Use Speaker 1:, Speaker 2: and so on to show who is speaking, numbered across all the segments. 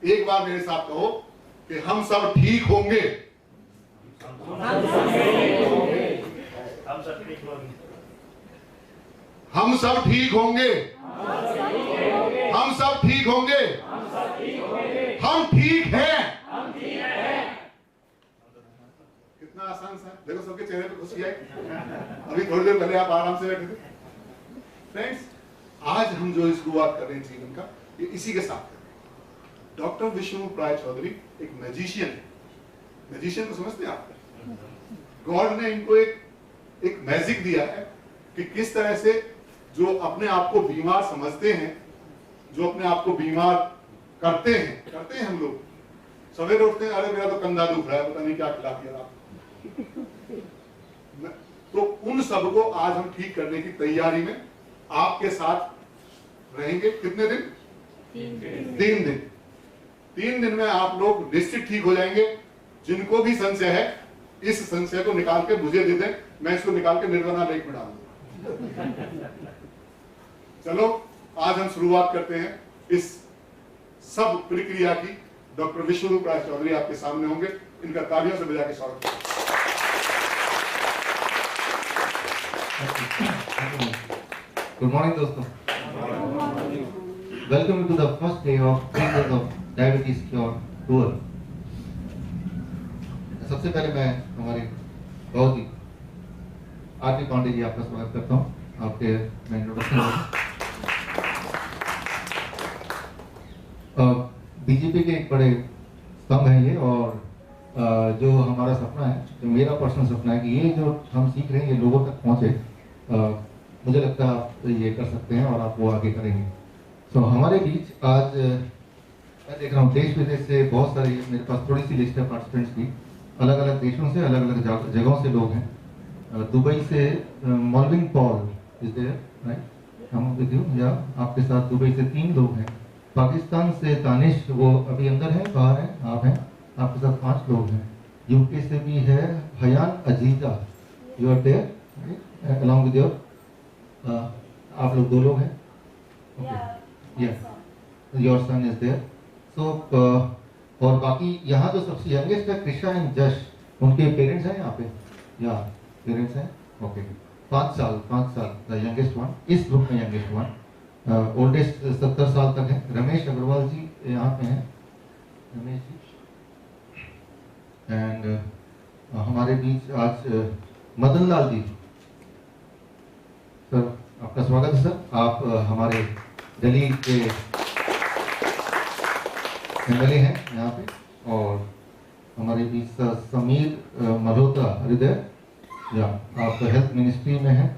Speaker 1: एक बार मेरे साथ कहो कि हम सब ठीक होंगे। हम सब ठीक होंगे। हम सब ठीक होंगे। हम ठीक हैं। कितना आसान सा, देखो सबके चेहरे पे खुशी आई। अभी थोड़ी देर पहले आप आराम से बैठे थे। फ्रेंड्स, आज हम जो शुरुआत कर रहे हैं जीवन का, ये इसी के साथ है। डॉक्टर विष्णु राय चौधरी एक मैजिशियन है। मैजिशियन को समझते हैं आप? गॉड ने इनको एक मैजिक दिया है कि किस तरह से जो अपने आप को बीमार समझते हैं, जो अपने आप को बीमार करते हैं हम लोग सवेरे उठते हैं, अरे मेरा तो कंधा दुख रहा है, पता नहीं क्या खिला दिया आपको। तो उन सबको आज हम ठीक करने की तैयारी में आपके साथ रहेंगे। कितने दिन? 3 दिन। 3 दिन में आप लोग निश्चित ठीक हो जाएंगे। जिनको भी संशय है, इस संशय को निकाल के मुझे दे दें, मैं इसको निकाल के निर्वाणा लेक में डाल दूंगा। चलो आज हम शुरुआत करते हैं इस सब प्रक्रिया की। डॉक्टर विष्णु राय चौधरी आपके सामने होंगे। इनका तालियों से बजा के स्वागत करें।
Speaker 2: गुड मॉर्निंग दोस्तों। Welcome to the first day of 3 days of diabetes cure tour. सबसे पहले मैं हमारे बहुत ही आरती पांडे जी आपका स्वागत करता हूँ। आपके मैं इंट्रोडक्शन बीजेपी के एक बड़े स्तंभ है ये, और जो हमारा सपना है, जो मेरा पर्सनल सपना है कि ये जो हम सीख रहे हैं ये लोगों तक पहुंचे। मुझे लगता है आप ये कर सकते हैं और आप वो आगे करेंगे। तो हमारे बीच आज मैं देख रहा हूँ देश विदेश से बहुत सारे, मेरे पास थोड़ी सी लिस्ट है पार्टिसिपेंट्स की। अलग अलग देशों से, अलग अलग जगहों से लोग हैं। दुबई से मॉल्विन पॉल इज देयर, राइट? हम विद यू, या आपके साथ दुबई से 3 लोग हैं। पाकिस्तान से दानिश, वो अभी अंदर है, बाहर है, आप हैं, आपके साथ 5 लोग हैं। यूके से भी है Hayan Aziza, you are there along with your, आप लोग 2 लोग हैं। ओके, या your son is there. So और बाकी यहाँ जो सबसे यंगेस्ट है कृष्णा एंड जश, उनके पेरेंट्स हैं यहाँ पे, या पेरेंट्स हैं? ओके, 5 साल द यंगेस्ट वन, इस ग्रुप में यंगेस्ट वन। ओल्डेस्ट 70 साल तक है। रमेश अग्रवाल जी यहाँ पे हैं, रमेश जी। एंड हमारे बीच आज मदन लाल जी, सर आपका स्वागत है। सर आप हमारे दिल्ली के एमएलए हैं यहाँ पे। और हमारे बीच समीर मल्होत्रा हृदय, या आप हेल्थ मिनिस्ट्री में हैं,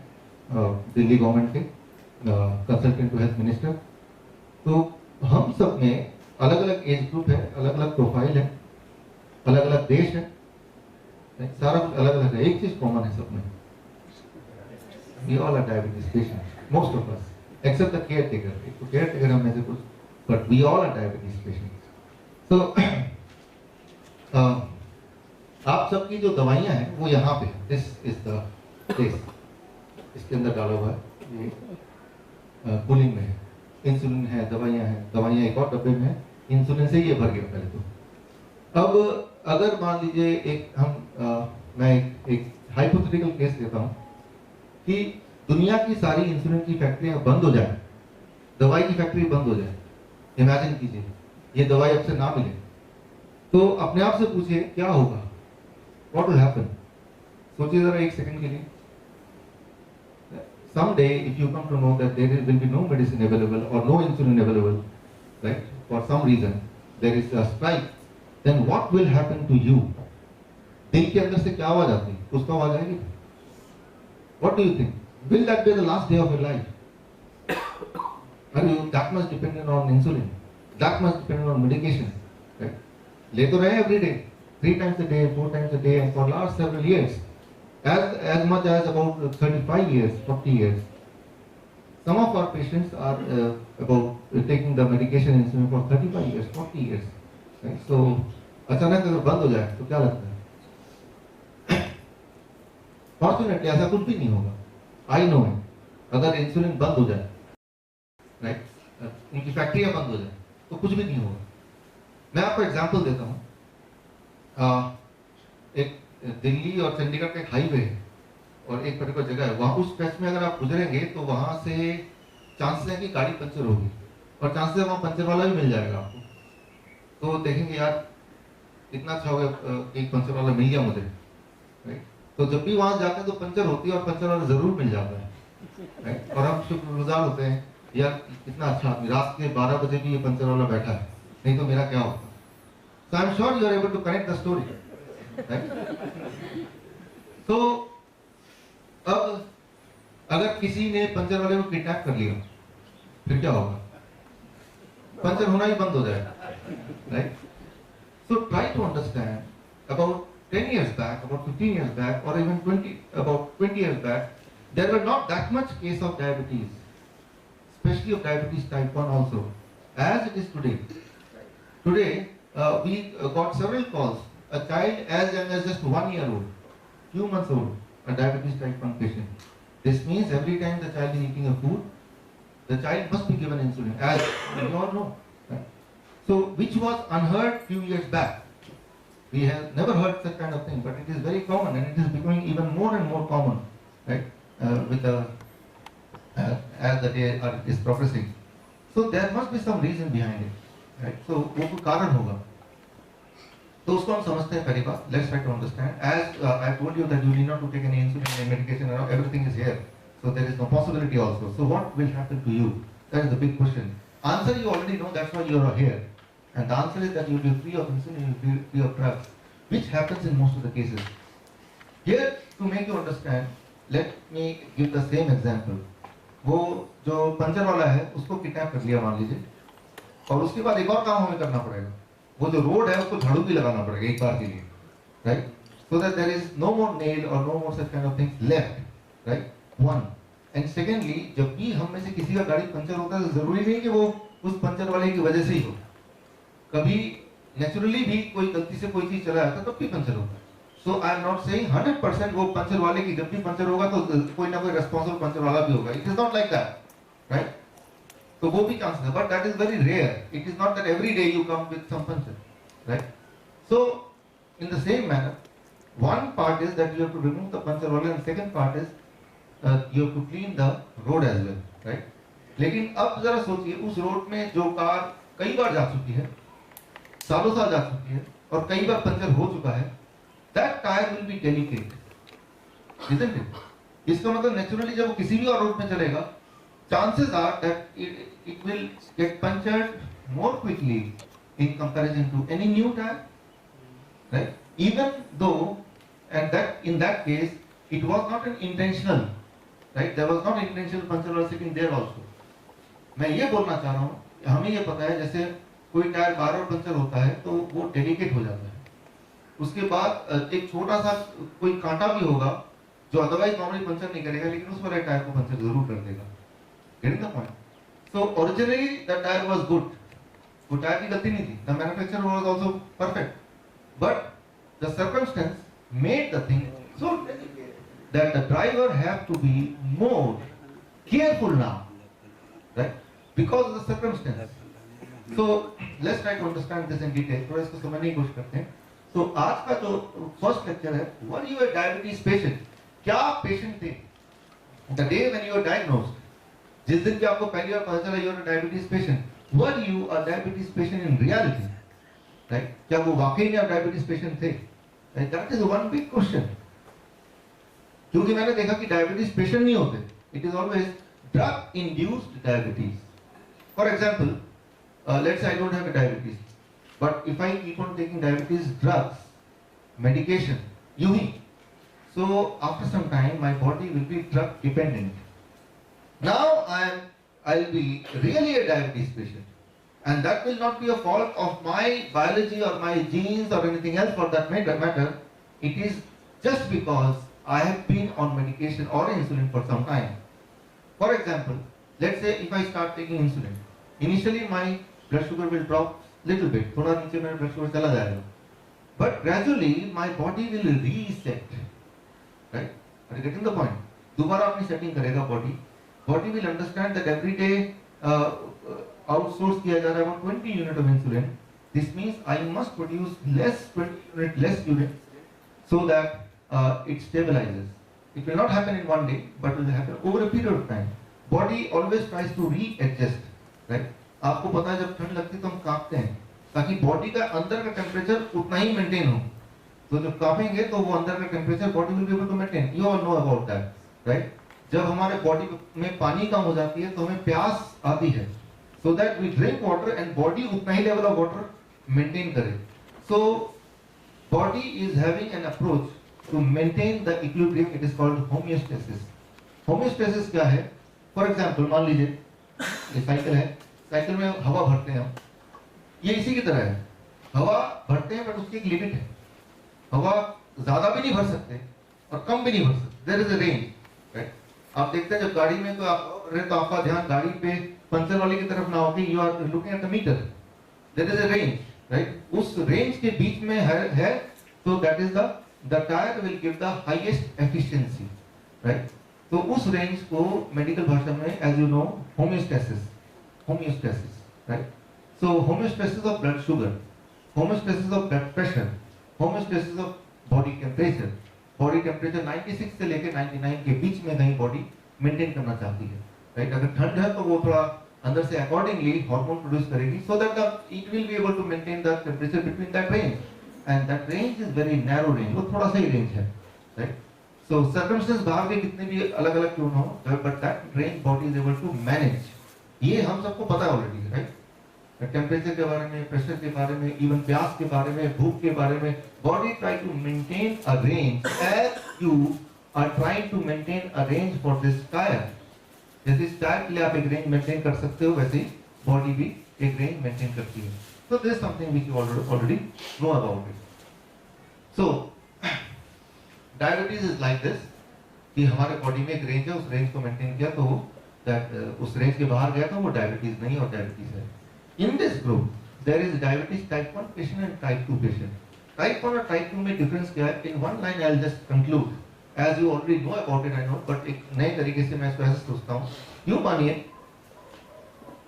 Speaker 2: दिल्ली गवर्नमेंट के कंसल्टेंट टू हेल्थ मिनिस्टर। तो हम सब में अलग अलग एज ग्रुप है, अलग अलग प्रोफाइल है, अलग अलग देश है, सारा कुछ अलग अलग है। एक चीज कॉमन है सब में, we all are diabetes patients, most of us, except the caretaker. तो caretaker हम में से कुछ, but we all are diabetes patients. So आप सबकी जो दवाइयाँ हैं वो यहाँ पे, this is the place, इसके अंदर डाला हुआ है, ये कूलिंग में है। इंसुलिन है, दवाइयाँ एक और डब्बे में है। इंसुलिन से ये भर गया पहले तो। अब अगर मान लीजिए मैं एक हाइपोथेटिकल केस लेता हूँ कि दुनिया की सारी इंसुलिन की फैक्ट्रियां बंद हो जाए, दवाई की फैक्ट्री बंद हो जाए। इमेजिन कीजिए ये दवाई अब से ना मिले, तो अपने आप से पूछिए क्या होगा, व्हाट विल हैपन। सोचिए जरा एक सेकंड के लिए। Someday if you come to know that there will be no medicine available or no insulin available, right, for some reason there is a strike, then what will happen to you? दिल के अंदर से क्या आवाज आती है, उसका आवाज आएगी। What do you think? Will that be the last day of your life? Are you that much dependent on insulin? That much dependent on medication? Right? ले तो रहे every day, 3 times a day, 4 times a day, and for last several years, as much as about 35 years, 40 years. Some of our patients are about taking the medication insulin for 35 years, 40 years. Right? So अचानक अगर बंद हो जाए तो क्या लगता है? Fortunately ऐसा कुछ भी नहीं होगा। आई नो है, अगर इंसुलिन बंद हो जाए, राइट, उनकी फैक्ट्रियां बंद हो जाए तो कुछ भी नहीं होगा। मैं आपको एग्जांपल देता हूँ। एक दिल्ली और चंडीगढ़ का एक हाईवे है और एक पर्टिकुलर जगह है, वहाँ उस स्ट्रेच में अगर आप गुजरेंगे तो वहाँ से चांसेस है कि गाड़ी पंचर होगी और चांसेस है वहाँ पंचर वाला भी मिल जाएगा आपको। तो देखेंगे यार इतना अच्छा हो गया एक पंचर वाला मिल गया मुझे, राइट? तो जब भी वहाँ जाते हैं तो पंचर होती है और पंचर वाला जरूर मिल जाता है, राइट? और हम शुक्रगुजार होते हैं यार इतना अच्छा आदमी, रात के 12 बजे भी ये पंचर वाला बैठा है, नहीं तो मेरा क्या होता। So I'm sure you are able to connect the story, right? तो अब अगर किसी ने पंचर वाले को किडनैप कर लिया फिर क्या होगा? पंचर होना ही बंद हो जाएगा, right? So try to understand. About 10 years back, about 15 years back, or even about 20 years back, there were not that much case of diabetes, especially of diabetes type 1 also, as it is today. Today, we got several calls. A child as young as just 1 year old, few months old, a diabetes type 1 patient. This means every time the child is eating a food, the child must be given insulin, as you all know. Right? So, which was unheard few years back. We have never heard such kind of thing, but it is very common and it is becoming even more and more common, right? With the as the day is progressing. So there must be some reason behind it, right? So वो कोई कारण होगा. तो उसको हम समझते हैं पहली बात. Let's try to understand. As I told you that you need not to take any insulin and medication, everything is here. So there is no possibility also. So what will happen to you? That is the big question. Answer you already know. That's why you are here. And the answer is that you will be free of insulin, you will be free of drugs, which happens in most of the cases. Here, to make you understand, let me give the same example. वो जो puncture वाला है उसको kidnap कर लिया मान लीजिए, और उसके बाद एक और काम हमें करना पड़ेगा. वो जो रोड है उसको झाड़ू भी लगाना पड़ेगा एक बार के लिए, right? So that there is no more nail or no more such kind of things left, right? One. And secondly, जब भी हम में से किसी का गाड़ी पंचर होता है तो जरूरी नहीं कि वो उस पंचर वाले की वजह से ही हो. कभी नेचुरली भी कोई गलती से कोई चीज चला जाता है तब भी पंचर होता है. सो आई एम नॉट सेइंग 100% वो पंचर वाले की जब भी पंचर होगा तो कोई ना कोई रेस्पॉन्सिबल पंचर वाला भी होगा. It is not like that, right? तो वो भी चांस है, but that is very rare. It is not that every day you come with some puncture, right? So in the same manner, one part is that you have to remove the puncture वाले and second part is you have to clean the road as well, right? लेकिन अब जरा सोचिए उस road में जो car कई बार जा चुकी है, सालों साल जा चुकी है और कई बार पंचर हो चुका है, that tire will be delicate, isn't it? इसका मतलब नेचुरली जब वो किसी भी और रोड में चलेगा, chances are that it will get punctured more quickly in comparison to any new tire, right? Even though, and that in that case it was not an intentional, right? There was not intentional puncture was sitting there also. मैं ये बोलना चाह रहा हूँ, हमें ये पता है जैसे कोई टायर बार बार पंचर होता है तो वो डेलिकेट हो जाता है. उसके बाद एक छोटा सा कोई कांटा भी होगा जो अदरवाइज नॉर्मली पंचर नहीं करेगा, लेकिन उस वाले टायर को पंचर जरूर कर देगा. Getting the point? So originally the tyre was good. वो टायर की गलती नहीं थी. The manufacturer was also perfect, but the circumstances made the thing so that the driver have to be more careful now, right? Because of the circumstances. So let's try to understand this in detail. थोड़ा इसको समझने की कोशिश करते हैं. So आज का जो फर्स्ट लेक्चर है, were you a diabetes patient? क्या आप पेशेंट थे? The day when you were diagnosed, जिस दिन भी आपको पहली बार पता चला you are a diabetes patient, were you a diabetes patient in reality? Right? क्या वो वाकई में आप diabetes patient थे? Right? That is one big question. क्योंकि मैंने देखा कि diabetes patient नहीं होते. It is always drug induced diabetes. For example, let's say I don't have a diabetes, but if I keep on taking diabetes drugs, medication, so after some time my body will be drug dependent. Now I'll be really a diabetes patient, and that will not be a fault of my biology or my genes or anything else for that matter. It is just because I have been on medication or insulin for some time. For example, let's say if I start taking insulin, initially my blood sugar will drop little bit, थोड़ा नीचे मेरा blood sugar चला जाएगा, but gradually my body will reset, right? Are you getting the point? दोबारा अपनी setting करेगा body will understand that every day outsource किया जा रहा है about 20 unit of insulin, This means I must produce less 20 unit less urine so that it stabilizes. It will not happen in one day, but it will happen over a period of time. Body always tries to readjust, right? आपको पता है जब ठंड लगती है तो हम कांपते हैं ताकि बॉडी का अंदर का टेम्परेचर उतना ही मेंटेन हो। तो जब कांपेंगे तो वो अंदर का temperature body will be able to maintain. You all know about that, right? जब हमारे बॉडी में पानी कम हो जाती है तो हमें प्यास आती है, so that we drink water and body उतना ही लेवल ऑफ वाटर मेंटेन करे। So body is having an approach to maintain the equilibrium. It is called homeostasis. Homeostasis क्या है? For example, मान लीजिए ये साइकिल है, साइकिल में हवा भरते हैं हम, ये इसी की तरह है। हवा भरते हैं बट उसकी एक लिमिट है। हवा ज्यादा भी नहीं भर सकते और कम भी नहीं भर सकते। There is a range, right? आप देखते हैं जब गाड़ी में तो आपका ध्यान गाड़ी पे पंचर वाले की तरफ ना हो कि you are looking at the meter. There is a range, right? उस रेंज के बीच में है तो that is the tyre will give the highest efficiency, right? तो उस रेंज को मेडिकल भाषा में as you know homeostasis, right? So homeostasis of blood sugar, homeostasis of blood pressure, homeostasis of body temperature. Body temperature 96 से लेकर 99 के बीच में कहीं बॉडी मेंटेन करना चाहती है, राइट? अगर ठंड है तो वो थोड़ा अंदर से अकॉर्डिंगली हार्मोन प्रोड्यूस करेगी so that it will be able to maintain the temperature between that range, and that range is very narrow range. वो थोड़ा सा ही रेंज है, राइट? सो सर्कमस्टेंस बाहर के कितने भी अलग अलग क्यों ना हो, but that range body is able to manage. ये हम सबको पता है ऑलरेडी, राइट? टेम्परेचर के बारे में, प्रेशर के बारे में, इवन प्यास के बारे में, भूख के बारे में। Body try to maintain a range as you are trying to maintain a range for this tyre. जैसे इस टायर के लिए आप एक रेंज मेंटेन कर सकते हो, वैसे ही बॉडी भी एक रेंज मेंटेन करती है। सो this is something which you already know about it. So diabetes is like this कि हमारे बॉडी में एक रेंज है, उस रेंज को मेंटेन किया तो उस रेंज के बाहर गया तो वो डायबिटीज नहीं और डायबिटीज है। In this group, there is diabetes type 1 patient and type 2 patient. Type 1 और type 2 में difference क्या है? In one line, I'll just conclude. As you already know about it, I know, but एक नए तरीके से मैं इसको ऐसे सोचता हूँ। यूँ मानिए,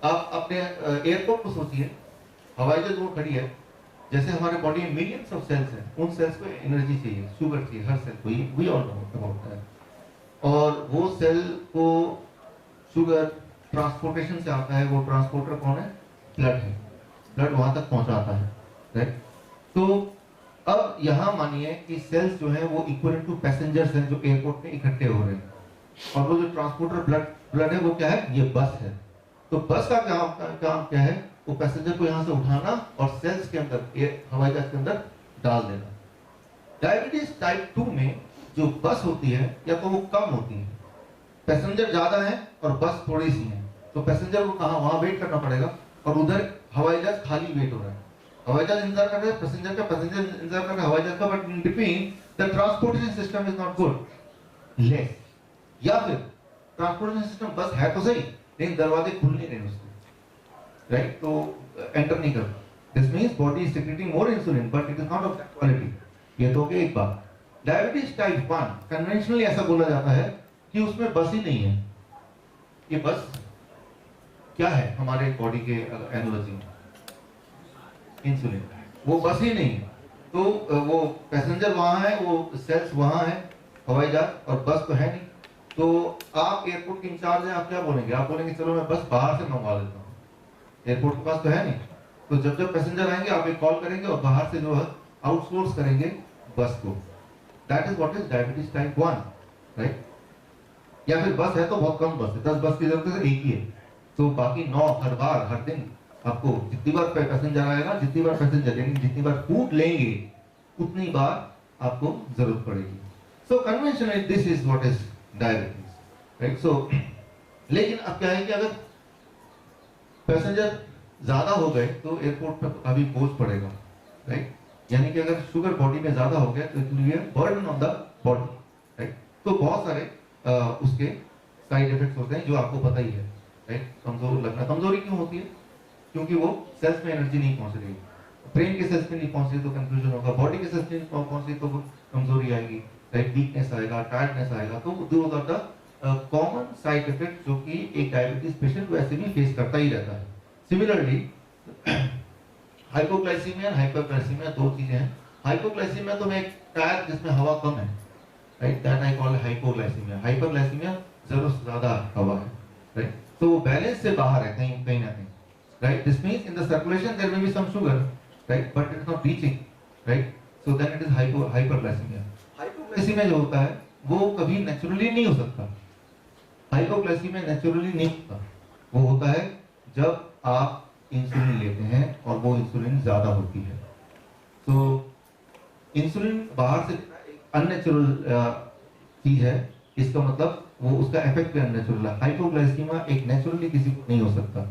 Speaker 2: आप अपने एयरपोर्ट को सोचिए, हवाई जहाज वो खड़ी है, जैसे हमारे बॉडी में मिलियंस ऑफ सेल्स हैं, उन सेल्स को एनर्जी चाहिए, शुगर चाहिए हर सेल को, we all know about that. और वो सेल को शुगर ट्रांसपोर्टेशन से आता है, वो ट्रांसपोर्टर कौन है? ब्लड है। ब्लड वहां तक पहुंचाता है, राइट? तो अब यहां मानिए कि सेल्स जो है वो इक्विवेलेंट टू पैसेंजर्स हैं जो एयरपोर्ट में इकट्ठे हो रहे हैं, और वो जो ट्रांसपोर्टर ब्लड है वो क्या है? ये बस है। तो बस का काम क्या है? वो पैसेंजर को यहां से उठाना और सेल्स के अंदर, हवाई जहाज के अंदर डाल देना। डायबिटीज टाइप 2 में जो बस होती है या तो वो कम होती है, पैसेंजर ज्यादा है और बस थोड़ी सी है, तो पैसेंजर को कहां वहां वेट करना पड़ेगा, और उधर हवाई जहाज खाली वेट हो रहा है। हवाई जहाज इंतजार कर रहा है पैसेंजर इंतजार कर रहा है हवाई जहाज का, but in between the transportation system is not good, less. या फिर ट्रांसपोर्टेशन सिस्टम बस है तो सही, लेकिन दरवाजे खुल नहीं रहे उसके, राइट? तो एंटर नहीं कर रहा। This means body is secreting more insulin, but it is not of that quality. ये तो हो गई एक बात। डायबिटीज टाइप 1 कन्वेंशनली ऐसा बोला जाता है कि उसमें बस ही नहीं है। ये बस क्या है हमारे बॉडी के एनालॉजी में? इंसुलिन। वो बस ही नहीं है, तो वो पैसेंजर वहां है, वो सेल्स वहां है, हवाई जहाज, और बस तो है नहीं। तो आप एयरपोर्ट के इंचार्ज हैं, आप क्या बोलेंगे? आप बोलेंगे चलो मैं बस बाहर से मंगवा देता हूँ, एयरपोर्ट के पास तो है नहीं। तो जब पैसेंजर आएंगे आप एक कॉल करेंगे और बाहर से जो है आउटसोर्स करेंगे बस को। That is what is diabetes type 1, right? या फिर बस है तो बहुत कम बस है, 10 बस की जरूरत है, एक ही है, तो बाकी 9 हर बार हर दिन आपको जितनी बार पैसेंजर आएगा, जितनी बार पैसेंजर लेंगे, जितनी बार फूड लेंगे, उतनी बार आपको जरूरत पड़ेगी। So conventionally this is what is diabetes, right? So लेकिन अब क्या है कि अगर पैसेंजर ज्यादा हो गए तो एयरपोर्ट पर अभी बोझ पड़ेगा, राइट? यानी कि अगर शुगर बॉडी में ज्यादा हो गया तो it will be a burden on the body, right? तो बहुत सारे उसके साइड इफेक्ट्स होते हैं जो आपको पता ही है, राइट? कमजोर लगना। कमजोरी क्यों होती है? क्योंकि वो सेल्स में एनर्जी नहीं पहुंच रही, ब्रेन के सेल्स में नहीं पहुंच रही तो कंफ्यूजन होगा, बॉडी के सेल्स में नहीं पहुंच रही तो कमजोरी आएगी, राइट? वीकनेस आएगा, टायर्डनेस आएगा। तो those are the common side effect जो कि एक डायबिटीज पेशेंट वैसे भी फेस करता ही रहता है। सिमिलरली हाइपोग्लाइसीमिया और हाइपरग्लाइसीमिया दो चीजें हैं। हाइपोग्लाइसीमिया तो मैं एक टायर जिसमें हवा कम है, right, that I call hypoglycaemia. Hyperglycaemia जरूरत से ज्यादा हवा है, राइट, तो वो बैलेंस से बाहर है कहीं कहीं ना कहीं, right. This means in the circulation there may be some sugar, right, but it is not reaching, right, so then it is hyperglycaemia. Hypoglycaemia जो होता है वो कभी नेचुरली नहीं हो सकता। हाइपोग्लाइसीमिया नेचुरली नहीं होता, वो होता है जब आप इंसुलिन लेते हैं और वो इंसुलिन ज्यादा होती है। तो इंसुलिन बाहर से अननेचुरल चीज है, इसका मतलब वो उसका इफेक्ट भी अननेचुरल है। हाइपोग्लाइसीमिया एक नेचुरली किसी को नहीं हो सकता,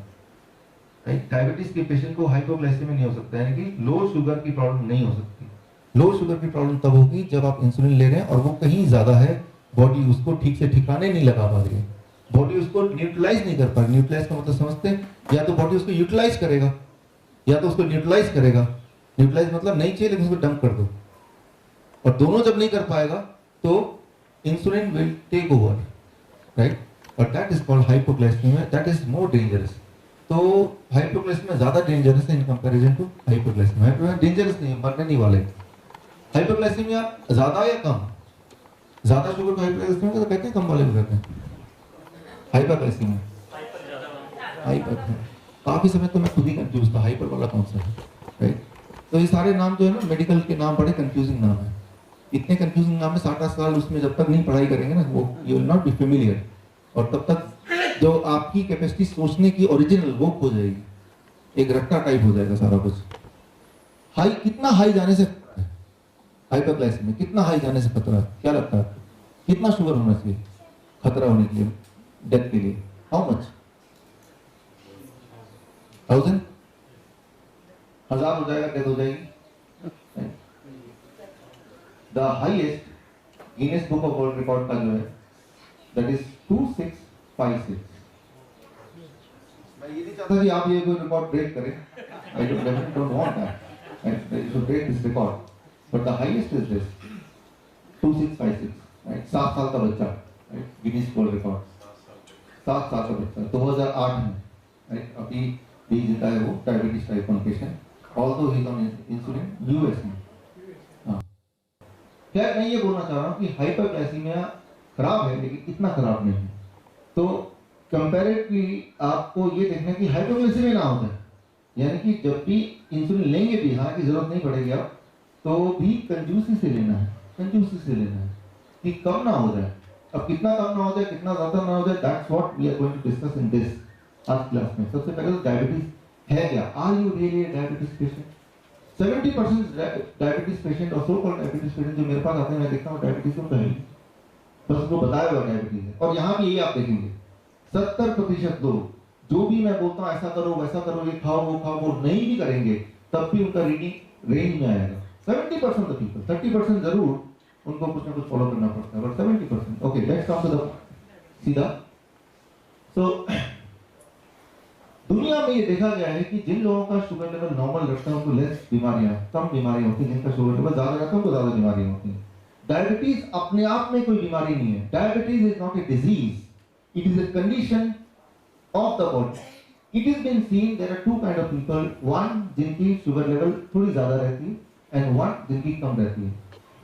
Speaker 2: राइट। डायबिटीज के पेशेंट को हाइपोग्लाइसीमिया नहीं हो सकता, यानी कि लो शुगर की प्रॉब्लम नहीं हो सकती। लो शुगर की प्रॉब्लम तब होगी जब आप इंसुलिन ले रहे हैं और वो कहीं ज्यादा है, बॉडी उसको ठीक से ठिकाने नहीं लगा पा रही है, बॉडी उसको न्यूट्रलाइज नहीं कर पा रही। न्यूट्रलाइज का मतलब समझते हैं, या तो बॉडी उसको यूटिलाइज करेगा या तो उसको न्यूट्रलाइज करेगा। न्यूट्रलाइज मतलब नहीं चाहिए लेकिन उसको डंप कर दो, और दोनों जब नहीं कर पाएगा तो insulin will take over, right, और that is called hypoglycaemia, that is more dangerous. तो हाइपोग्लाइसीमिया ज्यादा डेंजरस है in comparison to hypoglycaemia. Hypoglycaemia dangerous नहीं है, मरने नहीं वाले। हाइपोग्लाइसीमिया ज्यादा या कम, ज्यादा शुगर को हाइपोग्लाइसीमिया तो कहते हैं, कम वाले को कहते हैं हाइपरग्लाइसीमिया। हाइपर, काफी समय तो मैं खुद ही कंफ्यूज था हाइपर वाला कौन सा है, राइट। तो ये सारे नाम जो है ना मेडिकल के नाम बड़े कंफ्यूजिंग नाम है, इतने कंफ्यूजिंग नाम है। 60 साल उसमें जब तक नहीं पढ़ाई करेंगे ना, वो you will not be familiar, और तब तक जो आपकी कैपेसिटी सोचने की ओरिजिनल वो खो जाएगी, एक रट्टा टाइप हो जाएगा सारा कुछ। हाई, कितना हाई जाने से हाइपरग्लाइसीमिया, कितना हाई जाने से खतरा है, क्या लगता है कितना शुगर होना चाहिए खतरा होने के लिए, डेथ के लिए? How much? 1000 हो जाएगा, डेथ हो जाएगी। The highest Guinness book of world record का जो है दैट इज 2656। मैं ये नहीं चाहता कि आप ये कोई रिकॉर्ड ब्रेक करें, I don't want that, you should break this record, but the highest is this 2656, right. 7 साल का बच्चा, राइट, गिनीज वर्ल्ड रिकॉर्ड, 7 साल का बच्चा 2008 में, राइट। अभी भी जीता है वो, diabetes type 1 patient, although he is on insulin, US में। हाँ, क्या मैं ये बोलना चाह रहा हूँ कि हाइपरग्लाइसीमिया खराब है लेकिन इतना खराब नहीं है। तो कंपैरेटिवली आपको ये देखना कि हाइपोग्लाइसीमिया ना हो जाए, यानी कि जब भी इंसुलिन लेंगे भी, हाँ, की जरूरत नहीं पड़ेगी आप, तो भी कंजूसी से लेना है, कंजूसी से लेना है कि कम ना हो जाए। अब कितना कम ना हो जाए, कितना ज्यादा ना हो जाए, that's what we are going to discuss in this आज क्लास में। सबसे पहले तो डायबिटीज है क्या, are you really a diabetes patient? 70% diabetes patient और सो कॉल्ड डायबिटीज पेशेंट जो मेरे पास आते हैं, मैं देखता हूँ डायबिटीज तो नहीं, बस उनको बताया हुआ डायबिटीज है। और यहाँ भी ये आप देखेंगे 70% लोग जो भी मैं बोलता हूँ ऐसा करो वैसा करो, ये खाओ वो नहीं भी करेंगे, तब भी उनका रीडिंग रेंज में आएगा। 70% ऑफ पीपल, 30% जरूर उनको कुछ ना कुछ फॉलो करना पड़ता है, but 70%। Okay, let's come to the सीधा। सो दुनिया में ये देखा गया है कि जिन लोगों का शुगर लेवल नॉर्मल रहता है उनको लेस बीमारियां, कम बीमारियां होती हैं, जिनका शुगर लेवल ज्यादा रहता है उनको ज्यादा बीमारियां होती हैं। डायबिटीज अपने आप में कोई बीमारी नहीं है, diabetes is not a disease, it is a condition of the body. It is been seen there are two kind of people, one जिनकी शुगर लेवल थोड़ी ज्यादा रहती है एंड वन जिनकी कम रहती है।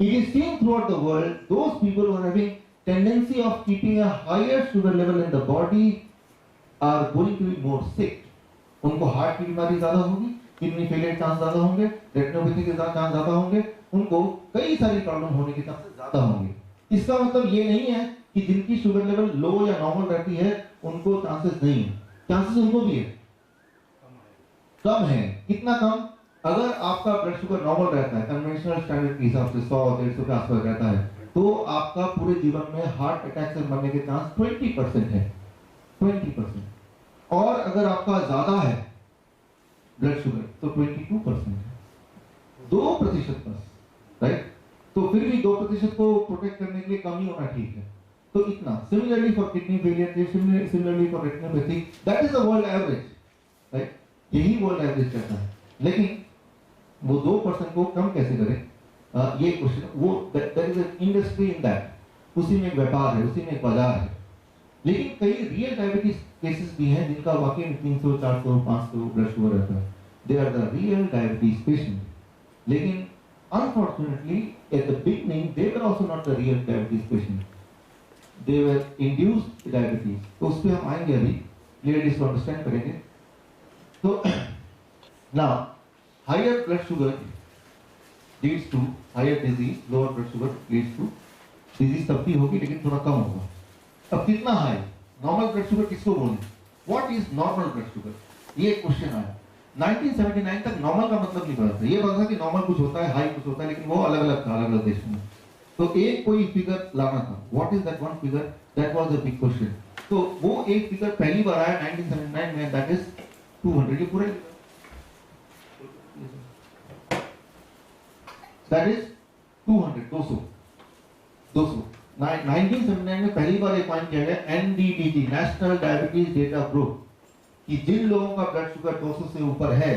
Speaker 2: It is seen throughout the world those people who are having tendency of keeping a higher sugar level in the body are going to be more sick. उनको heart की बीमारी ज्यादा होगी, kidney failure chance ज्यादा होंगे, retinopathy के chance ज्यादा होंगे, उनको कई सारी प्रॉब्लम होने के चांसेस ज्यादा होंगे। इसका मतलब ये नहीं है कि जिनकी शुगर लेवल लो या नॉर्मल रहती है उनको चांसेस नहीं है, चांसेस उनको भी है, कम है। कितना कम? अगर आपका ब्लड शुगर नॉर्मल रहता है, कन्वेंशनल स्टैंडर्ड के हिसाब से 100-150 के आसपास रहता है, तो आपका पूरे जीवन में हार्ट अटैक से मरने के चांस 20% है, 20%। और अगर आपका ज्यादा है ब्लड शुगर तो 22% है, 2% बस, राइट। तो फिर भी 2% को प्रोटेक्ट करने के लिए कम ही होना ठीक है। तो इतना। Similarly for kidney failure, similarly for retinopathy, that is the world average, right. यही वर्ल्ड एवरेज कहता है। लेकिन वो 2% को कम कैसे करें, ये क्वेश्चन, वो there is an industry in that, उसी में एक व्यापार है, उसी में एक बाजार है। लेकिन कई रियल डायबिटीज केसेस भी हैं जिनका वाकई में 300, 400, 500 ब्लड शुगर रहता है। they are the real diabetes patient. लेकिन unfortunately at the beginning they were also not the real diabetes patient. They were induced diabetes. तो उस पर हम आएंगे अभी, ladies को understand करेंगे. तो now higher blood sugar leads to higher disease, lower blood sugar leads to disease तब भी होगी लेकिन थोड़ा कम होगा. अब कितना हाई? नॉर्मल ब्लड शुगर किसको बोलें? What is normal blood sugar? ये क्वेश्चन आया. 1979 तक नॉर्मल का मतलब नहीं पता था. ये पता था कि नॉर्मल कुछ होता है, हाई कुछ होता है, लेकिन वो अलग अलग था अलग अलग देशों में. तो एक कोई फिगर लाना था. What is that one figure? That was the big question. तो वो एक फिगर पहली बार आया 1979 में, दैट इज 200. ये पूरे दैट इज 200. 1979 में पहली बार एक पॉइंट किया गया एनडीडीजी, नेशनल डायबिटीज डेटा ग्रुप, कि जिन लोगों का ब्लड शुगर 200 से ऊपर है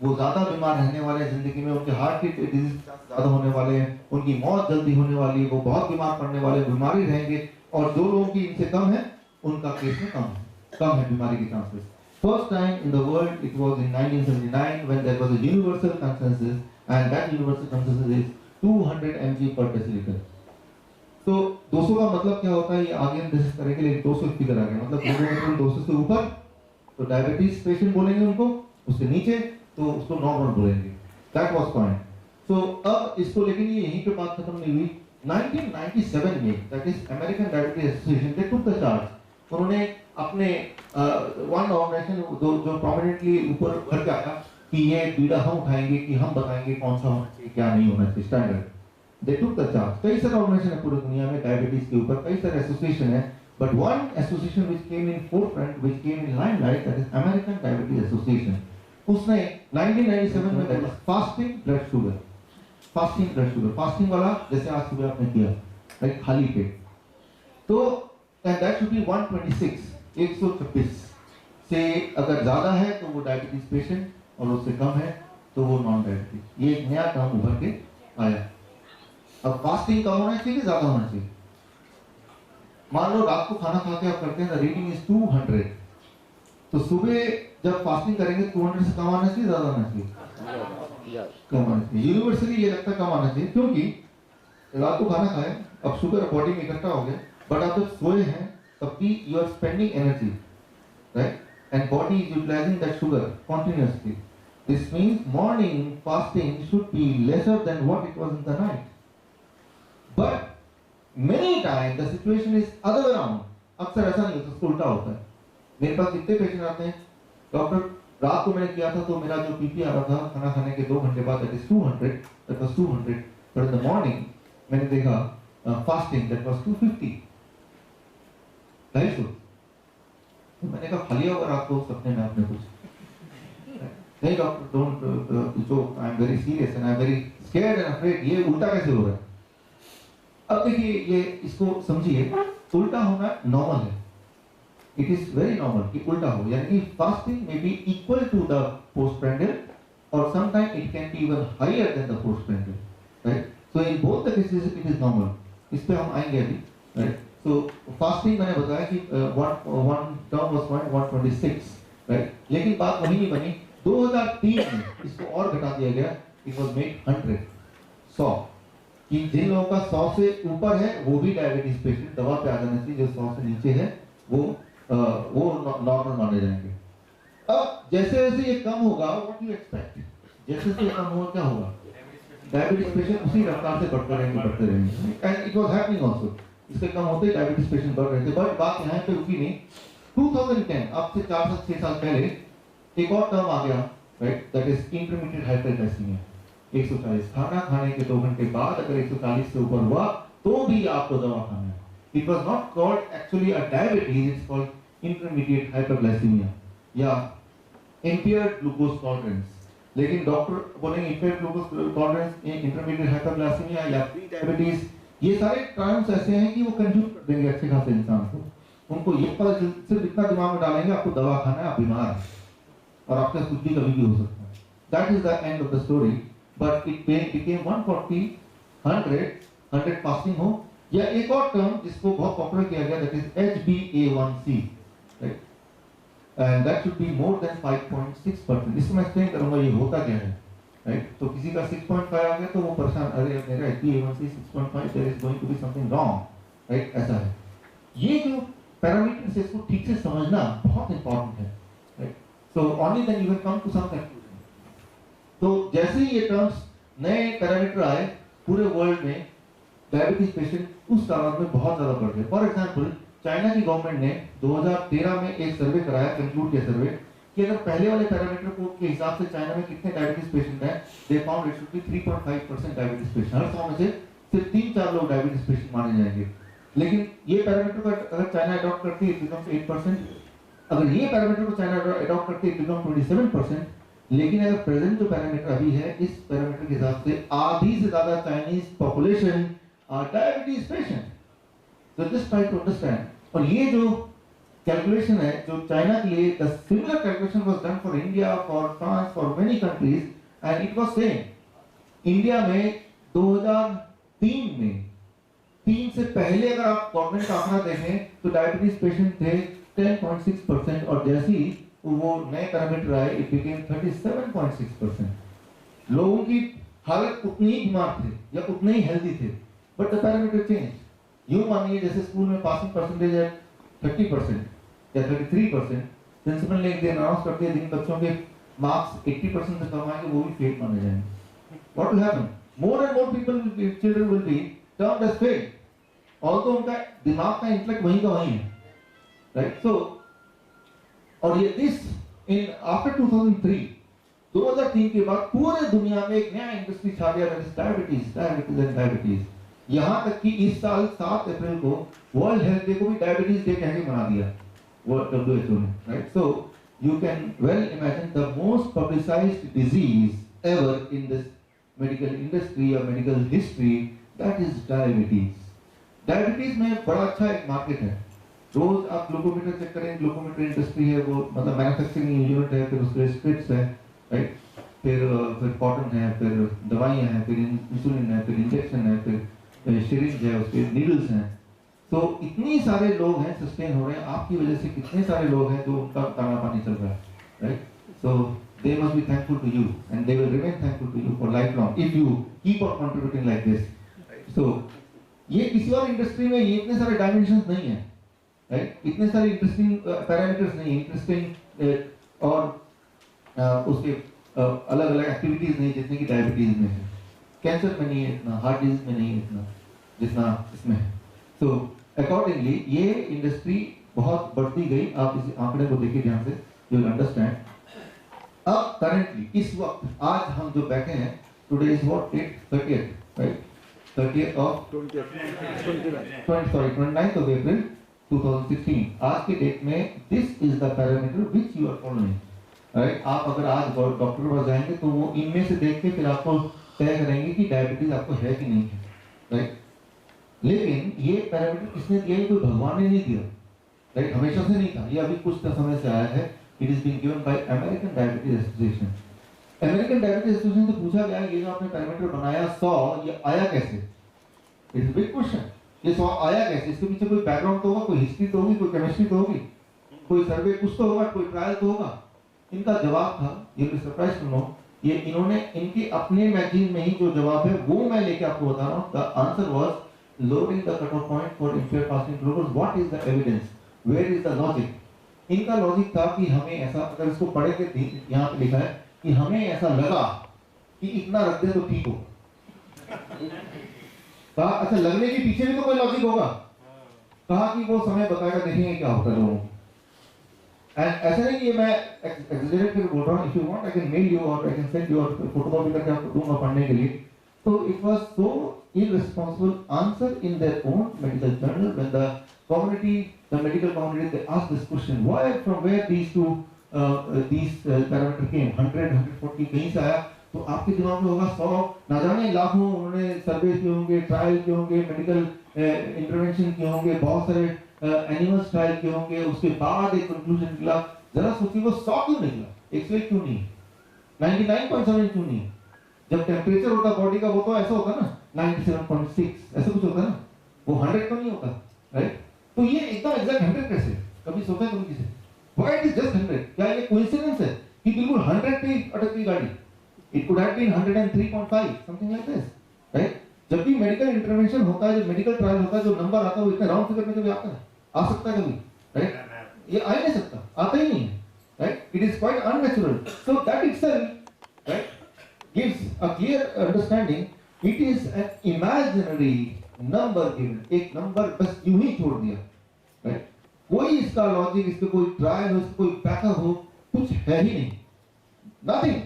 Speaker 2: वो ज्यादा बीमार रहने वाले हैं जिंदगी में, उनके हार्ट की डिजीज ज्यादा होने वाले हैं, उनकी मौत जल्दी होने वाली है, वो बहुत बीमार पड़ने वाले, बीमारी रहेंगे. और जो लोगों की इनसे कम है उनका केस में कम है बीमारी की chances. First time in the world it was in 1979 when there was a universal consensus and that universal consensus is 200 mg पर डेसिलीटर. तो 200 का मतलब क्या होता है ये आगे हम डिस्कस करेंगे, लेकिन 200 फिगर आ गया. मतलब लोगों को 200 से ऊपर तो डायबिटीज पेशेंट बोलेंगे उनको, उससे नीचे तो उसको नॉर्मल बोलेंगे. That was point. सो अब इसको, लेकिन ये यहीं पे बात खत्म नहीं हुई. 1997 में that is American Diabetes association they took the charge. उन्होंने अपने वन ऑर्गेनाइजेशन जो प्रोमिनेंटली ऊपर उभर के आया कि ये बीड़ा हम उठाएंगे, कि हम बताएंगे कौन सा होना चाहिए क्या नहीं होना चाहिए standard. They took the charge. कई सारे ऑर्गेनाइजेशन है पूरी दुनिया में डायबिटीज के ऊपर, कई सारे एसोसिएशन है, but one association which came in forefront, which came in limelight, that is American Diabetes Association. उसने 1997 में that is fasting blood sugar, fasting वाला जैसे आज सुबह आपने किया, like खाली पेट. तो and that should be 126, 126 से अगर ज्यादा है तो वो डायबिटीज पेशेंट, और उससे कम है तो वो नॉन डायबिटीज. ये एक नया टर्म उभर के आया. अब फास्टिंग कम होना चाहिए कि ज्यादा होना चाहिए? मान लो रात को खाना खा के आप करते हैं, रीडिंग इज 200, तो सुबह जब फास्टिंग करेंगे 200 से कम आना चाहिए ज्यादा आना चाहिए? कम आना चाहिए. यूनिवर्सली ये लगता है कम आना चाहिए, क्योंकि रात को खाना खाए, अब शुगर बॉडी में इकट्ठा हो गया, बट आप जब सोए हैं तब भी you are spending energy, right, and body is utilising that sugar continuously. This means morning fasting should be lesser than what it was in the night. But many times the situation is other way around. अक्सर ऐसा नहीं होता, उल्टा होता है. मेरे पास कितने patient आते हैं, डॉक्टर रात को मैंने किया था तो मेरा जो पीपी आ रहा था खाना खाने के 2 घंटे बाद that is 200, that was 200, but in the morning मैंने देखा fasting that was 250. 250. तो मैंने कहा खाली होगा रात को सपने में आपने कुछ? नहीं doctor, don't joke, I am very serious and I am very scared and afraid. ये उल्टा कैसे हो रहा है? अब देखिए, ये इसको समझिए, उल्टा होना नॉर्मल है. इट इज वेरी नॉर्मल कि उल्टा हो, यानी कि fasting may be equal to the postprandial और sometime it can be even higher than the postprandial, right. So in both the cases it is normal. इस पे हम आएंगे अभी, राइट. सो फास्टिंग मैंने बताया कि वन टर्म वाज 126, राइट. लेकिन बात वही नहीं बनी. 2003 में इसको और घटा दिया गया. इट वाज मेड 100, कि जिन लोगों का 100 से ऊपर है वो भी डायबिटीज पेशेंट दवा पे आ जाना चाहिए, जो 100 से नीचे है वो नॉर्मल माने जाएंगे. अब जैसे जैसे ये कम होगा, व्हाट यू एक्सपेक्ट, जैसे जैसे कम होगा क्या होगा? डायबिटीज पेशेंट उसी रफ्तार से बढ़ते रहेंगे. And it was happening also. इससे कम होते ही डायबिटीज पेशेंट बढ़ रहे थे. बट बात यहाँ पे रुकी नहीं. 2010, अब से 4 से 6 साल पहले एक और टर्म आ गया, right, that is intermediate hyperglycaemia. 140, खाना खाने के 2 घंटे बाद अगर 140 से ऊपर हुआ तो भी आपको दवा खाना है. It was not called actually a diabetes, it's called intermediate hyperglycaemia या इंपेयर्ड ग्लूकोज टॉलरेंस. लेकिन डॉक्टर बोलेंगे impaired glucose tolerance, intermediate hyperglycaemia या प्री डायबिटीज, ये सारे टर्म्स ऐसे हैं कि वो कंफ्यूज कर देंगे अच्छे खासे इंसान को. उनको ये पता सिर्फ इतना दिमाग में डालेंगे आपको दवा खाना है, आप बीमार हैं और आपका कुछ भी कभी भी हो सकता है. That is the end of the story. But it became 140, 100 fasting हो, या एक और टर्म जिसको बहुत पॉपुलर किया गया, that is HbA1c, right? and that should be more than 5.6%. इसको मैं एक्सप्लेन करूंगा ये होता क्या है, राइट? तो किसी का 6.5 आ गया तो वो परेशान, अरे मेरा HbA1c 6.5, there is going to be something wrong, right? ऐसा है। ये जो पैरामीटर्स है इसको ठीक से समझना बहुत इंपॉर्टेंट है, right? So only then you will come to some conclusion. तो जैसे ही ये टर्म्स नए पैरामीटर आए पूरे वर्ल्ड में, डायबिटीज पेशेंट उस तादाद में बहुत ज्यादा बढ़ गए। फॉर एग्जांपल चाइना की गवर्नमेंट ने 2013 में एक सर्वे कराया, कंक्लूड किया सर्वे, कि अगर पहले वाले पैरामीटर को के हिसाब से चाइना में कितने डायबिटीज पेशेंट हैं, they found it should be 3.5% diabetes patient. हर 100 में से सिर्फ 3-4 लोग डायबिटीज पेशेंट माने जाएंगे। लेकिन ये पैरामीटर को अगर चाइना अडॉप्ट करती है, इट बिकम्स 8%। अगर ये पैरामीटर को चाइना अडॉप्ट करती है, इट बिकम्स 27%। लेकिन अगर प्रेजेंट जो पैरामीटर अभी है, इस पैरामीटर के हिसाब से आधी से ज्यादा Chinese population are diabetes patient. So just try to understand. और ये जो कैलकुलेशन है जो चाइना के लिए, the similar calculation was done for India, for France, for many countries, and it was same। India में 2003 में, 3 से पहले अगर आप गवर्नमेंट का आंकड़ा देखें तो डायबिटीज पेशेंट थे 10.6%, और जैसे ही वो नए पैरामीटर आए इट बिकेम 37.6%। लोगों की हालत उतनी ही बीमार थे या उतने ही हेल्दी थे, बट द पैरामीटर चेंज। यूं मानिए जैसे स्कूल में पासिंग परसेंटेज है 30% या 33%, प्रिंसिपल ने एक दिन अनाउंस कर दिया जिन बच्चों के मार्क्स 80% से कम आएंगे वो भी फेल माने जाएंगे। What will happen? More and more children will be termed as fail, although उनका दिमाग का इंटेलेक्ट वहीं का वहीं है, राइट? सो और ये दिस इन आफ्टर 2003 के बाद पूरे दुनिया में एक नया इंडस्ट्री छा गया, दैट इज डायबिटीज। यहां तक कि इस साल 7 अप्रैल को वर्ल्ड हेल्थ डे को भी डायबिटीज डे कह के मना दिया WHO ने, right? So you can well imagine the most publicised disease ever in this medical industry और medical history, that is diabetes. Diabetes में बड़ा अच्छा एक मार्केट है। रोज आप ग्लूकोमीटर चेक करें, ग्लूकोमीटर इंडस्ट्री है, वो मतलब मैन्युफैक्चरिंग यूनिट है, फिर उसके स्क्रिप्ट्स है, राइट? फिर कॉटन है, फिर दवाइयां हैं, फिर इंसुलिन है, फिर इंजेक्शन है, फिर सिरिंज है, उसके नीडल्स हैं। तो इतनी सारे लोग हैं सस्टेन हो रहे हैं आपकी वजह से, कितने सारे लोग हैं जो उनका दाना पानी चल रहा है, right? So they must be thankful to you and they will remain thankful to you for life long if you keep on contributing like this. So ये किसी और इंडस्ट्री में ये इतने सारे डायमेंशंस नहीं है, राइट? इतने सारे इंटरेस्टिंग पैरामीटर्स नहीं, इंटरेस्टिंग और उसके अलग अलग एक्टिविटीज नहीं जितने की डायबिटीज में है। कैंसर में नहीं है इतना, हार्ट डिजीज में नहीं है इतना जितना इसमें है। तो अकॉर्डिंगली ये इंडस्ट्री बहुत बढ़ती गई। आप इस आंकड़े को देखिए ध्यान से, यू विल अंडरस्टैंड। अब करंटली इस वक्त आज हम जो बैठे हैं, today is what date? 30th, राइट? 30th of 29th of April 2016। आज के डेट में this is the parameter which you are following, right? आप अगर आज डॉक्टर के पास जाएंगे तो वो इनमें से देख के फिर आपको तय करेंगे कि डायबिटीज आपको है कि नहीं है, राइट? लेकिन ये पैरामीटर किसने दिया? कोई भगवान ने नहीं दिया, राइट? हमेशा से नहीं था, ये अभी कुछ समय से आया है। It is been given by American Diabetes Association. American Diabetes Association से पूछा गया ये जो आपने पैरामीटर बनाया 100, ये आया कैसे? It's big question. ये 100 आया कैसे? इसके पीछे कोई बैकग्राउंड तो होगा, कोई हिस्ट्री तो होगी, कोई केमिस्ट्री तो होगी, कोई सर्वे कुछ तो होगा, कोई ट्रायल तो होगा। इनका जवाब था, ये सरप्राइज टू नो, ये इन्होंने इनके अपने मैगजीन में ही जो जवाब है वो मैं लेके आपको बता रहा हूँ। The answer was loading the cut off point for impaired fasting glucose. What is the evidence? Where is the logic? इनका लॉजिक था कि हमें ऐसा, अगर इसको पढ़े के यहाँ पे लिखा है कि हमें ऐसा लगा कि इतना रख दे तो ठीक हो। कहा अच्छा लगने के पीछे भी तो कोई लॉजिक होगा। कहा कि वो समय बताएगा, देखेंगे क्या होता है लोगों को। एंड ऐसा नहीं कि मैं एक्सैजरेट करके बोल रहा हूँ। If you want I can mail you और आई कैन सेंड यू और फोटोकॉपी करके आपको दूंगा पढ़ने के लिए। तो it was so irresponsible answer in their own medical journal when the community, the medical community, they asked this question, why, from where these two parameter came, 100, 140 कहीं से आया? तो आपके दिमाग में होगा 100, ना जाने लाखों उन्होंने सर्वे किए होंगे, ट्रायल किए होंगे, मेडिकल इंटरवेंशन किए होंगे, बहुत सारे एनिमल्स ट्रायल किए होंगे, उसके बाद एक कंक्लूजन निकला। जरा सोचिए वो 100 क्यों निकला, 101 क्यों नहीं, 99.7 क्यों नहीं? जब टेम्परेचर होता बॉडी का वो तो ऐसा होता ना 97.6 ऐसा कुछ होता ना, वो 100 तो नहीं होता, राइट? तो ये एकदम एग्जैक्ट 100 कैसे? कभी सोचा कभी किसी? Why it is just 100? क्या ये कोइंसिडेंस है कि बिल्कुल 100 पे अटक गई गाड़ी? It could have been 103.5, something like this, right? जब भी मेडिकल इंटरवेंशन होता है, जब मेडिकल ट्रायल होता है, जो नंबर आता है वो इतने राउंड फिगर में कभी आता है? आ सकता है कभी, right? ये आ ही नहीं सकता, आता ही नहीं है, right? It is quite unnatural. So that itself, right, gives a clear understanding. It is an imaginary number given. एक नंबर बस यूं ही छोड़ दिया, right? कोई इसका लॉजिक, इसके कोई ट्रायल हो, इसका कोई बैकअप हो, कुछ है ही नहीं, nothing.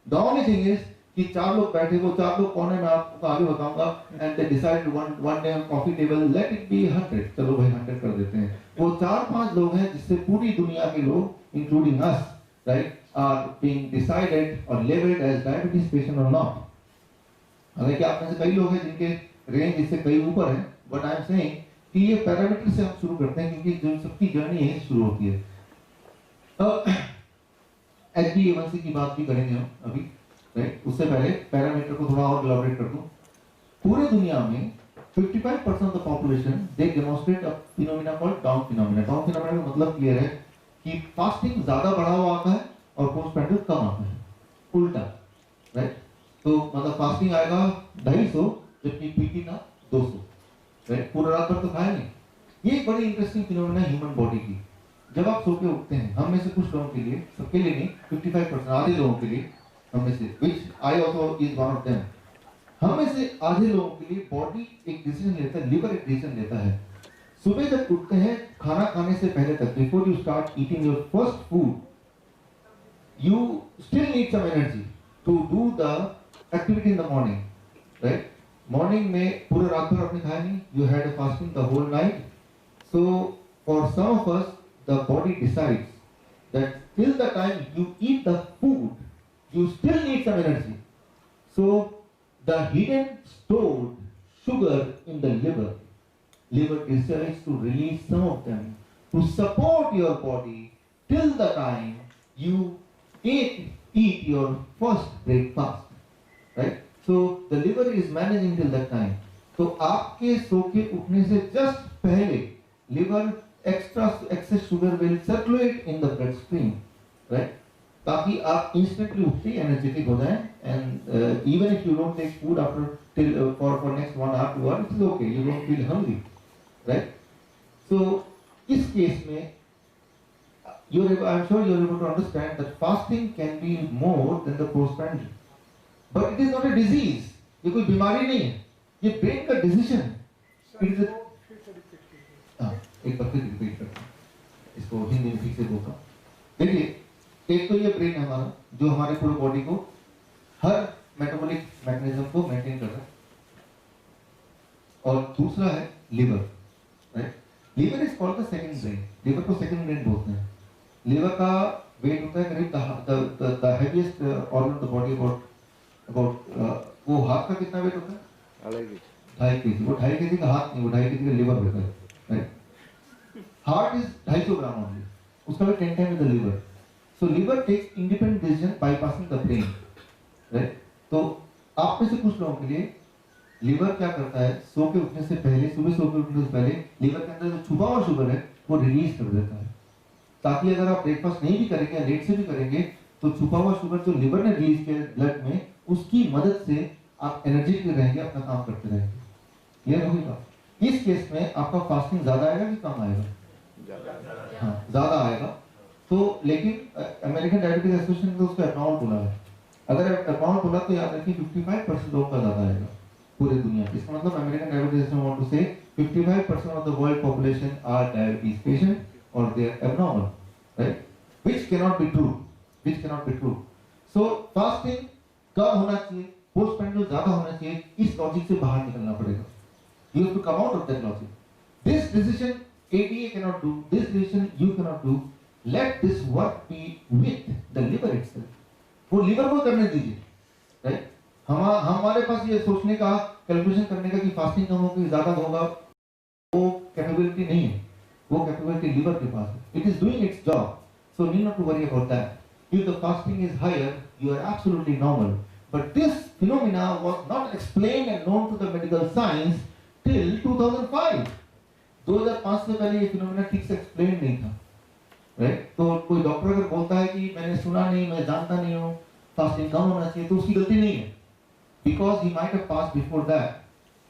Speaker 2: The only thing is कि चार लोग बैठे, वो चार लोग कौन है मैं आपको आगे बताऊंगा, and they decided one day on coffee table, let it be 100, चलो भाई 100 कर देते हैं. वो 4-5 लोग हैं जिससे पूरी दुनिया के लोग, including us, right, are being decided or labeled as diabetes patient or not. हालांकि आप में से कई लोग हैं जिनके रेंज इससे कई ऊपर है, but I am saying कि ये पैरामीटर से हम शुरू करते हैं क्योंकि जो सबकी जर्नी यहीं शुरू होती है. HbA1c की बात भी करेंगे हम अभी, राइट? उससे पहले पैरामीटर को थोड़ा और इलैबोरेट कर दूं. पूरे दुनिया में 55% of the population they demonstrate a phenomena called down phenomena. Down phenomena का मतलब क्लियर है कि फास्टिंग ज्यादा बढ़ा हुआ आता है और पोस्टप्रांडियल कम आता है, उल्टा, राइट? तो मतलब फास्टिंग आएगा 250 जबकि पीटी का 200, राइट? पूरा रात भर तो खाया नहीं. ये एक बड़ी इंटरेस्टिंग फिनोमेना है ह्यूमन बॉडी की. जब आप सो के उठते हैं, हम में से कुछ लोगों के लिए, सबके लिए नहीं, 55% आधे लोगों के लिए, हम में से, which I also is one of them, हम में से आधे लोगों के लिए बॉडी एक डिसीजन लेता है, लिवर एक डिसीजन लेता है. सुबह जब उठते हैं, खाना खाने से पहले तक, before you start eating your first food, you still need some energy to do the activity in the morning, right? Morning में पूरा रात भर आपने खाया नहीं, you had a fasting the whole night. So for some of us, the body decides that till the time you eat the food, you still need some energy. So the hidden stored sugar in the liver decides to release some of them to support your body till the time you eat your first breakfast, right? So the liver is managing till that time. तो आपके सो के उठने से just पहले liver excess sugar will circulate in the bloodstream, right? ताकि आप instantly उठते energetic हो जाएं, and even if you don't take food after till for next 1 hour 2 hours, it's okay, you don't feel hungry, right? So इस case में I'm sure you're able to understand that fasting can be more than the postprandial, but it is not a disease. ये कोई बीमारी नहीं है, ये brain का decision है. It is a एक बार फिर रिपीट करता हूँ, इसको हिंदी में ठीक से बोलता हूँ. देखिए, एक तो ये ब्रेन है हमारा जो हमारे पूरे बॉडी को हर मेटाबॉलिक मैकेनिज्म को मेंटेन कर रहा है, और दूसरा है liver, right? Liver is called the second brain. Liver को सेकंड ब्रेन बोलते हैं. लिवर का वेट होता है करीब the heaviest organ of the body about वो हाथ का कितना वेट होता है? 2.5 kg. वो 2.5 kg का हाथ नहीं, वो 2.5 kg का लिवर होता है, right? Heart is 250 gram only, उसका weight 10 times the liver. So liver takes independent decision bypassing the brain, right? तो आप में से कुछ लोगों के लिए लिवर क्या करता है, सो के उठने से पहले, सुबह सो के उठने से पहले लिवर के अंदर जो छुपा हुआ शुगर है वो रिलीज कर देता है, ताकि अगर आप ब्रेकफास्ट नहीं भी करेंगे, लेट से भी करेंगे, तो छुपा हुआ शुगर जो लिवर ने रिलीज किया ब्लड में, उसकी मदद से आप एनर्जेटिक रहेंगे, अपना काम करते रहेंगे. क्लियर होगी बात? इस केस में आपका फास्टिंग ज्यादा आएगा कि कम आएगा? हाँ, ज्यादा आएगा. तो लेकिन अमेरिकन डायबिटीज एसोसिएशन ने उसको अकाउंट बोला है. अगर अकाउंट बोला तो याद रखिए 55% लोगों का ज्यादा आएगा पूरे दुनिया. इसका मतलब American Diabetes Association want to say 55% of the world population are diabetes patient और they are abnormal, right? Which cannot be true. So fasting कम होना चाहिए, पोस्टप्रांडियल ज्यादा होना चाहिए. इस लॉजिक से बाहर निकलना पड़ेगा. You have to come out of that logic. This decision ADA cannot do. This decision you cannot do. Let this work be with the liver itself. वो लिवर को करने दीजिए, राइट? हमारे पास ये सोचने का, कैलकुलेशन करने का कि फास्टिंग कम होगी ज्यादा होगा, वो कैपेबिलिटी नहीं है. वो कैपेबिलिटी लिवर के पास है. It is doing its job. So need not to worry about that. If the fasting is higher, you are absolutely normal. But this phenomena was not explained and known to the medical science till 2005. 2005 से पहले ये phenomena ठीक से explain नहीं था, right? तो कोई doctor अगर बोलता है कि मैंने सुना नहीं, मैं जानता नहीं हूँ फास्टिंग कम होना चाहिए, तो उसकी गलती नहीं है, because he might have passed before that,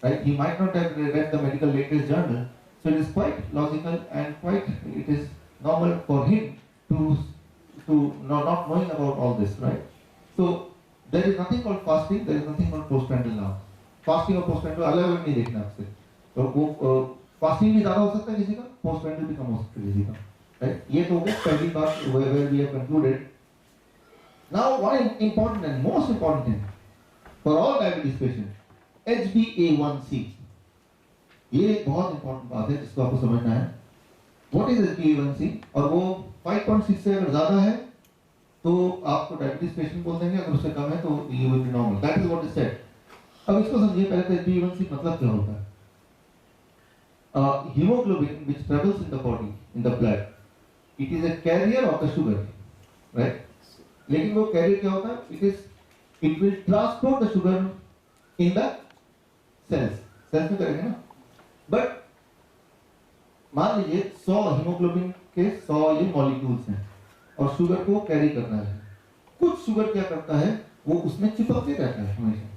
Speaker 2: right? He might not have read the medical latest journal, so it is quite logical and quite it is normal for him to not knowing about all this, right? So there is nothing called fasting, there is nothing called postprandial now. Fasting और postprandial अलग अलग नहीं देखना आपसे। तो वो fasting भी ज़्यादा हो सकता है किसी का, postprandial भी कम हो सकता है किसी का, right? ये तो हो गया पहली बात where we have concluded. Now one important and most important thing for all diabetes patients, HbA1c. ये एक बहुत इंपॉर्टेंट बात है जिसको आपको समझना है। What is HbA1c? और वो 5.6 से अगर ज्यादा है तो आपको डायबिटीज पेशेंट बोल देंगे, अगर उससे कम है तो you will be normal. That is what is said. अब इसको समझिए पहले तो HbA1c मतलब क्या होता है? Hemoglobin which travels in the body, in the blood, it is a carrier of the sugar, right? लेकिन वो कैरियर क्या होता है? It will transport the sugar in the cells में करेंगे ना, बट मान लीजिए 100 हीमोग्लोबिन के 100 ये मॉलिक्यूल्स हैं और शुगर को कैरी करना है। कुछ शुगर क्या करता है, वो उसमें चिपकते रहता है हमेशा,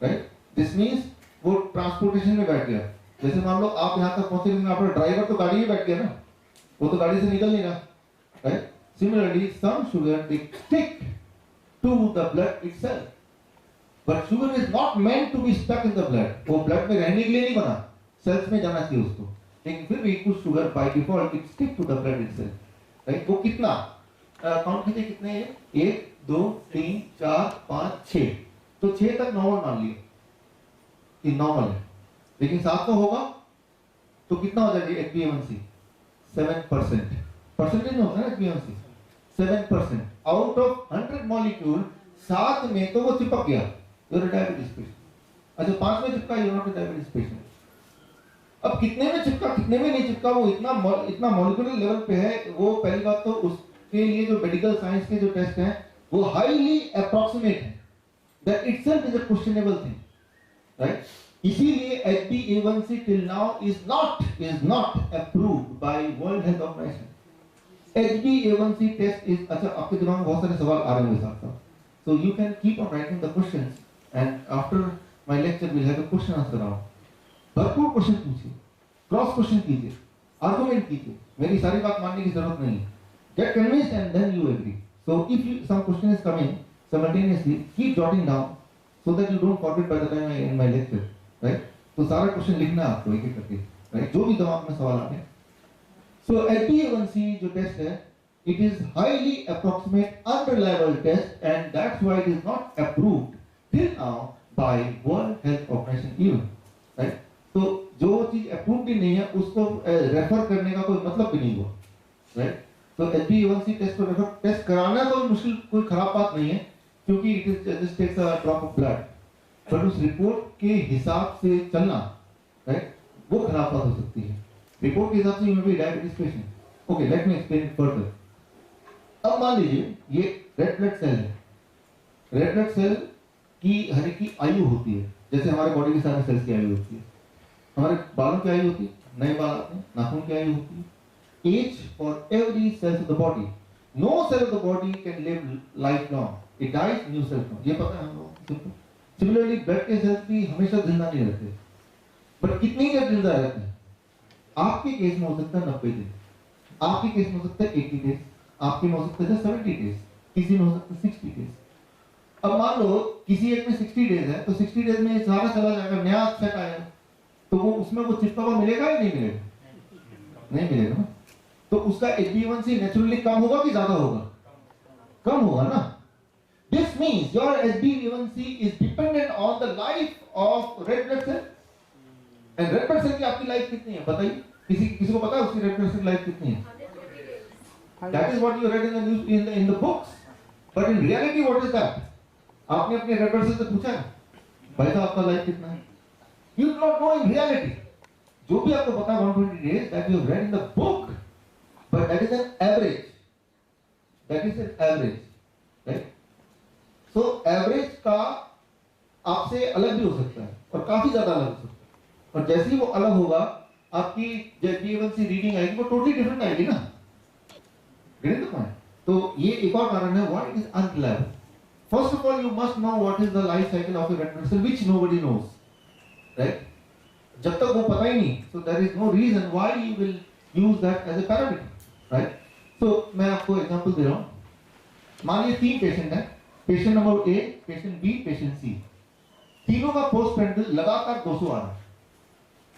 Speaker 2: राइट? दिस मींस वो ट्रांसपोर्टेशन में बैठ गया। जैसे मान लो आप यहाँ तक पहुंचे लेकिन आपका ड्राइवर तो गाड़ी में बैठ गया ना, वो तो गाड़ी से निकल नहीं रहा, right? Similarly, some sugar they stick to the blood itself, but sugar is not meant to be stuck in the blood. वो blood में रहने के लिए नहीं बना, cells में जाना चाहिए उसको। लेकिन फिर भी कुछ sugar by default it stick to the blood itself, right? वो कितना काउंट कीजिए कितने हैं? 1 2 3 4 5 6, तो 6 तक नॉर्मल मान लिया कि नॉर्मल है, लेकिन 700 होगा तो कितना हो जाएगा HbA1c? 7%। परसेंटेज में होता है HbA1c 7%। आउट ऑफ 100 मॉलिक्यूल 7 में तो वो चिपक गया, यू आर डायबिटीज पेशेंट। अच्छा 5 में चिपका, you are not a diabetes patient. अब कितने में चिपका कितने में नहीं चिपका, वो इतना मॉलिक्यूलर लेवल पे है। वो पहली बात तो उसके लिए जो मेडिकल साइंस के जो टेस्ट हैं वो हाईली अप्रोक्सीमेट है, that itself is a questionable thing, right? इसीलिए HbA1c till now is not approved by World Health Organization. HbA1c test is, अच्छा आपके दिमाग में बहुत सारे सवाल आ रहे होंगे साथ साथ, so you can keep on writing the questions and after my lecture we'll have a question answer round. भरपूर क्वेश्चन पूछिए, क्रॉस क्वेश्चन कीजिए, आर्गुमेंट कीजिए, मेरी सारी बात मानने की जरूरत नहीं है। Get convinced and then you agree. So if some question is coming simultaneously, keep jotting down so that you don't forget by the time I end my lecture, right? तो सारा क्वेश्चन लिखना है आपको एक एक करके, right? जो भी दिमाग में सवाल आते हैं। So HbA1c जो टेस्ट है, it is highly approximate, unreliable test, and that's why it is not approved till now by World Health Organization even, right? तो जो चीज अप्रूव भी नहीं है उसको रेफर करने का कोई मतलब भी नहीं हुआ, राइट? तो HbA1c टेस्ट को रेफर टेस्ट कराना कोई मुश्किल कोई खराब बात नहीं है, क्योंकि it is just takes a drop of blood, पर उस रिपोर्ट के हिसाब से चलना, राइट, वो खराब बात हो सकती है। रिपोर्ट के हिसाब से you may be diabetes patient. Okay, let me explain it further. अब मान लीजिए ये रेड ब्लड सेल है। रेड ब्लड सेल की हर एक की आयु होती है, जैसे हमारे बॉडी के सारे सेल्स की आयु होती है। हमारे बालों की आयु होती है, नए बाल आते हैं, नाखून की आयु होती है। As for every cell of the body, no cell of the body can live life long, it dies, new cell form, ये पता है हम लोगों को। सिमिलरली ब्लड के सेल्स भी हमेशा जिंदा नहीं रहते, बट कितनी देर जिंदा रहते हैं? आपके केस में हो सकता है 90 दिन, आपके केस में हो सकता है 80 डेज, आपके में हो सकता है 70 डेज, किसी में हो सकता है 60 डेज। अब मान लो किसी एक में 60 डेज है, तो 60 डेज में सारा चला जाएगा, नया सेट आएगा, तो वो उसमें वो चिपका हुआ मिलेगा या नहीं मिलेगा? नहीं मिलेगा ना। तो उसका HbA1c नेचुरली कम होगा कि ज्यादा होगा? कम होगा ना। This means your HbA1c is dependent on the life of red blood cell. And red blood cell की आपकी लाइफ कितनी है बताइए? किसी को पता है उसकी red blood cell लाइफ कितनी है? That is what you read in the news in the books. But in reality what is that? आपने अपने red blood cell से पूछा है भाई साहब आपका लाइफ कितना है? You do not know in reality. जो भी आपको पता 120 days that you have read in the book, but that is an average. That is an average, right? So average का आपसे अलग भी हो सकता है और काफी ज्यादा अलग हो सकता है, और जैसे ही वो अलग होगा आपकी HbA1c रीडिंग आएगी वो टोटली डिफरेंट आएगी ना। Get the point? तो ये एक और कारण है what is unreliable. First of all you must know what is the life cycle of a red blood cell which nobody knows, right? जब तक वो पता ही नहीं, so there is no reason why you will use that as a parameter, right? तो मैं आपको example दे रहा हूं. मान लीजिए 3 पेशेंट है, patient number A, patient B, patient C. तीनों का पोस्ट पेंडल लगातार 200 आ रहा है.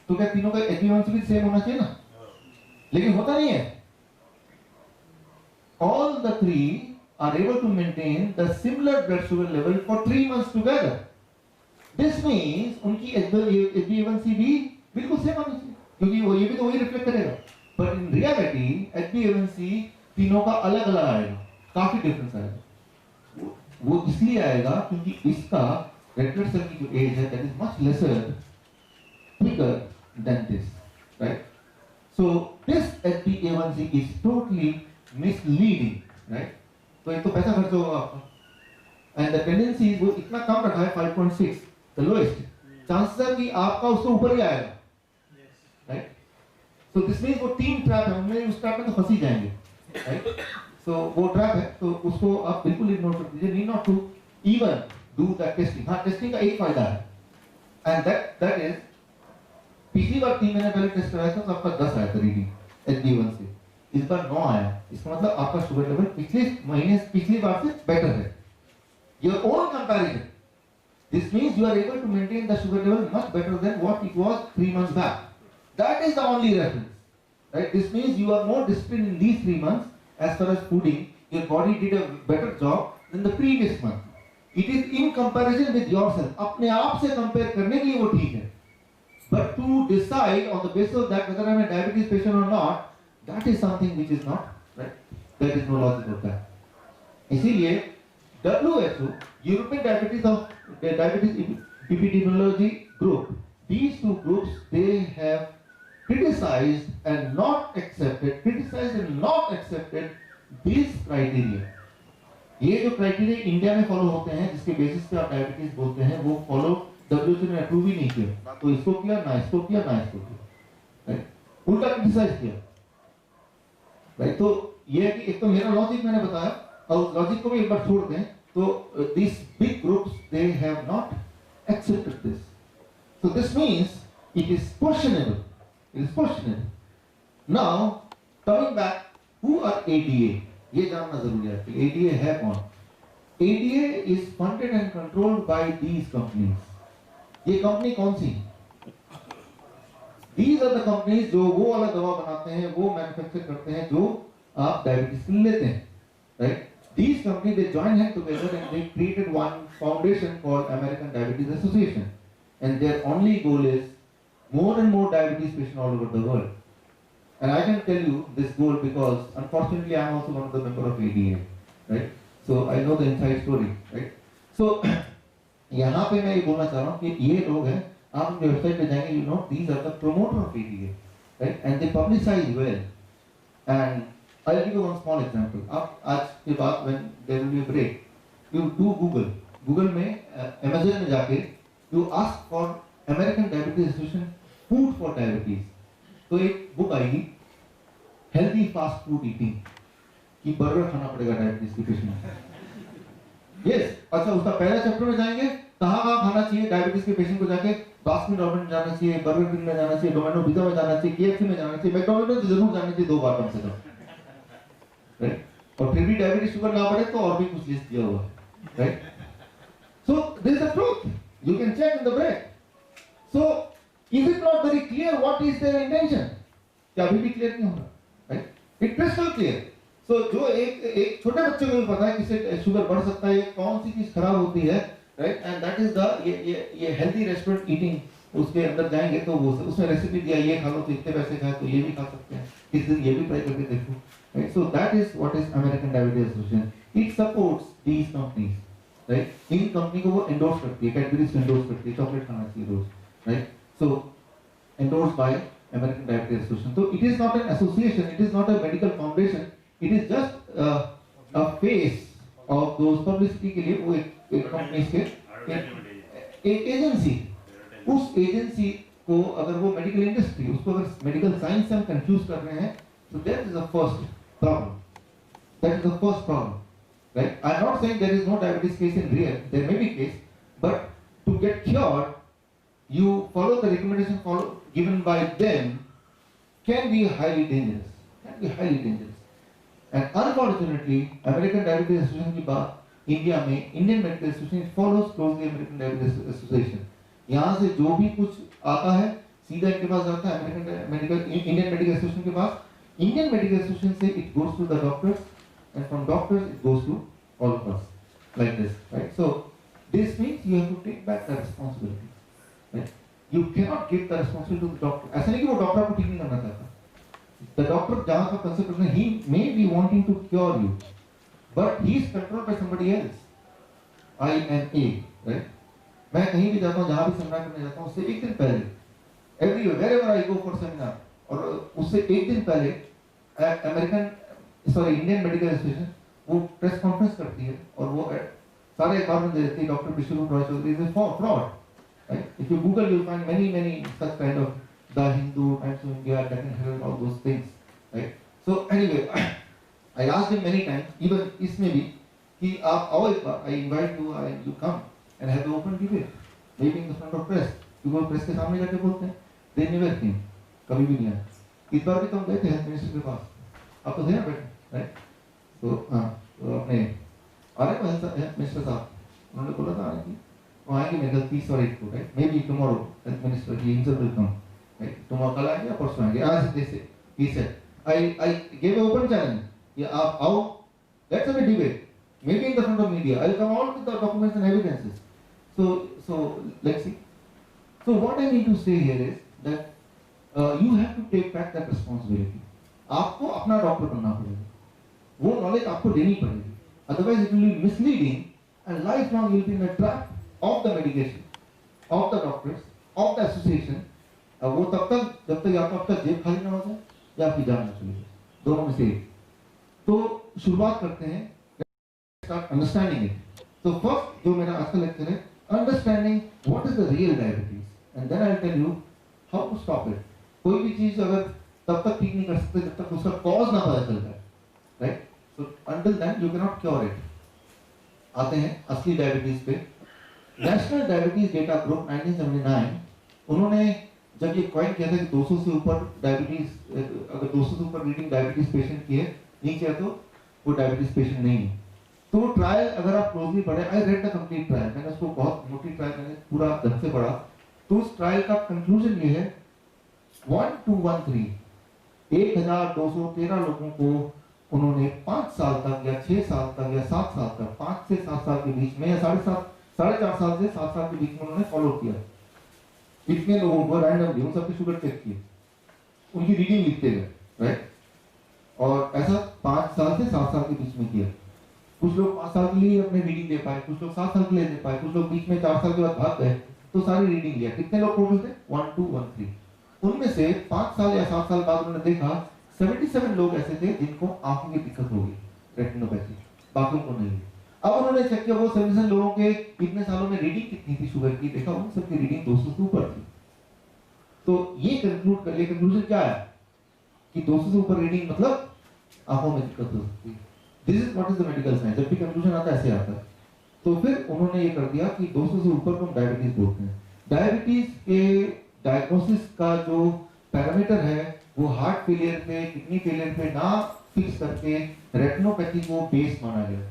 Speaker 2: तो क्या तीनों का HbA1c भी सेम होना चाहिए ना? लेकिन होता नहीं है. All the 3 are able to maintain the similar blood sugar level for 3 months together. This means उनकी HbA1c भी बिल्कुल सेम आनी चाहिए, क्योंकि वो ये भी तो वही रिफ्लेक्ट करेगा. But in reality HbA1c तीनों का अलग अलग आएगा, काफी डिफरेंस आएगा. वो इसलिए आएगा क्योंकि इसका रेड ब्लड सेल की जो एज है that is much lesser, quicker than this, right? So this HbA1c is totally misleading, right? तो एक तो पैसा खर्च होगा आपका, and the tendency is वो इतना कम रखा है 5.6, the lowest. chances है कि आपका उससे ऊपर ही आएगा, right? So this means वो 3 ट्रैप है, उनमें उस ट्रैप में तो फंसी जाएंगे, right? So वो ट्रैप है, तो उसको आप बिल्कुल इग्नोर कर दीजिए. need not to even do that testing. हाँ, टेस्टिंग का एक फायदा है, and that is पिछली बार 3 महीने पहले टेस्ट कराया था तो आपका 10 आया था रीडिंग HbA1c, इस बार 9 आया. इसका मतलब आपका शुगर लेवल पिछली बार से बेटर है. Your own comparison. This means you are able to maintain the sugar level much better than what it was 3 months back. That is the only reference, right? This means you are more disciplined in these 3 months as far as fooding. Your body did a better job than the previous month. It is in comparison with yourself. अपने आप से compare करने के लिए वो ठीक है. But to decide on the basis of that whether I am a diabetes patient or not, that is something which is not, right? There is no logic of that. इसीलिए WHO, European Diabetes Epidemiology Group, these 2 groups, they have criticized and not accepted this criteria. ये जो criteria India में follow होते हैं, जिसके basis पे आप diabetes बोलते हैं, वो फॉलो WHO ने अप्रूव ही नहीं किया. ना तो इसको किया, ना इसको किया, ना इसको किया, राइट? उल्टा क्रिटिसाइज किया, राइट? तो ये है कि एक तो मेरा लॉजिक मैंने बताया, और लॉजिक को भी एक बार छोड़ दें तो these big groups, they have not accepted this. So this means it is questionable. Now coming back, who are ADA? ये जानना जरूरी है. ADA है कौन? ADA is funded and controlled by these companies. ये कंपनी कौन सी? These are the companies जो वो वाला दवा बनाते हैं, वो मैन्युफैक्चर करते हैं जो आप डायबिटीज के लिए लेते हैं, right? These companies, they join hands together and they created one foundation called American Diabetes Association, and their only goal is more and more diabetes patients all over the world. And I can tell you this goal because unfortunately I am also one of the member of ADA, right? So I know the inside story, right? So यहाँ पे मैं ये बोलना चाह रहा हूँ कि ये लोग हैं, आप उनके वेबसाइट पे जाएंगे, you know, these are the promoter of ADA, right? And they publicize well. And I'll give you one small example. आप आज के बाद when there will be a break, you do Google में Amazon में जाके you ask for American Diabetes Association Food for Diabetes. तो एक book आएगी, Healthy Fast Food Eating, कि बर्गर खाना पड़ेगा डायबिटीज के पेशेंट. यस, अच्छा उसका पहला चैप्टर में जाएंगे, कहाँ खाना चाहिए डायबिटीज के पेशेंट को, जाके बास्किन रॉबिन्स जाना चाहिए, बर्गर किंग में जाना चाहिए, डोमिनो पिज्जा में जाना चाहिए, KFC में जाना चाहिए, मैकडॉनल्ड्स जरूर जाना चाहिए 2 बार कम से कम, राइट? और फिर भी डायबिटीज शुगर ना बढ़े तो और भी कुछ लिस्ट दिया हुआ है, right? So this is the truth, you can check in the break. So is it not very clear what is their intention? क्या अभी भी क्लियर नहीं हो रहा, right? It crystal clear. So जो एक छोटे बच्चे को भी पता है किससे शुगर बढ़ सकता है, कौन सी चीज खराब होती है, right? And that is the ये हेल्दी रेस्टोरेंट ईटिंग, उसके अंदर जाएंगे तो वो उसमें रेसिपी दिया, ये खा लो तो इतने पैसे खाए तो ये भी खा सकते हैं, किस दिन ये भी ट्राई करके देखो, right? So that is what is American Diabetes Association. It supports these companies, right? इन कंपनी को वो एंडोर्स करती है, कैडबरीज को एंडोर्स करती है, चॉकलेट खाना चाहिए रोज, right? So endorse by American Diabetes Association. So it is not an association, it is not a medical foundation, it is just a face of those publicity के लिए वो एक companies के एक एजेंसी. उस एजेंसी को अगर वो मेडिकल इंडस्ट्री, उसको अगर मेडिकल साइंस से हम कंफ्यूज कर रहे हैं, so that is the first problem. That is the first problem, right? I am not saying there is no diabetes case in real. There may be case, but to get cured, you follow the recommendation given by them can be highly dangerous. Can be highly dangerous. And unfortunately, American Diabetes Association की बात India में Indian Medical association follows closely American Diabetes association. यहाँ से जो भी कुछ आता है सीधा इनके पास जाता है American Medical Indian Medical Association के पास. इंडियन मेडिकल एसोसिएशन से it goes to the doctors and from doctors it goes to all of us like this, right? So this means you have to take back the responsibility, right? You can not give the responsibility to the doctor. ऐसा नहीं कि वो doctor को ठीक नहीं करना चाहता. The doctor जहाँ का concept है, he may be wanting to cure you, but he is controlled by somebody else. IMA, right? मैं कहीं भी जाता हूँ, जहाँ भी सेमिनार करने जाता हूँ, उससे एक दिन पहले, everywhere, wherever I go for seminar, और उससे एक दिन पहले, इंडियन मेडिकल एसोसिएशन वो प्रेस कॉन्फ्रेंस करती है और वो सारे अकाउंट दे देती है. Doctor Vishnu Roy Chaudhary is fraud, right? If you Google, you'll find many such kind of The Hindu, Times of India, Deccan Herald, all those things, right? So anyway, I asked him many times, even इसमें भी, कि आप आओ एक बार, I invite you and you come and have the open debate, maybe in the front of press. क्योंकि वो press के सामने जाके बोलते हैं. They never came, कभी भी नहीं आए. इस बार भी तो हम गए थे हेल्थ मिनिस्टर के पास. आप तो थे ना बैठे, right? तो तो अपने आ रहे हेल्थ मिनिस्टर साहब, उन्होंने बोला था कि वो आएंगे मेरे ख्याल 30 और 1 को, right? Maybe tomorrow health minister he himself will come. तुम कल आएंगे या परसों आएंगे? आज जैसे he said, I gave an open challenge. Yeah, आप आओ, let's have a debate. Maybe in the front of media. I'll come out with the documents and evidences. So let's see. So what I need to say here is that you have to take back that responsibility. आपको अपना doctor बनना पड़ेगा. वो knowledge आपको देनी पड़ेगी. Otherwise it will be misleading and lifelong you'll be in a trap of the medication, of the doctors, of the association. वो तब तक जब तक या तो आपका जेब खाली ना हो जाए या आपकी जान ना चली जाए, दोनों में से एक. तो शुरुआत करते हैं, start understanding it. So first जो मेरा आज का लेक्चर है, understanding what is the real diabetes, and then I'll tell you how to stop it. कोई भी चीज अगर तब तक ठीक नहीं कर सकते जब तक उसका कॉज ना पता चलता है, right? So until then you cannot cure it. आते हैं असली डायबिटीज पे. नेशनल डायबिटीज डेटा ग्रुप 1979 उन्होंने जब ये क्वाइन किया था कि 200 से ऊपर डायबिटीज, अगर 200 से ऊपर रीडिंग डायबिटीज पेशेंट की है, नीचे है तो वो डायबिटीज पेशेंट नहीं है. तो वो ट्रायल अगर आप क्लोजली पढ़े, I read the complete trial, मैंने उसको बहुत मोटी ट्रायल मैंने पूरा ढंग से पढ़ा. तो उस ट्रायल का कंक्लूजन ये है 1213 1213 लोगों को उन्होंने 5 साल तक या 6 साल तक या 7 साल तक, 5 से 7 साल के बीच में या 4.5 साल से 7 साल के बीच में उन्होंने फॉलो किया. इतने लोगों को रैंडमली उन सबकी शुगर चेक किए, उनकी रीडिंग लिखते गए, राइट? और ऐसा 5 साल से 7 साल के बीच में किया. कुछ लोग 5 साल के लिए अपने रीडिंग दे पाए, कुछ लोग 7 साल के लिए दे पाए, कुछ लोग बीच में 4 साल के बाद भाग गए, तो सारी रीडिंग लिया. कितने लोग टोटल थे? 1213. उनमें से 5 साल या 7 साल बाद उन्होंने देखा 77 लोग ऐसे थे जिनको आंखों की दिक्कत हो गई, रेटिनोपैथी, बाकियों को नहीं. अब उन्होंने चेक किया वो 77 लोगों के इतने सालों में रीडिंग कितनी थी शुगर की, देखा उन सबकी रीडिंग 200 से ऊपर थी. तो ये कंक्लूड कर लिया, कंक्लूजन क्या है कि 200 से ऊपर रीडिंग मतलब आंखों में दिक्कत हो सकती है. This is what is the medical science. जब भी कंक्लूजन आता है ऐसे आता है. तो फिर उन्होंने ये कर दिया कि 200 से ऊपर को डायबिटीज बोलते हैं. डायबिटीज के डायग्नोसिस का जो पैरामीटर है वो हार्ट फेलियर पे, किडनी फेलियर पे ना फिक्स करके रेटिनोपैथी को बेस माना गया.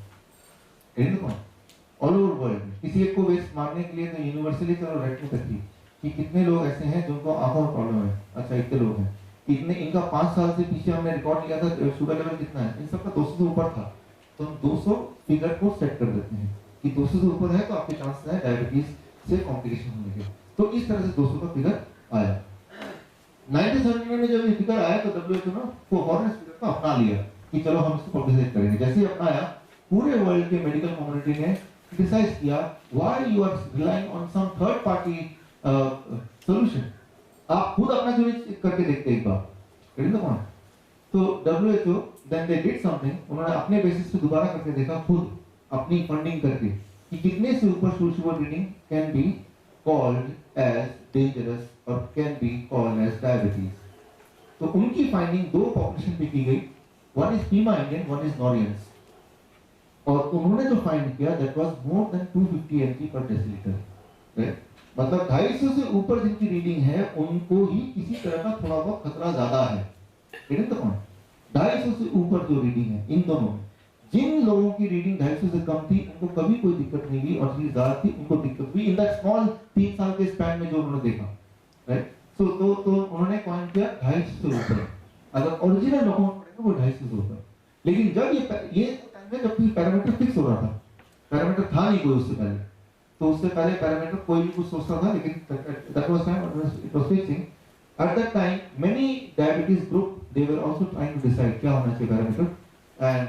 Speaker 2: ऑल ओवर वर्ल्ड में किसी एक को बेस मानने के लिए तो यूनिवर्सली चलो रेटिनोपैथी कि कितने लोग ऐसे हैं जिनको आंखों में प्रॉब्लम है. अच्छा इतने लोग हैं, इतने इनका 5 साल से पीछे हमने रिकॉर्ड लिया था शुगर लेवल कितना है, इन सबका 200 से ऊपर था. तो हम 200 फिगर को सेट कर देते हैं कि 200 से ऊपर है तो आपके चांसेस है डायबिटीज से कॉम्प्लिकेशन होने के. तो इस तरह से 200 का फिगर आया. 1979 में जब ये फिगर आया तो WHO ने वो फॉरेन फिगर को अपना लिया कि चलो हम इसको पब्लिसाइज करेंगे. जैसे ही अपनाया पूरे वर्ल्ड के मेडिकल कम्युनिटी ने क्रिटिसाइज किया, why you are relying on some third party solution. आप खुद अपना क्यों करके देखते एक बार. तो WHO then they did something, उन्होंने अपने बेसिस पे दोबारा करके देखा, खुद अपनी फंडिंग करके कि कितने से ऊपर sugar reading can be called as dangerous और can be called as diabetes. तो उनकी फाइंडिंग 2 पॉपुलेशन पे की गई. One is Pima Indian, one is Nauruans. और उन्होंने जो फाइंड किया that was more than 250 mg पर डेसिलीटर। मतलब 250 से ऊपर जिनकी रीडिंग है उनको ही किसी तरह का थोड़ा बहुत खतरा ज्यादा है। Getting the point? 250 से ऊपर जो रीडिंग है इन दोनों में, जिन लोगों की रीडिंग 250 से कम थी उनको कभी कोई दिक्कत नहीं हुई, और जितनी ज्यादा थी उनको दिक्कत हुई इन दैट स्मॉल 3 साल के स्पैन में जो उन्होंने देखा। राइट? सो तो उन्होंने पॉइंट किया 250 से ऊपर। अगर ओरिजिनल लोगों को वो 250 से ऊपर। लेकिन जब ये टाइम में जब पैरामीटर फिक्स हो रहा था, पैरामीटर था नहीं कोई उससे पहले, तो उससे पहले पैरामीटर कोई भी कुछ सोचता था, लेकिन that was time it was fixing. At that time many diabetes group they were also trying to decide क्या होना चाहिए पैरामीटर, एंड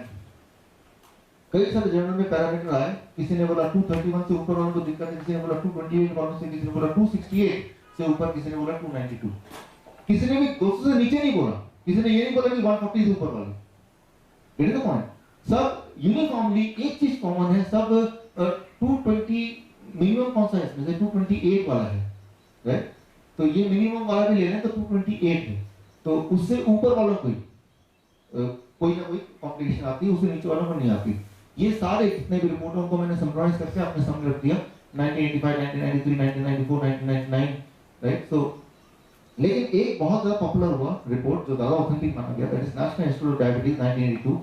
Speaker 2: कई सारे जर्नल में पैरामीटर आए। किसी ने बोला 231 से ऊपर वालों को दिक्कत है, किसी ने बोला 228 वालों से, किसी ने बोला 268 से ऊपर, किसी ने बोला 292, किसी ने भी 200 से नीचे नहीं बोला, किसी ने ये नहीं बोला कि 140 से ऊपर वाले। Gate the point? सब यूनिफॉर्मली एक चीज कॉमन है, सब 220 मिनिमम कौन सा है इसमें से 228 वाला है। राइट? तो ये मिनिमम वाला भी ले लें तो 228 है, तो उससे ऊपर वालों को कोई ना कोई कॉम्प्लिकेशन आती है, उससे नीचे वालों को नहीं आती। ये सारे जितने भी रिपोर्टों को मैंने समराइज करके अपने सामने रख दिया, 1985, 1993, 1994, 1999, राइट? सो लेकिन एक बहुत ज्यादा पॉपुलर हुआ रिपोर्ट जो ज्यादा ऑथेंटिक माना गया, that is national institute of diabetes 1982।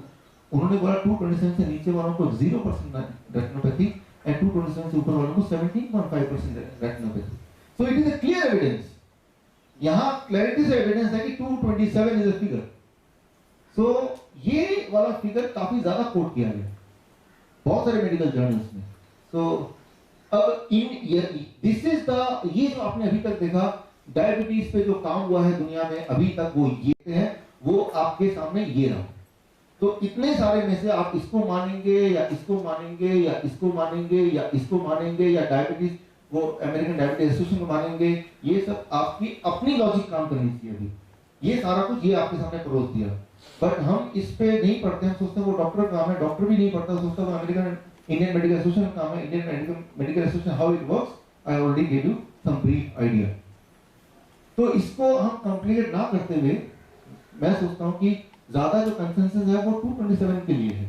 Speaker 2: उन्होंने बोला 227 से नीचे वालों को 0% रेटिनोपैथी एंड 227 से ऊपर वालों को 17.5% retinopathy. So it is a clear evidence, यहां क्लैरिटी से एविडेंस है कि 227 इज अ फिगर। सो ये वाला फिगर काफी ज्यादा कोट किया गया बहुत सारे मेडिकल जर्नल्स में। सो अब दिस इज द, ये जो आपने अभी तक देखा डायबिटीज पे जो काम हुआ है दुनिया में अभी तक, वो ये है, वो आपके सामने ये रहा। तो इतने सारे में से आप इसको मानेंगे या इसको मानेंगे या इसको मानेंगे या इसको मानेंगे या डायबिटीज वो अमेरिकन डायबिटीज एसोसिएशन को मानेंगे, ये सब आपकी अपनी लॉजिक काम करनी चाहिए। अभी ये सारा कुछ ये आपके सामने परोस दिया, बट हम इस पे नहीं पढ़ते, हम सोचते हैं वो डॉक्टर का काम है, डॉक्टर भी नहीं पढ़ता, सोचता है अमेरिकन इंडियन मेडिकल एसोसिएशन का काम है, Indian Medical Association how it works. I already give you some brief idea. तो इसको हम कॉम्प्लिकेट ना करते हुए मैं सोचता हूं कि ज्यादा जो कंसेंसस है वो 227 के लिए है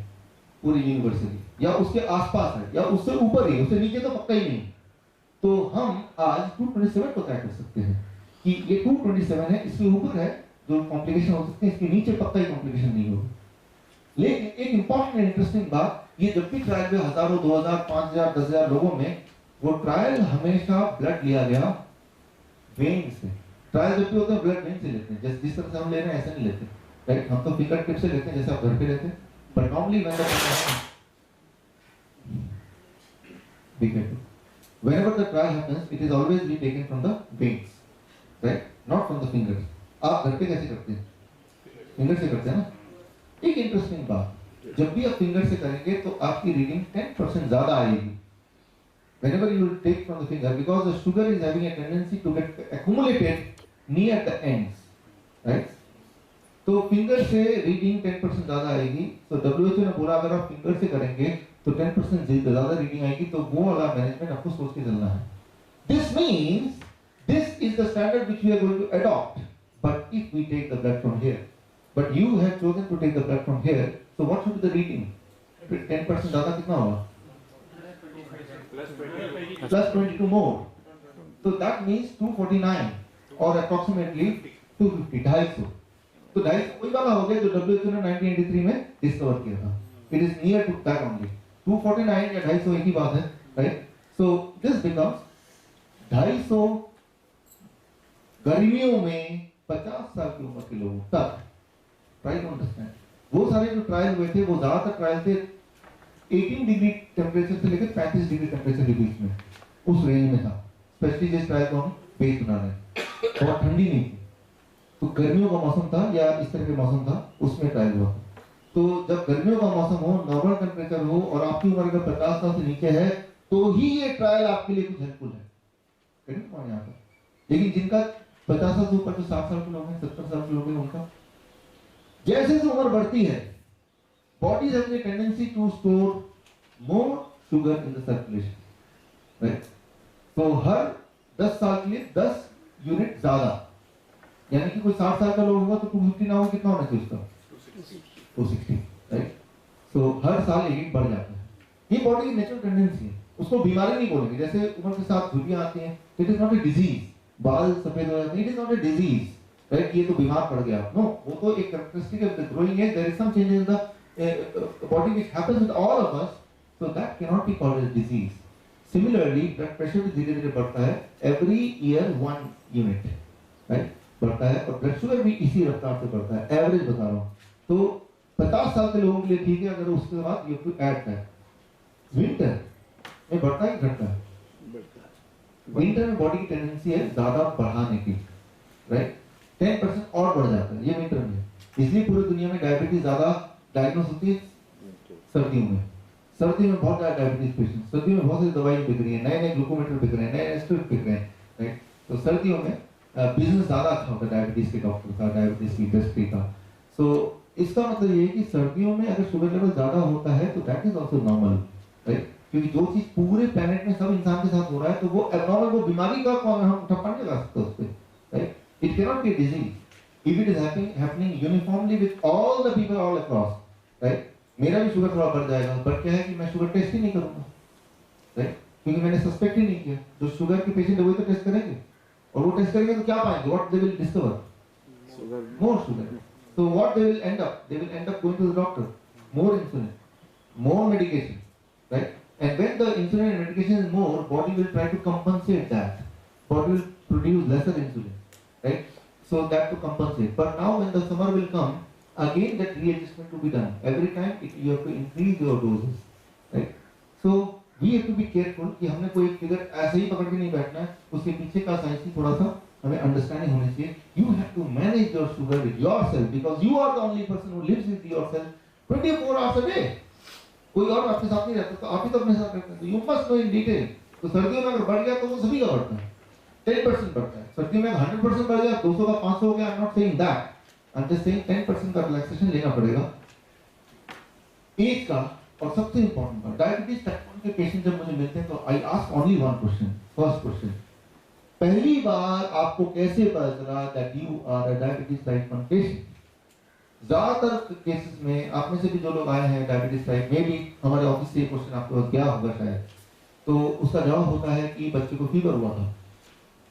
Speaker 2: पूरी यूनिवर्सिटी, या उसके आसपास है, या उससे ऊपर ही, उससे नीचे तो पक्का ही नहीं। तो हम आज 227 को तय कर सकते हैं कि ये 227 है, इसके ऊपर है जो कॉम्प्लिकेशन हो सकते हैं, इसके नीचे पक्का ही कॉम्प्लिकेशन नहीं होगा। लेकिन एक इंपॉर्टेंट एंड इंटरेस्टिंग बात, ये जब भी ट्रायल में हजारों, 2000, 5000, 10,000 लोगों में, वो ट्रायल हमेशा ब्लड लिया गया वेन से। ट्रायल जब भी होता है ब्लड वेन से लेते हैं, जिस तरह से हम ले रहे हैं ऐसा नहीं लेते, राइट? हम तो फिंगर टिप से लेते हैं जैसे आप घर पे लेते हैं, but normally whenever the trial happens, it is always be taken from the veins, right? Not from the fingers. आप घर पे कैसे करते हैं? फिंगर से करते हैं ना? एक इंटरेस्टिंग बात, जब भी आप फिंगर से करेंगे तो आपकी रीडिंग 10% ज्यादा आएगी whenever you take from the finger, because the sugar is having a tendency to get accumulated near the ends, right? तो फिंगर से रीडिंग 10% ज्यादा आएगी। तो WHO ने बोला अगर आप फिंगर से करेंगे तो 10% ज्यादा रीडिंग आएगी, तो वो वाला मैनेजमेंट आपको सोच के चलना है। This means this is the standard which we are going to adopt. But if we take the blood from here, but you have chosen to take the blood from here, so what should be the reading? 10% ज्यादा कितना होगा? Plus 22 more. So that means 249 or approximately 250, 250. तो 250 वही वाला हो गया जो WHO ने 1983 में डिस्कवर किया था। It is near to that only. 249 या 250 एक ही बात है, right? So this becomes 250 गर्मियों में 50 साल की उम्र के लोगों तक। Try to understand. वो सारे जो ट्रायल हुए थे वो ज्यादातर ट्रायल थे 18 डिग्री टेम्परेचर से लेकर 35 डिग्री टेम्परेचर के बीच में, उस रेंज में था। स्पेशली जिस ट्रायल को हम बेस बना रहे हैं, बहुत ठंडी नहीं थी, तो गर्मियों का मौसम था या इस तरह के मौसम था, उसमें ट्रायल हुआ। तो जब गर्मियों का मौसम हो, नॉर्मल टेम्परेचर हो और आपकी उम्र अगर 50 साल से नीचे है, तो ही ये ट्रायल आपके लिए कुछ हेल्पफुल है। यहाँ पर लेकिन जिनका 50 साल से ऊपर, जो 60 साल के लोग हैं, 70 साल के लोग हैं, उनका जैसे जैसे उम्र बढ़ती है, body has a tendency to store more sugar in the circulation, right? तो हर 10 साल के लिए 10 यूनिट ज्यादा, यानी कि कोई 60 साल का लोग होगा तो 250 ना हो, कितना होना चाहिए उसका? 260, राइट? सो हर साल एक बढ़ जाता है। ये बॉडी की नेचुरल टेंडेंसी है, उसको बीमारी नहीं बोलेंगे। जैसे उम्र के साथ झुर्रियां आती हैं, it is not a disease. बाल सफेद हो जाते हैं, it is not a disease, right? ये तो बीमार पड़ गया, नो, वो तो एक characteristic of the growing age. There is some change in the body which happens with all of us, so that can not be called as disease. Similarly blood pressure भी धीरे धीरे बढ़ता है, एवरी ईयर 1 यूनिट, राइट, बढ़ता है। और blood sugar भी इसी रफ्तार से बढ़ता है, एवरेज बता रहा हूँ। तो 50 साल के लोगों के लिए ठीक है, अगर उसके बाद you have to add that. Winter में बढ़ता है कि घटता है? विंटर में बॉडी की टेंडेंसी है ज्यादा बढ़ाने की, राइट? 10% और बढ़ जाता है ये विंटर में। इसलिए पूरी दुनिया में डायबिटीज ज्यादा डायग्नोस होती है सर्दियों में। सर्दियों में बहुत ज्यादा डायबिटीज पेशेंट, सर्दियों में बहुत सारी दवाई बिक रही है, नए नए ग्लूकोमीटर बिक रहे हैं, नए नए स्ट्रिप बिक रहे हैं, राइट? तो सर्दियों में बिजनेस ज्यादा अच्छा होता है डायबिटीज के डॉक्टर का, डायबिटीज की इंडस्ट्री का। सो इसका मतलब ये है कि सर्दियों में अगर शुगर लेवल ज्यादा होता है तो that is also normal, right? क्योंकि जो चीज पूरे प्लेनेट में सब इंसान के साथ हो रहा है तो वो एबनॉर्मल, वो बीमारी का हम ठप्पा नहीं लगा सकते उस पे, right? It can not B disease if it is happening uniformly with all the people all across, right? मेरा भी शुगर थोड़ा बढ़ जाएगा, बट क्या है कि मैं शुगर टेस्ट ही नहीं करूंगा, राइट? क्योंकि मैंने सस्पेक्ट ही नहीं किया। जो शुगर के पेशेंट है वही तो टेस्ट करेंगे, और वो टेस्ट करेंगे तो क्या पाएंगे? What they will discover? More sugar. So what they will end up? They will end up going to the doctor. More insulin, more medication, right? And when the insulin and medication is more, body will try to compensate that. Body will produce lesser insulin, right? So that to compensate. But now when the summer will come, again that readjustment to be done. Every time you have to increase your doses, right? So we have to be careful कि हमने कोई figure ऐसे ही पकड़ के नहीं बैठना है, उसके पीछे का साइंस ही थोड़ा सा हमें अंडरस्टैंडिंग होनी चाहिए। You have to manage your sugar with yourself because you are the only person who lives with yourself 24 hours a day. कोई और आपके साथ नहीं रहता, तो आप ही तो अपने साथ रहते हैं। तो you must know in detail. तो सर्दियों में अगर बढ़ गया तो वो सभी का बढ़ता है, 10% बढ़ता है। सर्दियों में 100% बढ़ गया, 200 का 500 हो गया, I'm not saying that. I'm just saying 10% का रिलैक्सेशन लेना पड़ेगा। एक का और सबसे इंपॉर्टेंट बात, डायबिटीज टाइप 1 के पेशेंट जब मुझे मिलते हैं तो I ask only one question. First question, पहली बार आपको कैसे पता चला that you are a diabetes type 1 patient? ज्यादातर केसेस में आप में से भी जो लोग आए हैं डायबिटीज टाइप में भी, हमारे ऑफिस से ये क्वेश्चन आपके पास गया होगा शायद, तो उसका जवाब होता है कि बच्चे को फीवर हुआ था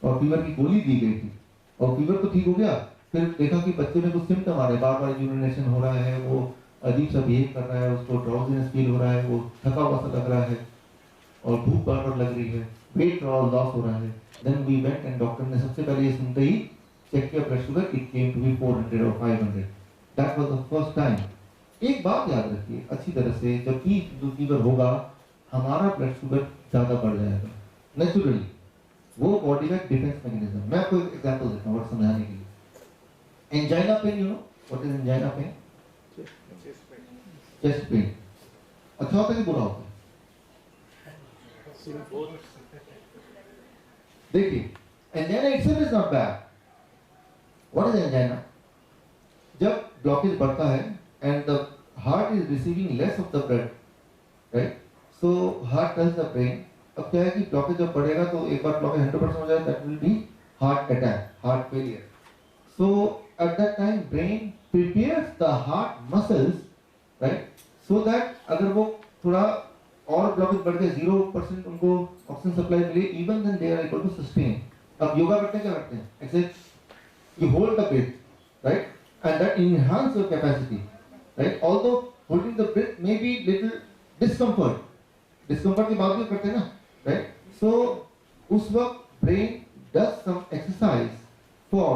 Speaker 2: और फीवर की गोली दी गई थी और फीवर तो ठीक हो गया, फिर देखा कि बच्चे में कुछ सिम्टम आ रहे हैं, बार बार यूरिनेशन हो रहा है, वो अजीब सा बिहेव कर रहा है, उसको ड्राउजीनेस फील हो रहा है, वो थका हुआ सा लग रहा है और भूख बार लग रही है, वेट लॉस हो रहा है। Then we went and doctor ने सबसे पहले ये सुनते ही चेक किया blood sugar, it came to be 400 और 500। That was the first time. एक बात याद रखिए अच्छी तरह से, जब भी फीवर होगा हमारा ब्लड शुगर ज्यादा बढ़ जाएगा नेचुरली, वो बॉडी का डिफेंस मैकेनिज्म। मैं आपको एक एग्जांपल देता हूँ समझाने के लिए। Angina pain, you know what is angina pain? Chest pain. अच्छा होता है कि बुरा होता है? देखिए, angina itself is not bad. What is angina? जब ब्लॉकेज बढ़ता है and the heart is receiving less of the blood, right? So heart tells the brain, अब क्या है कि ब्लॉकेज जब बढ़ेगा तो एक बार ब्लॉकेज 100% हो जाए, that will be heart attack, heart failure. So at that time brain prepares the heart muscles, right, so that अगर वो थोड़ा और ब्लॉकेज बढ़ गए, 0% उनको ऑक्सीजन सप्लाई मिले, even then they are able to sustain. अब योगा करते हैं क्या करते हैं? Exercise, you hold the breath, right, and that enhance your capacity, right? Although holding the breath may be little discomfort के बाद भी करते हैं ना, राइट? सो उस वक्त brain does some exercise for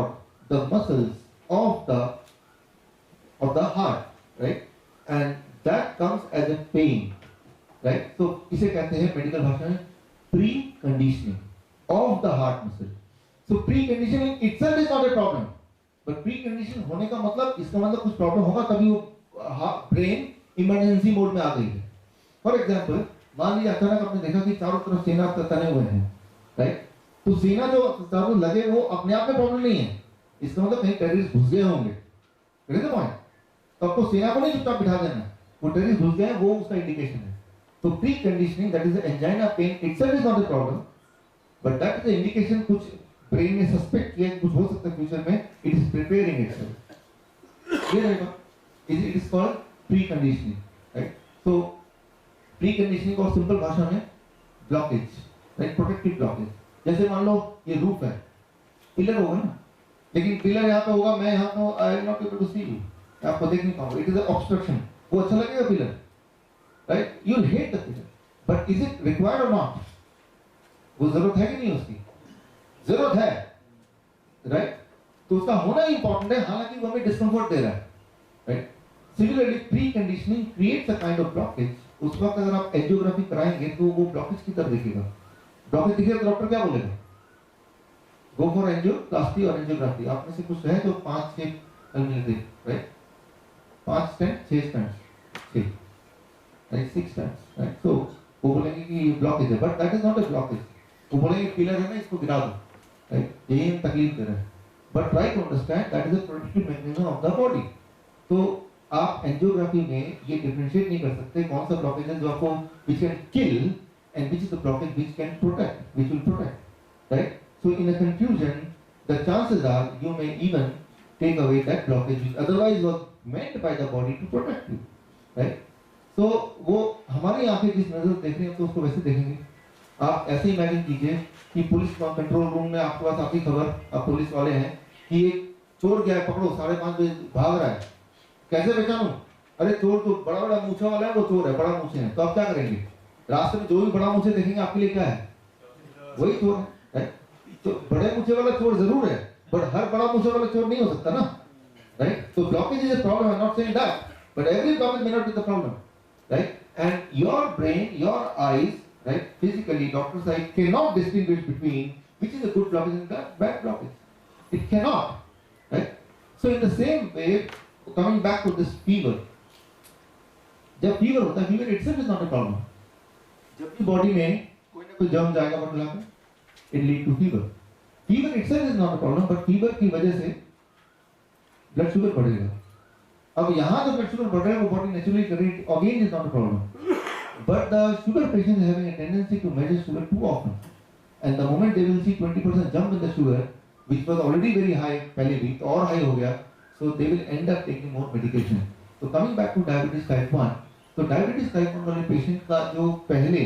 Speaker 2: the muscles of the heart, right, and that comes as a pain, right? तो इसे कहते हैं मेडिकल भाषा में preconditioning of the heart muscle. So preconditioning itself is not a problem, but precondition होने का मतलब, इसका मतलब कुछ प्रॉब्लम होगा तभी वो ब्रेन इमरजेंसी मोड में आ गई है। फॉर एग्जांपल, मान लीजिए अचानक आपने देखा कि चारों तरफ सेना तने हुए हैं, राइट? तो सेना जो चारों लगे वो अपने आप में प्रॉब्लम नहीं है, इसका मतलब कहीं टेररिस्ट घुस गए होंगे, पॉइंट। तो आपको सेना को नहीं चुपचाप बिठा देना, वो टेररिस्ट घुस गए वो उसका इंडिकेशन है। तो preconditioning, that is angina pain itself is not a problem, but that is the indication, कुछ ब्रेन ने सस्पेक्ट किया कुछ हो सकता है फ्यूचर में, it is preparing itself. Clear है? It is called preconditioning, right? So preconditioning और सिंपल भाषा में ब्लॉकेज, राइट, प्रोटेक्टिव ब्लॉकेज। जैसे मान लो ये रूफ है, पिलर होगा ना, लेकिन पिलर यहाँ पे होगा, मैं यहाँ पे I will not able to see you, आपको देख नहीं पाऊंगा, इट इज अ ऑब्स्ट्रक्शन। वो अच्छा लगेगा pillar, right, you will hate the pillar, but is it required और नॉट? वो जरूरत है कि नहीं उसकी? जरूरत है, राइट? तो उसका होना ही इंपॉर्टेंट है, हालांकि वो हमें डिस्कम्फर्ट दे रहा है, right? Similarly pre conditioning creates a kind of blockage. उस वक्त अगर आप एंजियोग्राफी कराएंगे तो वो ब्लॉकेज की तरह दिखेगा। ब्लॉकेज दिखेगा तो डॉक्टर क्या बोलेगा? गो फॉर एंजियोप्लास्टी और एंजियोग्राफी। आप में से कुछ है जो 5-6 मिलते, राइट? 5 stent, 6 stent, 6, right, 6 stent, right? तो वो बोलेंगे कि ये ब्लॉकेज है, but that is not a blockage. वो बोलेंगे पिलर है ना, इसको गिरा दो, राइट? यही तकलीफ दे रहा है, but try to understand that is a protective mechanism of the body. तो आप एंजियोग्राफी में ये डिफरेंशिएट नहीं कर सकते कौन सा ब्लॉकेज है जो आपको which can kill and which is the blockage which can protect, which will protect, right? So in a confusion the chances are you may even take away that blockage which otherwise was meant by the body to protect you, right? तो वो हमारी आंखें जिस नजर देख रही हैं तो उसको वैसे देखेंगे। आप ऐसे इमेजिन कीजिए कि पुलिस कंट्रोल रूम में आपके पास आती खबर, आप पुलिस वाले हैं कि एक चोर गया है, पकड़ो, 5:30 बजे भाग रहा है, कैसे पहचानूं? अरे चोर तो बड़ा बड़ा मूछा वाला है, वो चोर है, बड़ा मूछे हैं। तो आप क्या करेंगे? रास्ते में जो भी बड़ा मूछे देखेंगे आपके लिए क्या है? वही चोर है। तो बड़े मूछे वाला चोर जरूर है, बट हर बड़ा मूछे वाला चोर नहीं हो सकता ना, राइट? तो blockage is a problem, I am not saying that, but every blockage may not be the problem, right? And your brain, your eyes, right, physically doctor's eye cannot distinguish between which is a good blockage and a bad blockage. It cannot, right? So in the same way, coming back to this fever, जब fever होता है, fever itself is not a problem. जब भी body में कोई ना कोई germ जाएगा बॉडी में, it lead to fever. Fever itself is not a problem, but fever की वजह से ब्लड शुगर बढ़ेगा। अब यहाँ जो ब्लड शुगर बढ़ रहा है वो बॉडी नेचुरली करेगी, again is not a problem. But the sugar patient is having a tendency to measure sugar too often, and the moment they will see 20% jump in the sugar, which was already very high पहले भी तो और high हो गया, so they will end up taking more medication. So coming back to diabetes type 1, तो diabetes type 1 वाले patient का जो पहले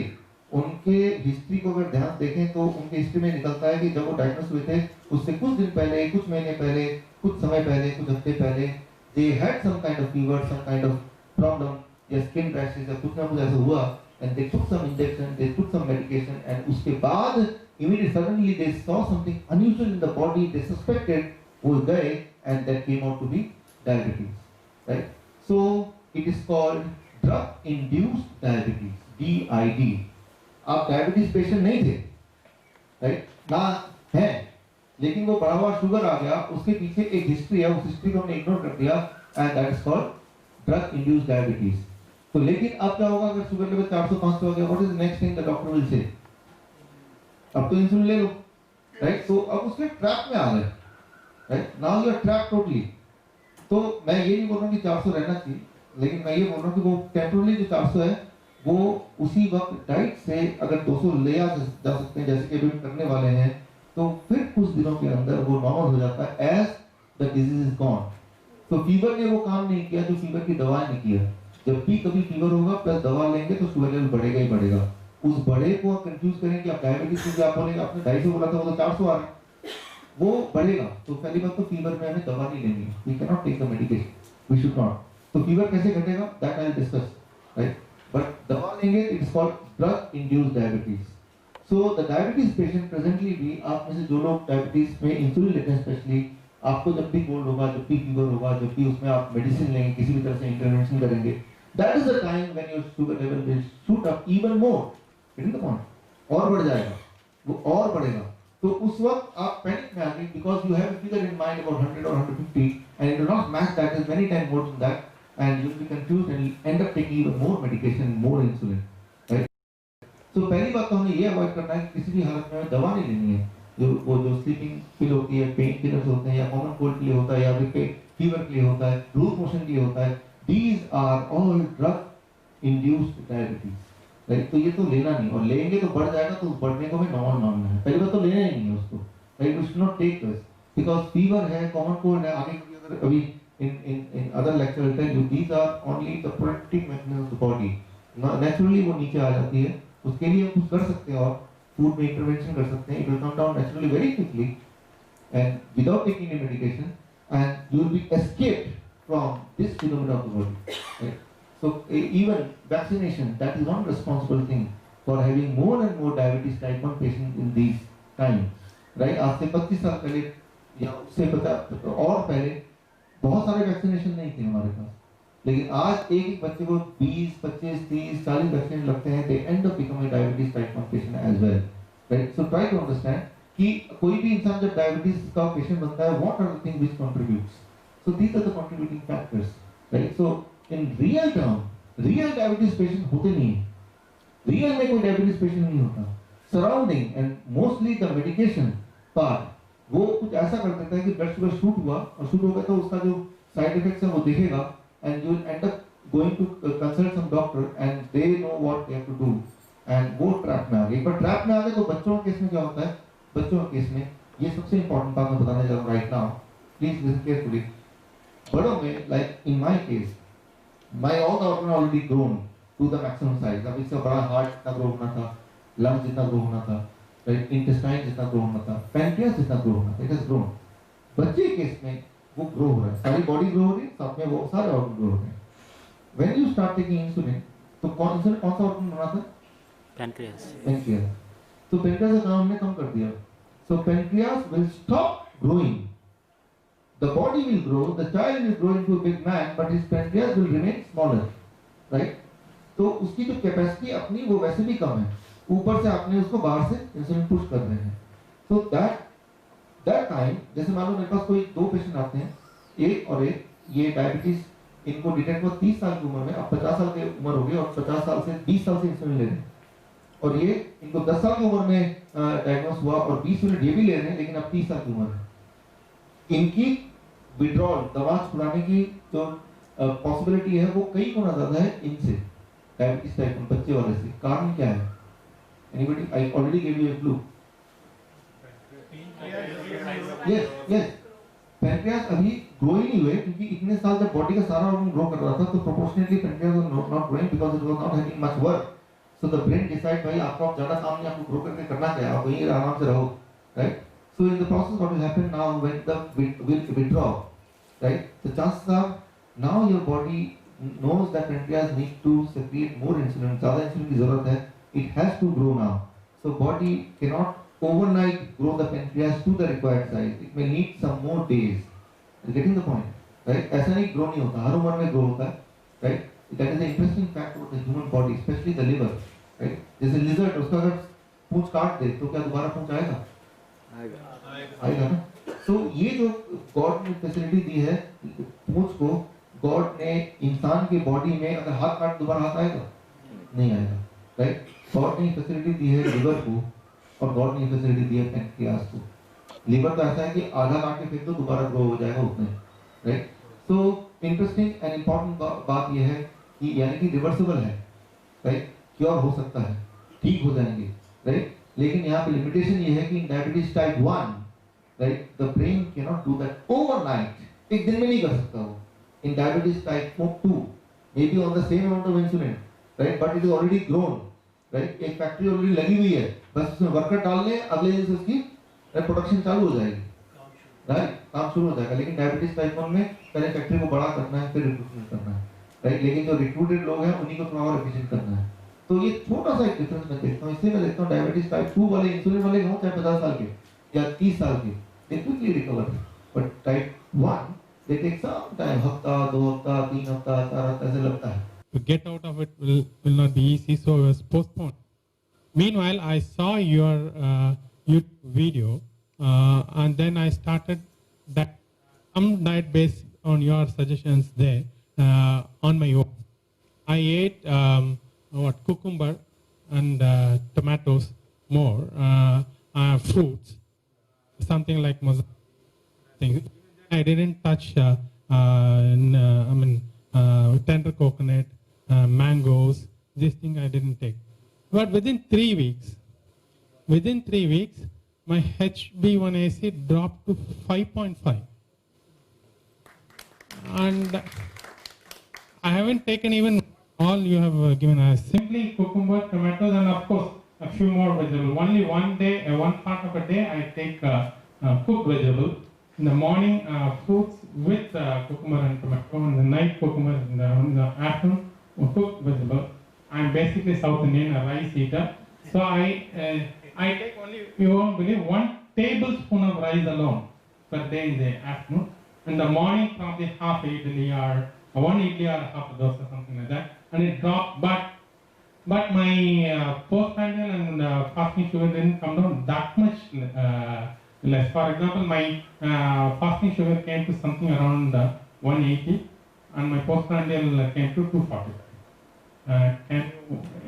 Speaker 2: उनके हिस्ट्री को अगर ध्यान देखें तो उनके हिस्ट्री में निकलता है कि जब वो डायग्नोस हुए थे उससे कुछ दिन पहले, कुछ महीने पहले, कुछ समय पहले, कुछ हफ्ते पहले, they had some kind of fever, some kind of problem, या स्किन रैशेस या कुछ ना कुछ ऐसा हुआ, and they took some injection, they took some medication, and उसके बाद immediately suddenly they saw something unusual in the body, they suspected, वो गए, and that came out to be diabetes, right? So it is called drug induced diabetes, DID. आप diabetes patient नहीं थे, right, ना है, लेकिन वो बढ़ा हुआ शुगर आ गया, उसके पीछे एक हिस्ट्री है, उस हिस्ट्री को हमने इग्नोर कर दिया, and that is called drug induced diabetes. तो लेकिन अब क्या होगा अगर शुगर लेवल 400-500 हो गया? What is the next thing the doctor will say? अब तो इंसुलिन ले लो, राइट? तो अब उसके ट्रैप में आ गए, right? Now you are trap totally. तो मैं ये नहीं बोल रहा हूँ कि 400 रहना चाहिए, लेकिन मैं ये बोल रहा हूँ कि वो टेम्पोरली जो 400 है वो उसी वक्त डाइट से अगर 200 ले जा सकते हैं, जैसे कि अभी करने वाले हैं, तो फिर कुछ दिनों के अंदर वो नॉर्मल हो जाता है as the disease is gone. तो फीवर ने वो काम नहीं किया जो फीवर की दवाएं ने किया। जब भी कभी फीवर होगा प्लस दवा लेंगे तो शुगर लेवल बढ़ेगा ही बढ़ेगा। उस बड़े को आप कंफ्यूज करें कि आप डायबिटीज से आप बोलेंगे आपने 250 बोला था, वो तो 400 आ रहा है, वो बढ़ेगा। तो पहली बात तो फीवर में हमें दवा नहीं लेनी है, we can not take the medication, we should not. तो फीवर कैसे घटेगा that I will discuss, right? But दवा लेंगे it's called drug induced diabetes. So the diabetes patient presently भी, आप में से जो लोग डायबिटीज में इंसुलिन लेते हैं स्पेशली, आपको जब भी कोल्ड होगा, जब भी फीवर होगा, जब भी उसमें आप मेडिसिन लेंगे, किसी भी तरह से इंटरवेंशन करेंगे, that is the time when your sugar level will shoot up even more, getting the point? और बढ़ जाएगा, वो और बढ़ेगा। तो उस वक्त आप पैनिक में आ गए because you have a figure in mind about 100 or 150 and it will not match that, is many times more than that, and you will be confused and you'll end up taking even more medication, more insulin, right? तो पहली बात तो हमें ये avoid करना है कि किसी भी हालत में दवा नहीं लेनी है। जो स्लीपिंग पिल होती है, पेन किलर्स होते हैं, या कॉमन कोल्ड के लिए होता है, या फिर फीवर के लिए होता है, लूज मोशन के लिए होता है, these are all drug induced diabetes, right? तो ये तो लेना नहीं, और लेंगे तो बढ़ जाएगा, तो बढ़ने को भी नॉर्मल मानना है। पहली बात तो लेना ही नहीं है उसको, right? We should not take this because fever है, कॉमन कोल्ड है, आगे अगर अभी in other lecture will tell you these are only the protective mechanisms of the body. Naturally वो नीचे आ जाती है, उसके लिए हम कुछ कर सकते हैं और फूड में इंटरवेंशन कर सकते हैं. It will come down naturally very quickly and without taking any medication, and you will be escaped from this phenomena of the body. Right? So even vaccination, that is one responsible thing for having more and more diabetes type 1 patients in these times. Right? आज से 25 साल पहले या उससे और पहले बहुत सारे वैक्सीनेशन नहीं थे हमारे पास, लेकिन आज एक बच्चे को 20, 25, 30, 40 वैक्सीन लगते हैं. they end up becoming diabetes type 1 patient as well. Right? So try to understand कि कोई भी इंसान जब डायबिटीज का पेशेंट बनता है, what are the things which contributes? So these are the contributing factors. Right? So in real term, real diabetes patient होते नहीं है. रियल में कोई डायबिटीज पेशेंट नहीं होता. Surrounding and mostly the medication part वो कुछ ऐसा कर देता है कि ब्लड शुगर शूट हुआ, और शूट हो गया तो उसका जो साइड इफेक्ट्स है वो दिखेगा, and you will end up going to consult some doctor and they know what they have to do, and वो ट्रैप में आ गए. पर ट्रैप में आ गए तो बच्चों के केस में क्या होता है? बच्चों के केस में ये सबसे इंपॉर्टेंट बात मैं बताने जा रहा हूँ right now, please listen carefully. बड़ों में like in my case, my all organ already grown to the maximum size. अब इससे बड़ा हार्ट जितना ग्रो होना था, लंग्स जितना ग्रो होना था, राइट, इंटेस्टाइन जितना ग्रो होना था, पैनक्रियास जितना ग्रो होना था, इट हैज ग्रोन. बच्चे के केस में वो ग्रो हो रहा है, सारी बॉडी ग्रो हो रही है, साथ में वो सारे ऑर्गन ग्रो हो रहे हैं. When you start taking insulin, तो कौन सा ऑर्गन बना था? पैनक्रियास. पैनक्रियास. तो पैनक्रियास का काम हमने कम कर दिया. So pancreas will stop growing. The body will grow, the child will grow into a big man, but his pancreas will remain smaller, right? तो उसकी जो कैपेसिटी अपनी वो वैसे भी कम है, ऊपर से आपने उसको बाहर से इंसुलिन पुश कर रहे हैं. तो दैट टाइम, जैसे मान लो मेरे पास कोई 2 पेशेंट आते हैं, एक और एक, ये डायबिटीज इनको डिटेक्ट हुआ 30 साल की उम्र में, अब 50 साल की उम्र हो गई और 50 साल से 20 साल से इंसुलिन ले रहे हैं, और ये इनको 10 साल की उम्र में डायग्नोस हुआ और 20 यूनिट ये भी ले रहे हैं, लेकिन अब 30 साल की उम्र है. इनकी विड्रॉल, दवा छुड़ाने की जो पॉसिबिलिटी है वो कई गुना ज्यादा है इनसे, डायबिटीज टाइप 1 बच्चे वाले से. कारण क्या है? Anybody? I already give you a clue. Yes, pancreas अभी ग्रो ही नहीं हुए, क्योंकि इतने साल जब बॉडी का सारा ऑर्गन ग्रो कर रहा था तो proportionally pancreas was not growing because it was not having much work. So the brain decide, भाई आपको ज्यादा काम नहीं, आपको ग्रो करके करना क्या है, आप वहीं आराम से रहो, right? So in the process, what will happen now when the will withdraw, right? The chances are now your body knows that pancreas needs to secrete more insulin. ज़्यादा insulin की ज़रूरत है. It has to grow now. So body cannot overnight grow the pancreas to the required size. It may need some more days. You're getting the point, right? ऐसा नहीं grow नहीं होता, हर उम्र में grow होता है, right? That is the interesting fact about the human body, especially the liver, right? जैसे lizard, उसका अगर पूंछ काट दे तो क्या दोबारा पूंछ आएगा? आएगा ना. तो ये जो गॉड ने फैसिलिटी दी है पूंछ को, गॉड ने इंसान के बॉडी में, अगर हाथ काट दोबारा हाथ आएगा? नहीं आएगा, राइट? गॉड ने फैसिलिटी दी है लिवर को, और गॉड ने फैसिलिटी दी है पैनक्रियास को. लिवर तो ऐसा है कि आधा काट के फेंक दो दोबारा ग्रो हो जाएगा उतने, right? So interesting and important बात यह है कि यानी कि रिवर्सिबल है, राइट? क्योर हो सकता है, ठीक हो जाएंगे, राइट? लेकिन यहाँ पे लिमिटेशन ये है कि diabetes type 1, right, the brain can not do that overnight, एक दिन में नहीं कर सकता वो. In diabetes type 2 may be on the same amount of insulin, right, but it is already grown, right? एक फैक्ट्री ऑलरेडी लगी हुई है, बस उसमें वर्कर डालने, अगले दिन से उसकी प्रोडक्शन चालू हो जाएगी, राइट? काम शुरू हो जाएगा. लेकिन डायबिटीज टाइप 1 में पहले फैक्ट्री को बड़ा करना है, फिर रिक्रूटमेंट करना है, राइट? लेकिन जो रिक्रूटेड लोग हैं उन्हीं को थोड़ा और एफिशिएंट करना है. तो ये छोटा सा एक डिफरेंस मैं देखता हूँ. इससे मैं देखता हूँ डायबिटीज टाइप 2 वाले इंसुलिन वाले हों चाहे 50 साल के या 30 साल के, they quickly recover. But type 1 they take some time, हफ्ता, 2 हफ्ता, 3 हफ्ता, 4 हफ्ता ऐसे लगता है.
Speaker 3: To get out of it will not be easy, so it was postponed. Meanwhile, I saw your YouTube video, and then I started that some diet based on your suggestions there on my own. I ate cucumber and tomatoes more, fruits, something like things. I didn't touch tender coconut, mangoes. This thing I didn't take. But within 3 weeks, my HbA1c dropped to 5.5. and I haven't taken even all you have given us. Simply cucumber, tomatoes, and of course a few more vegetables. Only one day, one part of a day, I take cooked vegetable. In the morning, fruits with cucumber and tomato. In the night, cucumber. In the afternoon, cooked vegetable. I'm basically South Indian, a rice eater. So I take only, you won't believe, 1 tablespoon of rice alone per day in the afternoon. In the morning, probably half idli or one idli or half a dosa, something like that, and it dropped. But my postprandial and fasting sugar didn't come down that much less. For example, my fasting sugar came to something around 180, and my postprandial came to 245. Can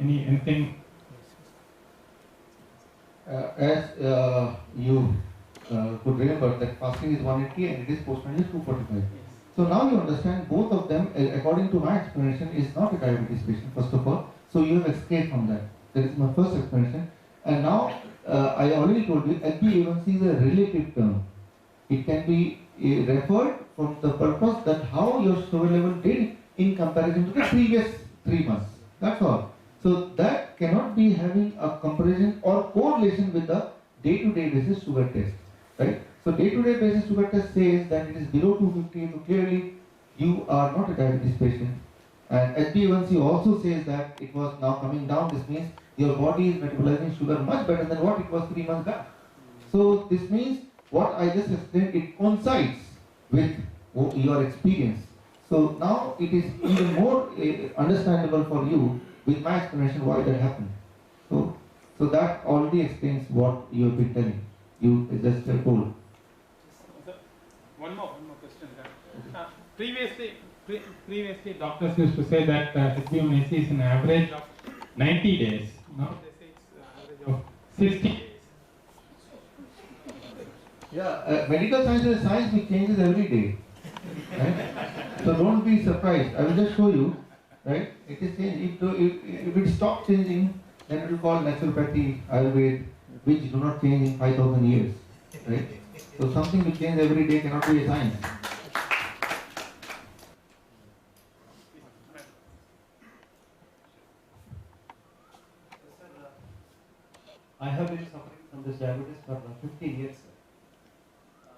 Speaker 3: you anything?
Speaker 2: As you could remember that fasting is 180 and it is postprandial 245. So now you understand both of them, according to my explanation, is not a diabetes patient, first of all. So you have escaped from that. That is my first explanation. And now I already told you HbA1c is a relative term. It can be referred from the purpose that how your sugar level did in comparison to the previous 3 months. That's all. So that cannot be having a comparison or correlation with the day-to-day basis sugar test, right? So day-to-day basis sugar test says that it is below 250, so clearly you are not a diabetes patient. And HbA1c also says that it was now coming down. This means your body is metabolizing sugar much better than what it was 3 months back. So this means what I just explained, it coincides with your experience. So now it is even more understandable for you with my explanation why that happened. So that already explains what you have been telling. You just told.
Speaker 3: One more question. Previously, doctors used to say that HbA1c is an average of 90 days. Now they say it's an average of 60 days.
Speaker 2: Yeah, medical science is a science which changes every day. Right? So don't be surprised. I will just show you. Right? It is changing. If it stops changing, then it will call naturopathy, Ayurveda, which do not change in 5,000 years. Right? So something which changes every day cannot be a science.
Speaker 4: I have been suffering from this diabetes for 15 years.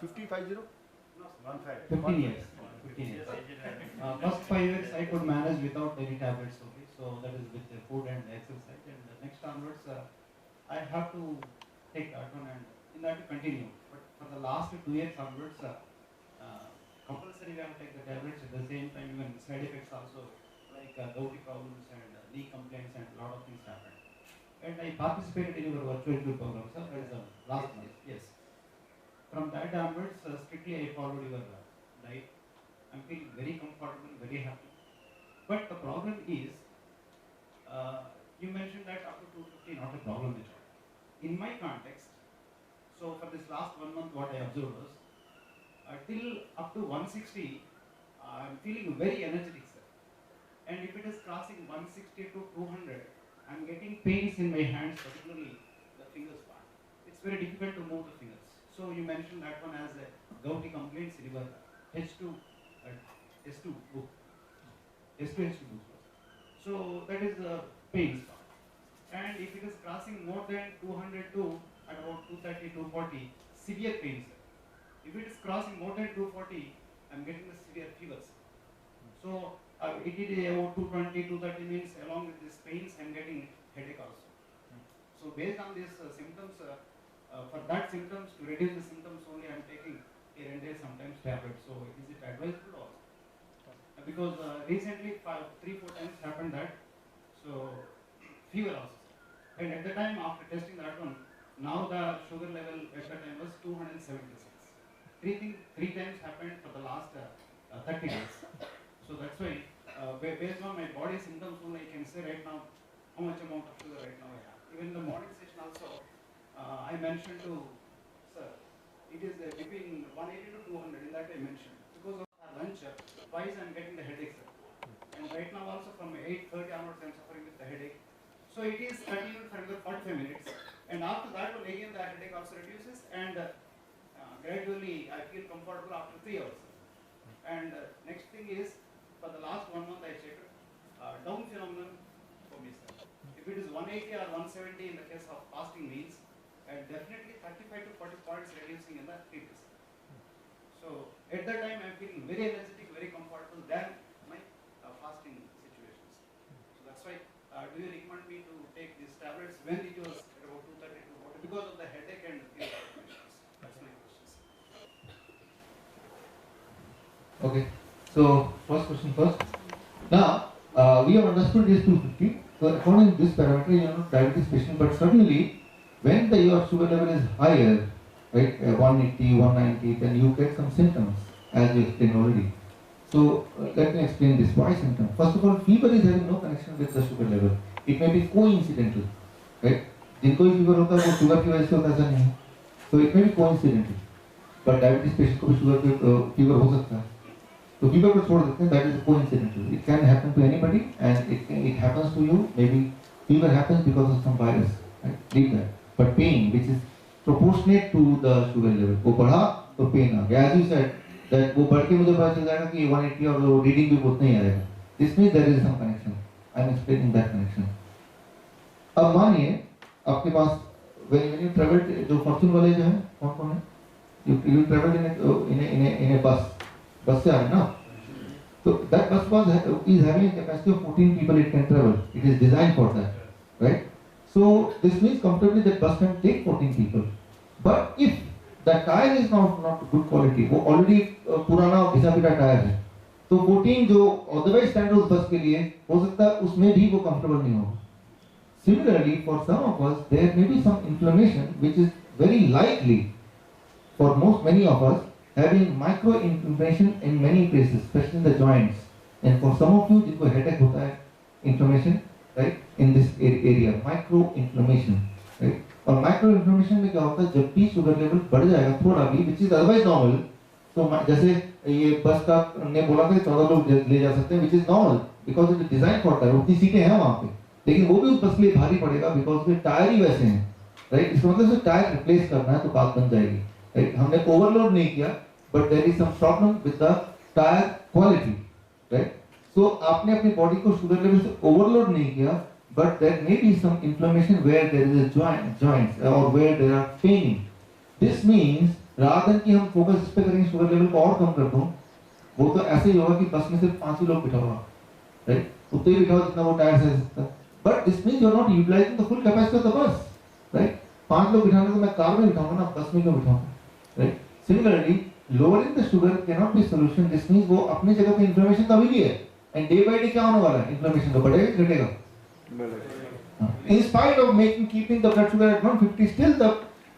Speaker 1: 5050?
Speaker 4: No, 15 years. 15 years. First 5 years I could manage without any tablets only, so that is with the food and exercise. And next onwards, I have to take that one and in that to continue. But for the last 2 years onwards, compulsory we have to take the tablets. At the same time, even side effects also, like gouty problems and knee complaints and a lot of things happen. And I participated in your virtual tour program, sir. That is last month. Yes. From that onwards, strictly I followed your diet. I'm feeling very comfortable, very happy. But the problem is, you mentioned that up to 250 not a problem at all. In my context, so for this last 1 month, what I observed was, till up to 160, I'm feeling very energetic, sir. And if it is crossing 160 to 200, I'm getting pains in my hands, particularly the fingers part. It's very difficult to move the fingers. So you mentioned that one as a gouty complaints in your H2 book. H2 book. So that is the pains part. And if it is crossing more than 202 at about 230, 240, severe pains. If it is crossing more than 240, I'm getting the severe fevers. So it is about 220, 230 means along with these pains, I'm getting headache also. So based on these symptoms, for that symptoms, to reduce the symptoms only, I'm taking here and there sometimes tablets. So is it advisable also? Because recently 3-4 times happened that, so fever also. And at the time after testing that one, now the sugar level at that time was 276. Three times happened for the last 30 days. So that's why, based on my body symptoms only, I can say right now how much amount of sugar right now I have. Even in the morning session also, I mentioned to sir, it is between 180 to 200. In that I mentioned because of our lunch, twice I'm getting the headache, sir. And right now also from 8:30 onwards I'm suffering with the headache. So it is continued for another 45 minutes, and after that one again the headache also reduces, and gradually I feel comfortable after 3 hours. And next thing is, for the last 1 month I checked, down phenomenon for me, sir. If it is 180 or 170 in the case of fasting meals, definitely 35 to 40 points reducing in the heat. So at that time I am feeling very energetic, very comfortable than my fasting situations. So that's why, do you recommend me to take these tablets when it was at about 2:30 to 40 because of the headache and fever issues? That's my questions.
Speaker 2: Okay. So first question first. Now we have understood this 250. So according to this parameter, you are not diabetes patient, but certainly when your sugar level is higher, right, 180, 190, then you get some symptoms, as you explained already. So let me explain this. Why symptoms? First of all, fever is having no connection with the sugar level. It may be coincidental, right? जिनको भी fever होता है वो sugar की वजह से होता है ऐसा नहीं है. So it may be coincidental. But diabetes patient को भी sugar fever हो सकता है. So fever को छोड़ देते हैं, that is coincidental. It can happen to anybody, and it happens to you. Maybe fever happens because of some virus, right? Leave that. But pain, which is proportionate to the sugar level, वो बढ़ा तो pain आ गया. As you said, that वो बढ़ के मुझे पता चल जाएगा कि 180 और वो reading भी उतना ही आएगा. This means there is some connection. I am explaining that connection. अब मानिए आपके पास when you travel, जो fortune वाले जो हैं कौन है? You travel in a bus से आ रहे ना? So that bus is having a capacity of 14 people it can travel. It is designed for that, right? So this means comfortably that bus can take 14 people. But if the tire is not good quality, वो already पुराना और घिसा पिटा tyre है, तो 14 जो otherwise stand उस बस के लिए हो सकता है उसमें भी वो comfortable नहीं होगा. Similarly, for some of us, there may be some inflammation which is very likely for many of us having micro inflammation in many places, especially in the joints. And for some of you, जिनको headache होता है, inflammation, right, in this area, micro inflammation, right? और micro inflammation में क्या होता है, जब भी sugar level बढ़ जाएगा थोड़ा भी, which is otherwise normal, तो जैसे ये बस का ने बोला था 14 लोग ले जा सकते हैं, which is normal because it is designed for that, उतनी सीटें हैं वहाँ पे, लेकिन वो भी उस बस के लिए भारी पड़ेगा because उसके टायर ही वैसे हैं, right? इसका मतलब सिर्फ टायर रिप्लेस करना है तो बात बन जाएगी, right? हमने ओवरलोड नहीं किया, but there is some problem with the tire quality, right? So आपने अपनी बॉडी को शुगर लेवल से ओवरलोड नहीं किया, but there may be some inflammation where there is a joints or where there are paining. This means rather than कि हम focus इस पे करेंगे शुगर लेवल को और कम कर दूं, वो तो ऐसे ही होगा कि बस में सिर्फ 5 ही लोग बिठा हुआ, right? उतने ही बिठाओ जितना वो टायर से सकता. But this means you are not utilizing the full capacity of the bus, right? 5 लोग बिठाने तो मैं कार में बिठाऊंगा ना, बस में क्यों बिठाऊंगा, right? Similarly, lowering the sugar cannot be solution. This means वो अपनी जगह पे inflammation का भी है, and day by day क्या होने वाला है, inflammation का बढ़ेगा घटेगा. In spite of keeping the blood sugar at 150, still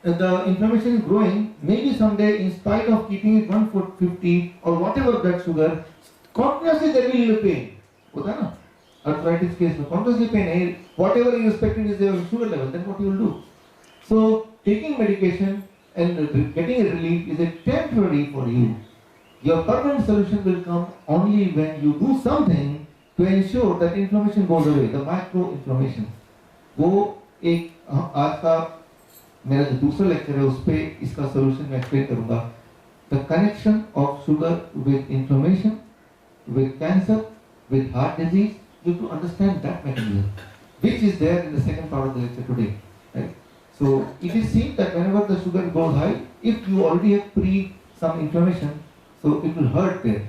Speaker 2: the inflammation is growing. Maybe someday, in spite of keeping it 150 or whatever blood sugar, continuously there will be pain. होता है ना? Arthritis case में continuously pain है. Whatever is expected is your sugar level. Then what you will do? So taking medication and getting a relief is a temporary for you. Your permanent solution will come only when you do something to ensure that inflammation goes away, the micro-inflammation. वो एक आज का मेरा जो दूसरा lecture है उस पे इसका solution मैं explain करूँगा. The connection of sugar with inflammation, with cancer, with heart disease, you have to understand that mechanism, which is there in the second part of the lecture today, right? So it is seen that whenever the sugar goes high, if you already have some inflammation, so it will hurt there.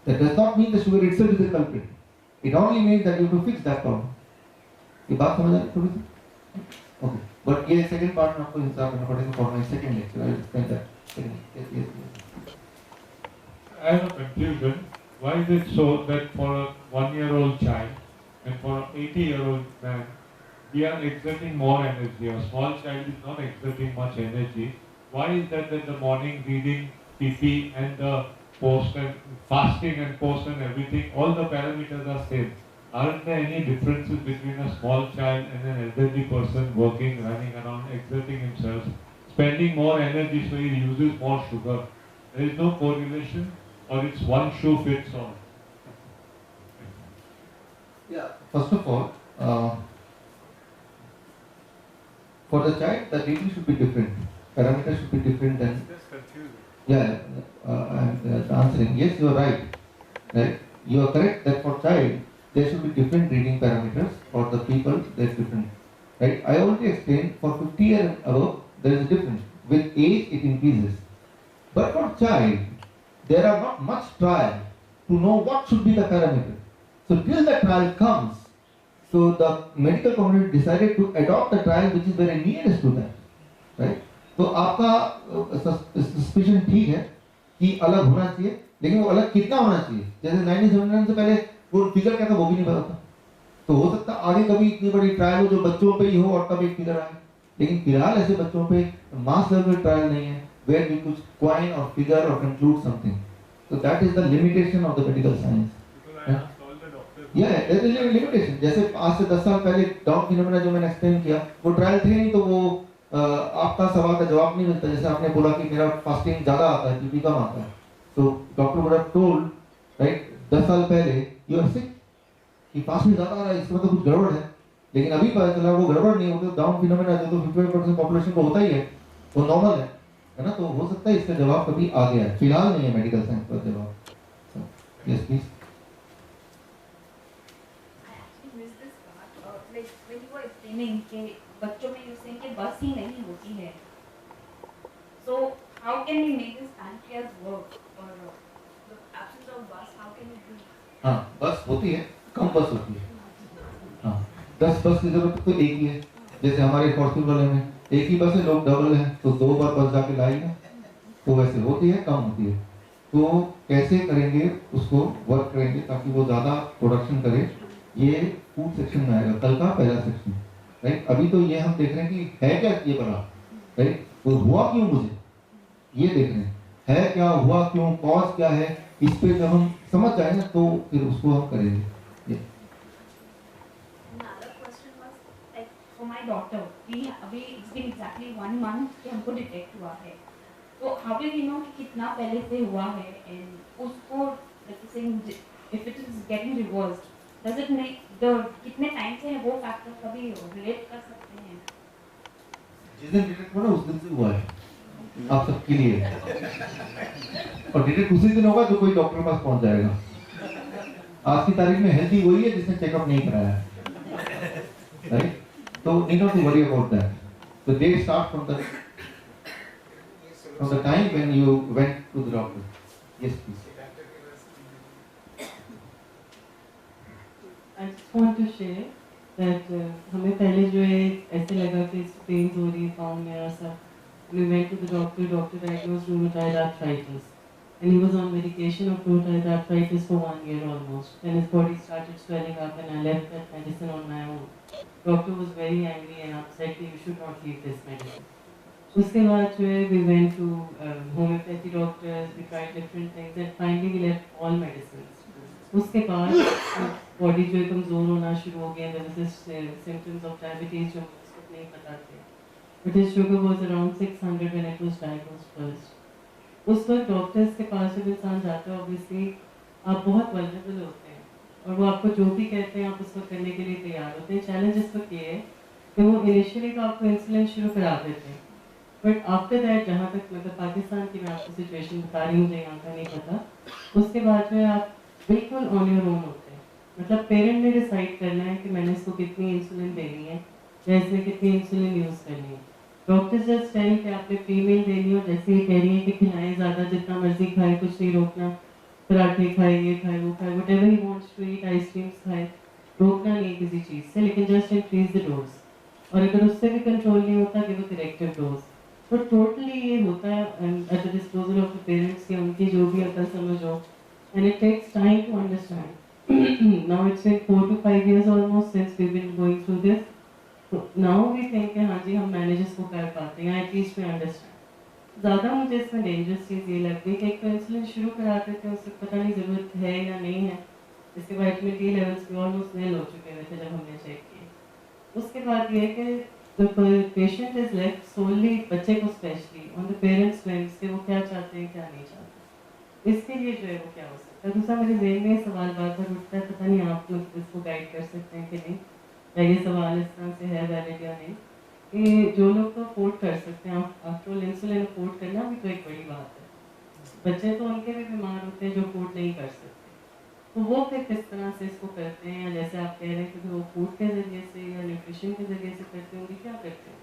Speaker 2: That does not mean the sugar itself is the culprit. It only means that you have to fix that problem. ये बात समझ आ रही थोड़ी सी? Okay. But ये second part में आपको इंतजार करना पड़ेगा for my second lecture. I will explain that. Yes.
Speaker 5: I have a confusion. Why is it so that for a 1-year-old child and for an 80-year-old man, we are exerting more energy? A small child is not exerting much energy. Why is that the morning reading PP and the post and fasting and post and everything, all the parameters are same? Aren't there any differences between a small child and an elderly person working, running around, exerting himself, spending more energy so he uses more sugar? There is no correlation, or it's one shoe fits all?
Speaker 2: Yeah. First of all, for the child, the reading should be different. Parameters should be different than.
Speaker 5: Just confusing.
Speaker 2: Yeah, I'm answering. Yes, you are right. Right? You are correct that for child there should be different reading parameters. For the people, there's different. Right? I already explained for 50 years and above there is a difference. With age it increases. But for child, there are not much trial to know what should be the parameter. So till the trial comes, so the medical community decided to adopt the trial which is very nearest to that. Right? तो आपका suspicion ठीक है कि अलग होना चाहिए, लेकिन वो अलग कितना होना चाहिए? जैसे 1979 से पहले वो फिगर क्या था वो भी नहीं पता था। तो हो सकता आगे कभी इतनी बड़ी ट्रायल हो जो बच्चों पे ही हो और तब एक फिगर आए, लेकिन फिलहाल ऐसे बच्चों पे मास लेवल ट्रायल नहीं है where we could coin or figure or conclude something. So that is the limitation of the medical science. Yeah, there is a limitation. जैसे आज से 10 साल पहले डाउन फिनोमेना जो मैंने एक्सप्लेन किया वो ट्रायल थे नहीं, तो वो आपका सवाल का जवाब नहीं मिलता। जैसे आपने बोला कि मेरा फास्टिंग ज़्यादा आता है, बीपी कम आता है, तो doctor would have told right 10 साल पहले यू आर सिक कि फास्टिंग ज़्यादा आ रहा है, इसका मतलब कुछ गड़बड़ है। लेकिन अभी पता चला वो गड़बड़ नहीं होता, डाउन फिनोमेना जो तो 55% पॉपुलेशन को होता ही है, वो नॉर्मल है ना। तो हो सकता है इसका जवाब कभी आ गया है, फिलहाल नहीं है मेडिकल साइंस का जवाब। Yes please.
Speaker 6: बच्चों में यूज कि बस ही नहीं होती है, so how can we make this pancreas work or the absence of bus, how can we do?
Speaker 2: हाँ, बस होती है, कम बस होती है। हाँ, 10 बस की जरूरत तो एक ही है। जैसे हमारे फॉर्चून वाले में एक ही बस है, लोग डबल है तो 2 बार बस जाके लाएगा, तो वैसे होती है, कम होती है। तो कैसे करेंगे उसको वर्क करेंगे ताकि वो ज़्यादा प्रोडक्शन करे, ये फूड सेक्शन में आएगा, कल का पहला सेक्शन। राइट? अभी तो ये हम देख रहे हैं कि है क्या ये बड़ा, राइट? वो हुआ क्यों मुझे, ये देख रहे हैं, है क्या, हुआ क्यों, कॉज क्या है, इस पे जब हम समझ जाए ना तो फिर उसको हम करेंगे।
Speaker 6: Another question was like for my daughter, it's been exactly 1 month कि हमको डिटेक्ट हुआ है, तो how do we know कि कितना पहले से हुआ है, and उसको like saying if it is getting reversed, does it make the कितने टाइम से है वो फैक्टर कभी रिलेट कर सकते हैं?
Speaker 2: जिस दिन डिटेक्ट हुआ ना उस दिन से हुआ है आप सबके लिए, और डिटेक्ट उसी दिन होगा जो कोई डॉक्टर के पास पहुंच जाएगा। आज की तारीख में हेल्दी वही है जिसने चेकअप नहीं कराया है, राइट? तो need not to worry about that. The day start from the time when you went to the doctor. Yes please.
Speaker 7: I just want to share that हमें पहले जो है ऐसे लगा कि पेन हो रही है पाँव में और सब, we went to the doctor diagnosed rheumatoid arthritis and he was on medication of rheumatoid arthritis for 1 year almost, and his body started swelling up and I left that medicine on my own. Doctor was very angry and upset that you should not leave this medicine. उसके बाद जो है we went to homeopathy doctors, we tried different things and finally we left all medicines. उसके बाद body जो है कमज़ोर होना शुरू हो गया, सिम्टम्स ऑफ डायबिटीज जो उसको नहीं पता थे, but his sugar was around 600 when it was diagnosed first. उस वक्त डॉक्टर्स के पास जब इंसान जाता है ऑब्वियसली आप बहुत वल्नरेबल होते हैं और वो आपको जो भी कहते हैं आप उसको करने के लिए तैयार होते हैं। चैलेंज इस वक्त ये है कि वो इनिशियली तो आपको इंसुलिन शुरू करा देते हैं, बट आफ्टर दैट जहाँ तक मतलब पाकिस्तान की मैं आपको सिचुएशन बता रही हूँ, मुझे यहाँ का नहीं पता, उसके बाद जो है आप बिल्कुल ऑन योर ओन होते हैं। मतलब पेरेंट ने डिसाइड करना है कि मैंने इसको कितनी इंसुलिन देनी है या इसमें कितनी इंसुलिन यूज़ करनी है। डॉक्टर जस्ट टेल कि आपने फीमेल देनी हो, जैसे ही कह रही है कि खिलाएं ज़्यादा, जितना मर्जी खाए, कुछ नहीं रोकना, पराठे खाए, ये खाए, वो खाए, whatever he wants to eat, ice creams खाए, रोकना नहीं किसी चीज़ से, लेकिन जस्ट इंक्रीज द डोज। और अगर उससे भी कंट्रोल नहीं होता गिव अ करेक्टिव डोज। तो टोटली ये होता है at the disposal of the parents या उनकी जो भी अकल समझ हो, and it takes time to understand. Now it's been 4 to 5 years almost since we've been going through this. So now we think कि हाँ जी हम मैनेज इसको कर पाते हैं, at least we understand. ज़्यादा मुझे इसमें डेंजरस चीज़ ये लगती है कि एक तो इंसुलिन शुरू कराते थे उससे पता नहीं ज़रूरत है या नहीं है, इसके वाइटमिन डी लेवल्स भी ऑलमोस्ट नील हो चुके हुए थे जब हमने चेक किए। उसके बाद ये कि the patient is left solely, बच्चे को specially on the parents whims कि वो क्या चाहते हैं क्या नहीं चाहते, इसके लिए जो है वो क्या हो सकता है। दूसरा मेरे ज़हन में सवाल बार बार उठता है, पता नहीं आप लोग इसको गाइड कर सकते हैं कि नहीं, या ये सवाल इस तरह से है वैलिड या नहीं, कि जो लोग तो अफोर्ड कर सकते हैं, आफ्टर ऑल इंसुलिन अफोर्ड करना भी तो एक बड़ी बात है, बच्चे तो उनके भी बीमार होते हैं जो फूड नहीं कर सकते, तो वो फिर किस तरह से इसको करते हैं, या जैसे आप कह रहे हैं कि वो फूड के ज़रिए से या न्यूट्रिशन के ज़रिए से करते होंगे, क्या करते हैं?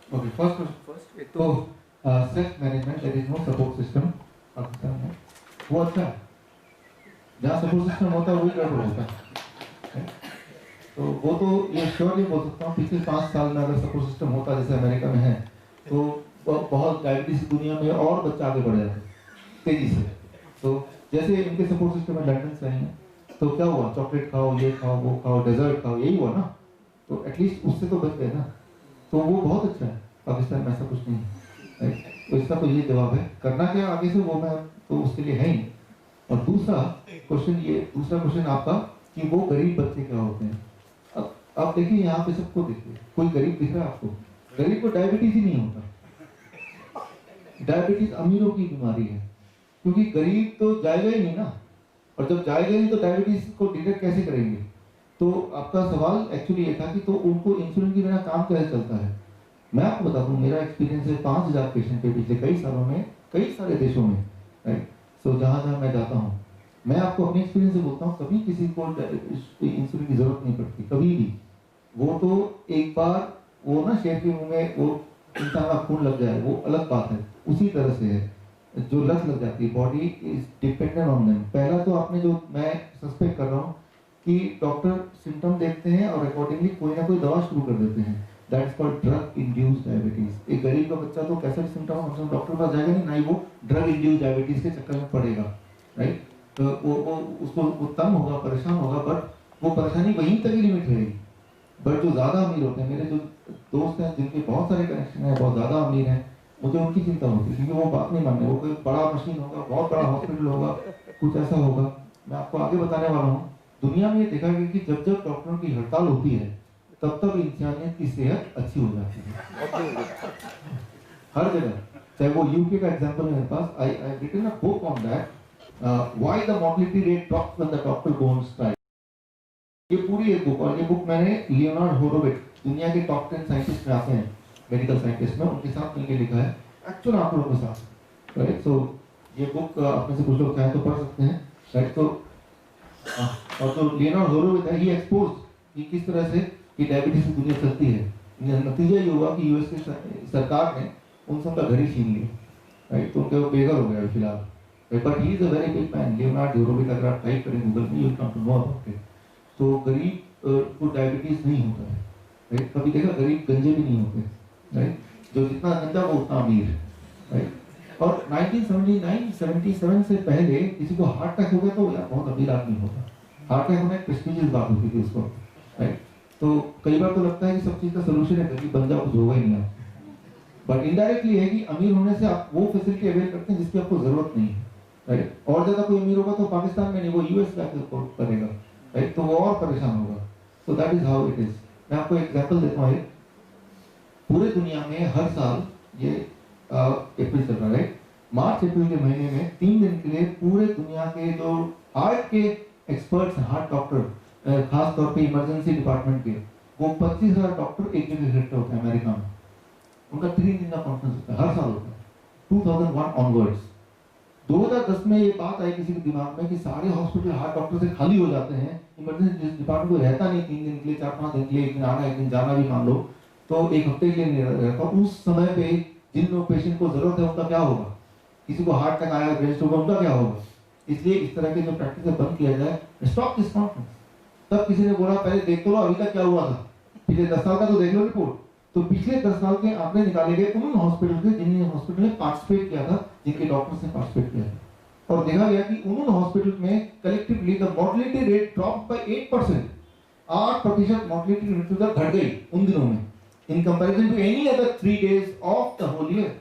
Speaker 2: ओके, फर्स्ट एक तो self management, there is no support system Pakistan में, वो अच्छा है। जहाँ सपोर्ट सिस्टम होता है वही गड़बड़ होता है। तो वो तो ये श्योरली बोल सकता हूँ, पिछले 5 साल में अगर सपोर्ट सिस्टम होता जैसे अमेरिका में है, तो बहुत डायबिटीज दुनिया में और बच्चे आगे बढ़ जाते तेजी से। तो जैसे इनके सपोर्ट सिस्टम में लंदन से हैं, तो क्या हुआ, चॉकलेट खाओ, ये खाओ, वो खाओ, डेजर्ट खाओ, यही हुआ ना, तो एटलीस्ट उससे तो बच गए ना। तो वो बहुत अच्छा है। पाकिस्तान में ऐसा कुछ नहीं है, तो इसका तो ये जवाब है। करना क्या आगे से वो मैं तो उसके लिए है ही। और दूसरा क्वेश्चन आपका कि वो गरीब बच्चे क्या होते हैं। अब आप देखिए यहाँ पे सबको देखिए, कोई गरीब दिख रहा है आपको? गरीब को डायबिटीज ही नहीं होता। डायबिटीज अमीरों की बीमारी है, क्योंकि गरीब तो जाएगा ही नहीं ना, और जब जाएगा नहीं तो डायबिटीज को डिटेक्ट कैसे करेंगे। तो आपका सवाल एक्चुअली ये था कि तो उनको इंसुलिन के बिना काम कैसे चलता है। मैं आपको बता दूं, मेरा एक्सपीरियंस है 5000 पेशेंट पे पिछले कई सालों में, कई सारे देशों में, राइट। सो जहाँ जहाँ मैं जाता हूँ, मैं आपको अपने एक्सपीरियंस से बोलता हूँ, कभी किसी को इंसुलिन की जरूरत नहीं पड़ती, कभी भी। वो तो एक बार वो ना शेर के मुंह में वो इंसान का खून लग जाए, वो अलग बात है। उसी तरह से है, जो लत लग जाती है, body is dependent on them. पहला तो आपने जो मैं सस्पेक्ट कर रहा हूँ कि डॉक्टर सिम्टम देखते हैं और अकॉर्डिंगली कोई ना कोई दवा शुरू कर देते हैं, that is called drug induced diabetes. एक गरीब का बच्चा तो कैसा भी सिम्टम हो, डॉक्टर के पास जाएगा नहीं, ना ही वो ड्रग इंड्यूस्ड डायबिटीज के चक्कर में पड़ेगा, राइट। तो वो उसको वो तंग होगा, परेशान होगा, बट वो परेशानी वहीं तक ही लिमिट रहेगी। बट जो ज्यादा अमीर होते हैं, मेरे जो दोस्त हैं जिनके बहुत सारे कनेक्शन है, बहुत ज्यादा अमीर हैं, मुझे उनकी चिंता होती है, क्योंकि वो बात नहीं मानने। वो कोई बड़ा मशीन होगा, बहुत बड़ा हॉस्पिटल होगा, कुछ ऐसा होगा। मैं आपको आगे बताने वाला हूँ, दुनिया में ये देखा गया कि जब जब डॉक्टरों की हड़ताल होती है, तब तब इंसानियत की सेहत अच्छी हो जाती है हर जगह। चाहे वो यूके का एग्जांपल है मेरे पास, I written a book on that, why the mortality rate drops when the doctor go on strike. ये पूरी एक बुक, और ये बुक मैंने लियोनार्ड होरोविट्ज, दुनिया के टॉप 10 साइंटिस्ट में आते हैं, मेडिकल साइंटिस्ट में, उनके साथ मिलकर लिखा है, एक्चुअल आंकड़ों के साथ, राइट। सो ये बुक आप में से कुछ लोग चाहें तो पढ़ सकते हैं, राइट। तो और जो लियोनार्ड होरोविट्ज है, ही एक्सपोज कि किस तरह से कि डायबिटीज की दुनिया चलती है। नतीजा ये हुआ कि यूएस की सरकार ने उन सबका घर ही छीन लिया, राइट। तो उनके वो बेघर हो गए फिलहाल, but he is a very big man, Leonard Horowitz. अगर आप टाइप करें गूगल में, you come to know about it. तो गरीब को डायबिटीज नहीं होता है, राइट। कभी देखा, गरीब गंजे भी नहीं होते, राइट। जो जितना गंजा वो उतना अमीर, राइट। और 1977 से पहले किसी को हार्ट अटैक हो गया तो यार बहुत अमीर आदमी होता। हार्ट अटैक होना एक प्रेस्टीजियस बात होती थी उसको, राइट। तो कई बार तो लगता है कि सब चीज का सोल्यूशन है कि बन जाओ, कुछ होगा ही नहीं आपको। बट इनडायरेक्टली है कि अमीर होने से आप वो फैसिलिटी अवेल करते हैं जिसकी आपको जरूरत नहीं है, राइट। और ज्यादा कोई अमीर होगा तो पाकिस्तान में नहीं, वो यूएस जाकर करेगा, राइट। तो वो और परेशान होगा। सो that is how it is. मैं आपको एग्जांपल देता हूँ। पूरे दुनिया में हर साल ये अप्रैल चल रहा है, मार्च अप्रैल के महीने में 3 दिन के लिए पूरे दुनिया के जो हार्ट के एक्सपर्ट्स, हार्ट डॉक्टर, खास तौर पे इमरजेंसी डिपार्टमेंट के, वो 25,000 डॉक्टर एक जगह इकट्ठे होते हैं अमेरिका में। उनका 3 दिन का कॉन्फ्रेंस होता है, हर साल होता है, 2001 ऑनवर्ड्स। 2010 में ये बात आई किसी के दिमाग में कि सारे हॉस्पिटल हार्ट डॉक्टर से खाली हो जाते हैं, इमरजेंसी डिपार्टमेंट को रहता नहीं 3 दिन के लिए, 4-5 दिन के लिए, एक दिन आना एक दिन जाना भी मान लो, तो एक हफ्ते के लिए नहीं रहता। उस समय पे जिन लोग पेशेंट को जरूरत है उनका क्या होगा? किसी को हार्ट अटैक आया, ब्रेन स्ट्रोक, उनका क्या होगा? इसलिए इस तरह के जो प्रैक्टिस बंद किया जाए, स्टॉप दिस कॉन्फ्रेंस। तब किसी ने बोला पहले देख तो लो अभी तक क्या हुआ था, पिछले 10 साल का तो देख लो रिपोर्ट। तो पिछले 10 साल के आंकड़े निकाले गए उन हॉस्पिटल के जिन हॉस्पिटल ने पार्टिसिपेट किया था, जिनके डॉक्टर्स ने पार्टिसिपेट किया था, और देखा गया कि उन हॉस्पिटल में collectively the mortality rate drop by 8%। 8% mortality मृत्यु दर घट गई उन दिनों में in comparison to any other 3 days of the whole year.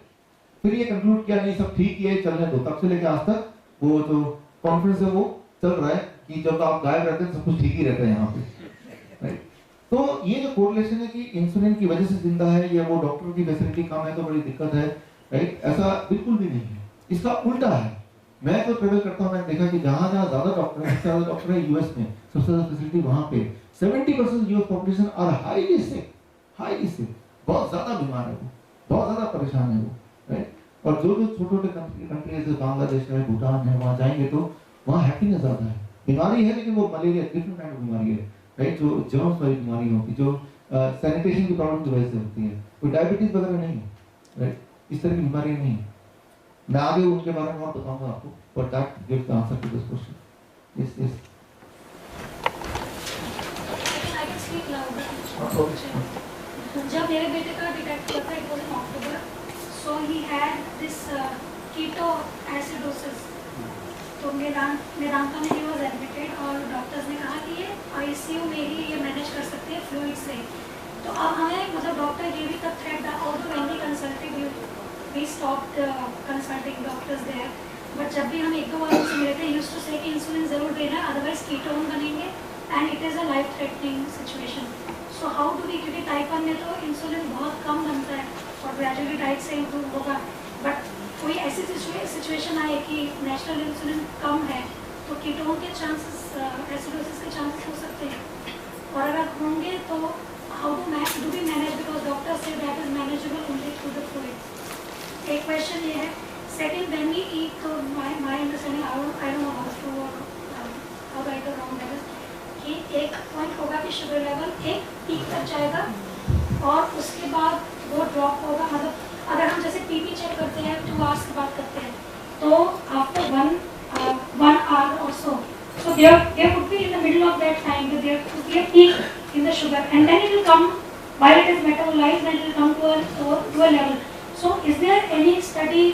Speaker 2: फिर ये कंक्लूड किया नहीं सब ठीक ही है, चलने दो। तब से लेकर आज तक वो जो कॉन्फ्रेंस है वो चल रहा है कि जब आप गायब रहते हैं सब कुछ ठीक ही रहता है यहाँ पे, राइट। तो ये जो कोरिलेशन है कि इंसुलिन की वजह से जिंदा है या वो डॉक्टर की फैसिलिटी कम है तो बड़ी दिक्कत है, राइट, ऐसा बिल्कुल भी नहीं है। इसका उल्टा है। मैं तो ट्रेवल करता हूँ, मैंने देखा कि जहाँ जहाँ ज्यादा डॉक्टर है, सबसे ज्यादा डॉक्टर है यूएस में, सबसे ज्यादा फैसिलिटी वहाँ पे। 70% यूएस पॉपुलेशन आर हाईली सिक, बहुत ज्यादा बीमार है वो। बहुत ज़्यादा परेशान है वो, राइट। और जो जो छोटे छोटे कंट्री जैसे बांग्लादेश है, भूटान है, वहाँ जाएंगे तो वहाँ हैप्पीनेस ज़्यादा है। बीमारी है लेकिन वो मलेरिया डिफरेंट काइंड ऑफ बीमारी है, राइट, जो जर्म्स वाली बीमारी होती है, जो सैनिटेशन की प्रॉब्लम की वजह से होती है, कोई डायबिटीज वगैरह नहीं है, राइट, इस तरह की बीमारी नहीं है। मैं आगे उनके बारे में और बताऊंगा आपको, but that gives the answer to this question. Yes yes
Speaker 8: जब मेरे बेटे का डिटेक्ट हुआ था, it was in October, so he had this keto acidosis. तो मेदांता में ही वाज एडमिटेड और डॉक्टर्स ने कहा कि ये आईसीयू में ही ये मैनेज कर सकते हैं फ्लूइड से। तो अब हमें मतलब डॉक्टर ये भी तब threat that although when we consulted we stopped consulting doctors there, but जब भी हम एक दो बार उनसे मिले थे, यूज्ड टू से कि इंसुलिन जरूर देना, अदरवाइज कीटोन बनेंगे and it is a life threatening situation. So how do we, क्योंकि टाइप 1 में तो इंसुलिन बहुत कम बनता है और ग्रेजुअली डाइट से इम्प्रूव होगा, बट कोई ऐसी सिचुएशन आए कि नेशनल इंसुलिन कम है तो कीटोन के चांसेस, एसिडोसिस के चांसेस हो सकते हैं, और अगर होंगे तो how do we manage, because doctor से that is manageable only through the fluid. एक क्वेश्चन ये है। सेकंड, व्हेन वी ईट, तो my understanding, I don't know how to how right the wrong that is कि एक point होगा कि sugar level एक पीक तक जाएगा और उसके बाद वो ड्रॉप होगा, मतलब अगर हम जैसे पीपी चेक करते हैं 2 आवर्स के बाद करते हैं, तो after 1 hour or so there would be in the middle of that time that there could be a peak in the sugar, and then it will come while it is metabolized, then it will come to a level. So is there any study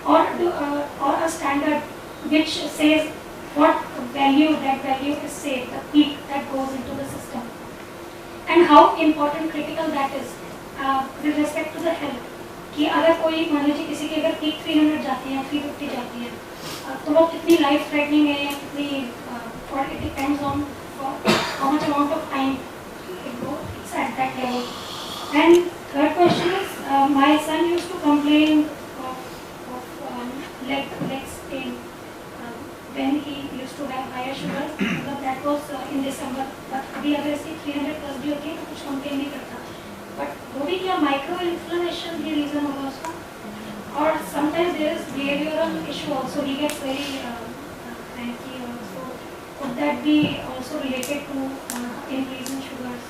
Speaker 8: or a standard which says what value is safe, the peak that goes into the system, and how important critical that is with respect to the health, कि अगर कोई मान लीजिए किसी की अगर peak 300 जाती है, 350 जाती है, तो वो कितनी लाइफ थ्रेटनिंग है या कितनी, और it depends on how much amount of time it's at that level. And third question is, my son used to complain of legs pain when he used to have higher sugar, मतलब that was in December, but अभी अगर इसकी 300 plus भी होती है तो कुछ complain नहीं करता, बट वो भी क्या माइक्रो इन्फ्लेमेशन भी रीजन होगा उसका, और sometimes there is behavioural issue also, he gets very cranky also, could that be also related to increase in sugars?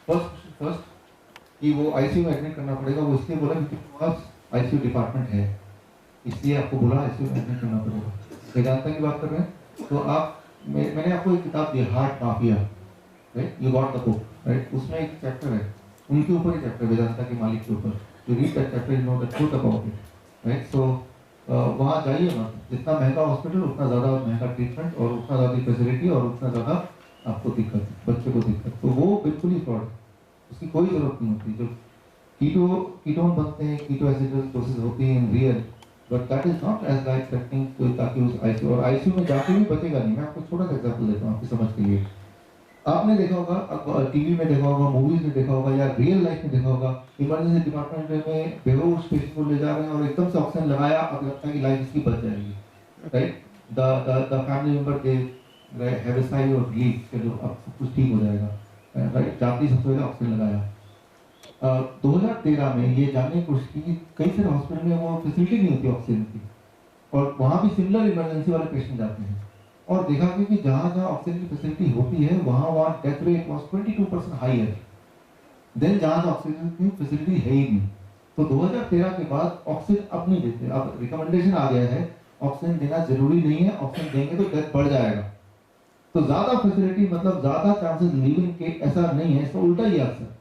Speaker 2: First कि वो आईसीयू में एडमिट करना पड़ेगा, वो इसलिए बोला क्योंकि पास आईसीयू डिपार्टमेंट है, इसलिए आपको बोला आईसीयू में एडमिट करना पड़ेगा। वेदांता की बात कर रहे हैं तो आप, मैंने आपको एक किताब the heart mafia, right, you got the book, right, उसमें एक चैप्टर है उनके ऊपर ही चैप्टर, वेदांता के मालिक के ऊपर, you read that chapter, you know the truth about it, right. सो वहाँ जाइए मत, जितना महंगा हॉस्पिटल उतना ज़्यादा महंगा ट्रीटमेंट और उतना ज़्यादा फैसिलिटी और उतना ज़्यादा आपको दिक्कत, बच्चे को दिक्कत, तो वो बिल्कुल ही फ्रॉड, उसकी कोई ज़रूरत नहीं होती। जो कीटोन बनते हैं, कीटो एसिडोसिस होती है in real, but that is not as life threatening, कोई ताकि उस आईसीयू, और आईसीयू में जाके भी बचेगा नहीं। मैं आपको छोटा सा एग्जांपल देता हूँ आपकी समझ के लिए। आपने देखा होगा, टीवी में देखा होगा, मूवीज में देखा होगा, या रियल लाइफ में देखा होगा, इमरजेंसी डिपार्टमेंट में बेहोश पेशेंट को ले जा रहे हैं और एकदम से ऑक्सीजन लगाया, अब लगता है कि लाइफ इसकी बच जाएगी, right, the family member they have a Sai और लीव, चलो अब कुछ ठीक हो जाएगा, राइट, जाती सबसे पहले ऑक्सीजन लगाया। 2013 में ये जानने की कोशिश की, कई सारे हॉस्पिटल में वो फैसिलिटी नहीं होती ऑक्सीजन की, और वहाँ भी सिमिलर इमरजेंसी वाले पेशेंट जाते हैं, और देखा कि जहाँ जहाँ ऑक्सीजन की फैसिलिटी होती है वहाँ death rate was 22% higher than जहाँ ऑक्सीजन की फैसिलिटी है ही नहीं। तो 2013 के बाद ऑक्सीजन अब नहीं देते, अब रिकमेंडेशन आ गया है ऑक्सीजन देना जरूरी नहीं है, ऑक्सीजन देंगे तो डेथ बढ़ जाएगा। तो ज्यादा फैसिलिटी मतलब ज्यादा चांसेस लिविंग के, ऐसा नहीं है, इसका उल्टा ही आंसर,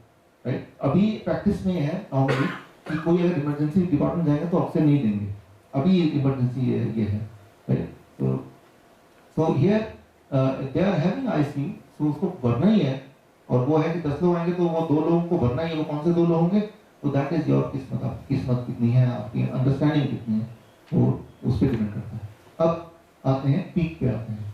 Speaker 2: राइट। अभी प्रैक्टिस में है नॉर्मली कि कोई अगर इमरजेंसी डिपार्टमेंट जाएगा तो ऑक्सीजन नहीं देंगे, अभी इमरजेंसी ये है, right. So here they are having ICU, so उसको भरना ही है, और वो है कि 10 लोग आएंगे तो वो 2 लोगों को भरना ही है, वो कौन से 2 लोग होंगे, तो दैट इज योर किस्मत, आपकी किस्मत कितनी है, आपकी अंडरस्टैंडिंग कितनी है, वो उस पर डिपेंड करता है। अब आते हैं पीक पे आते हैं।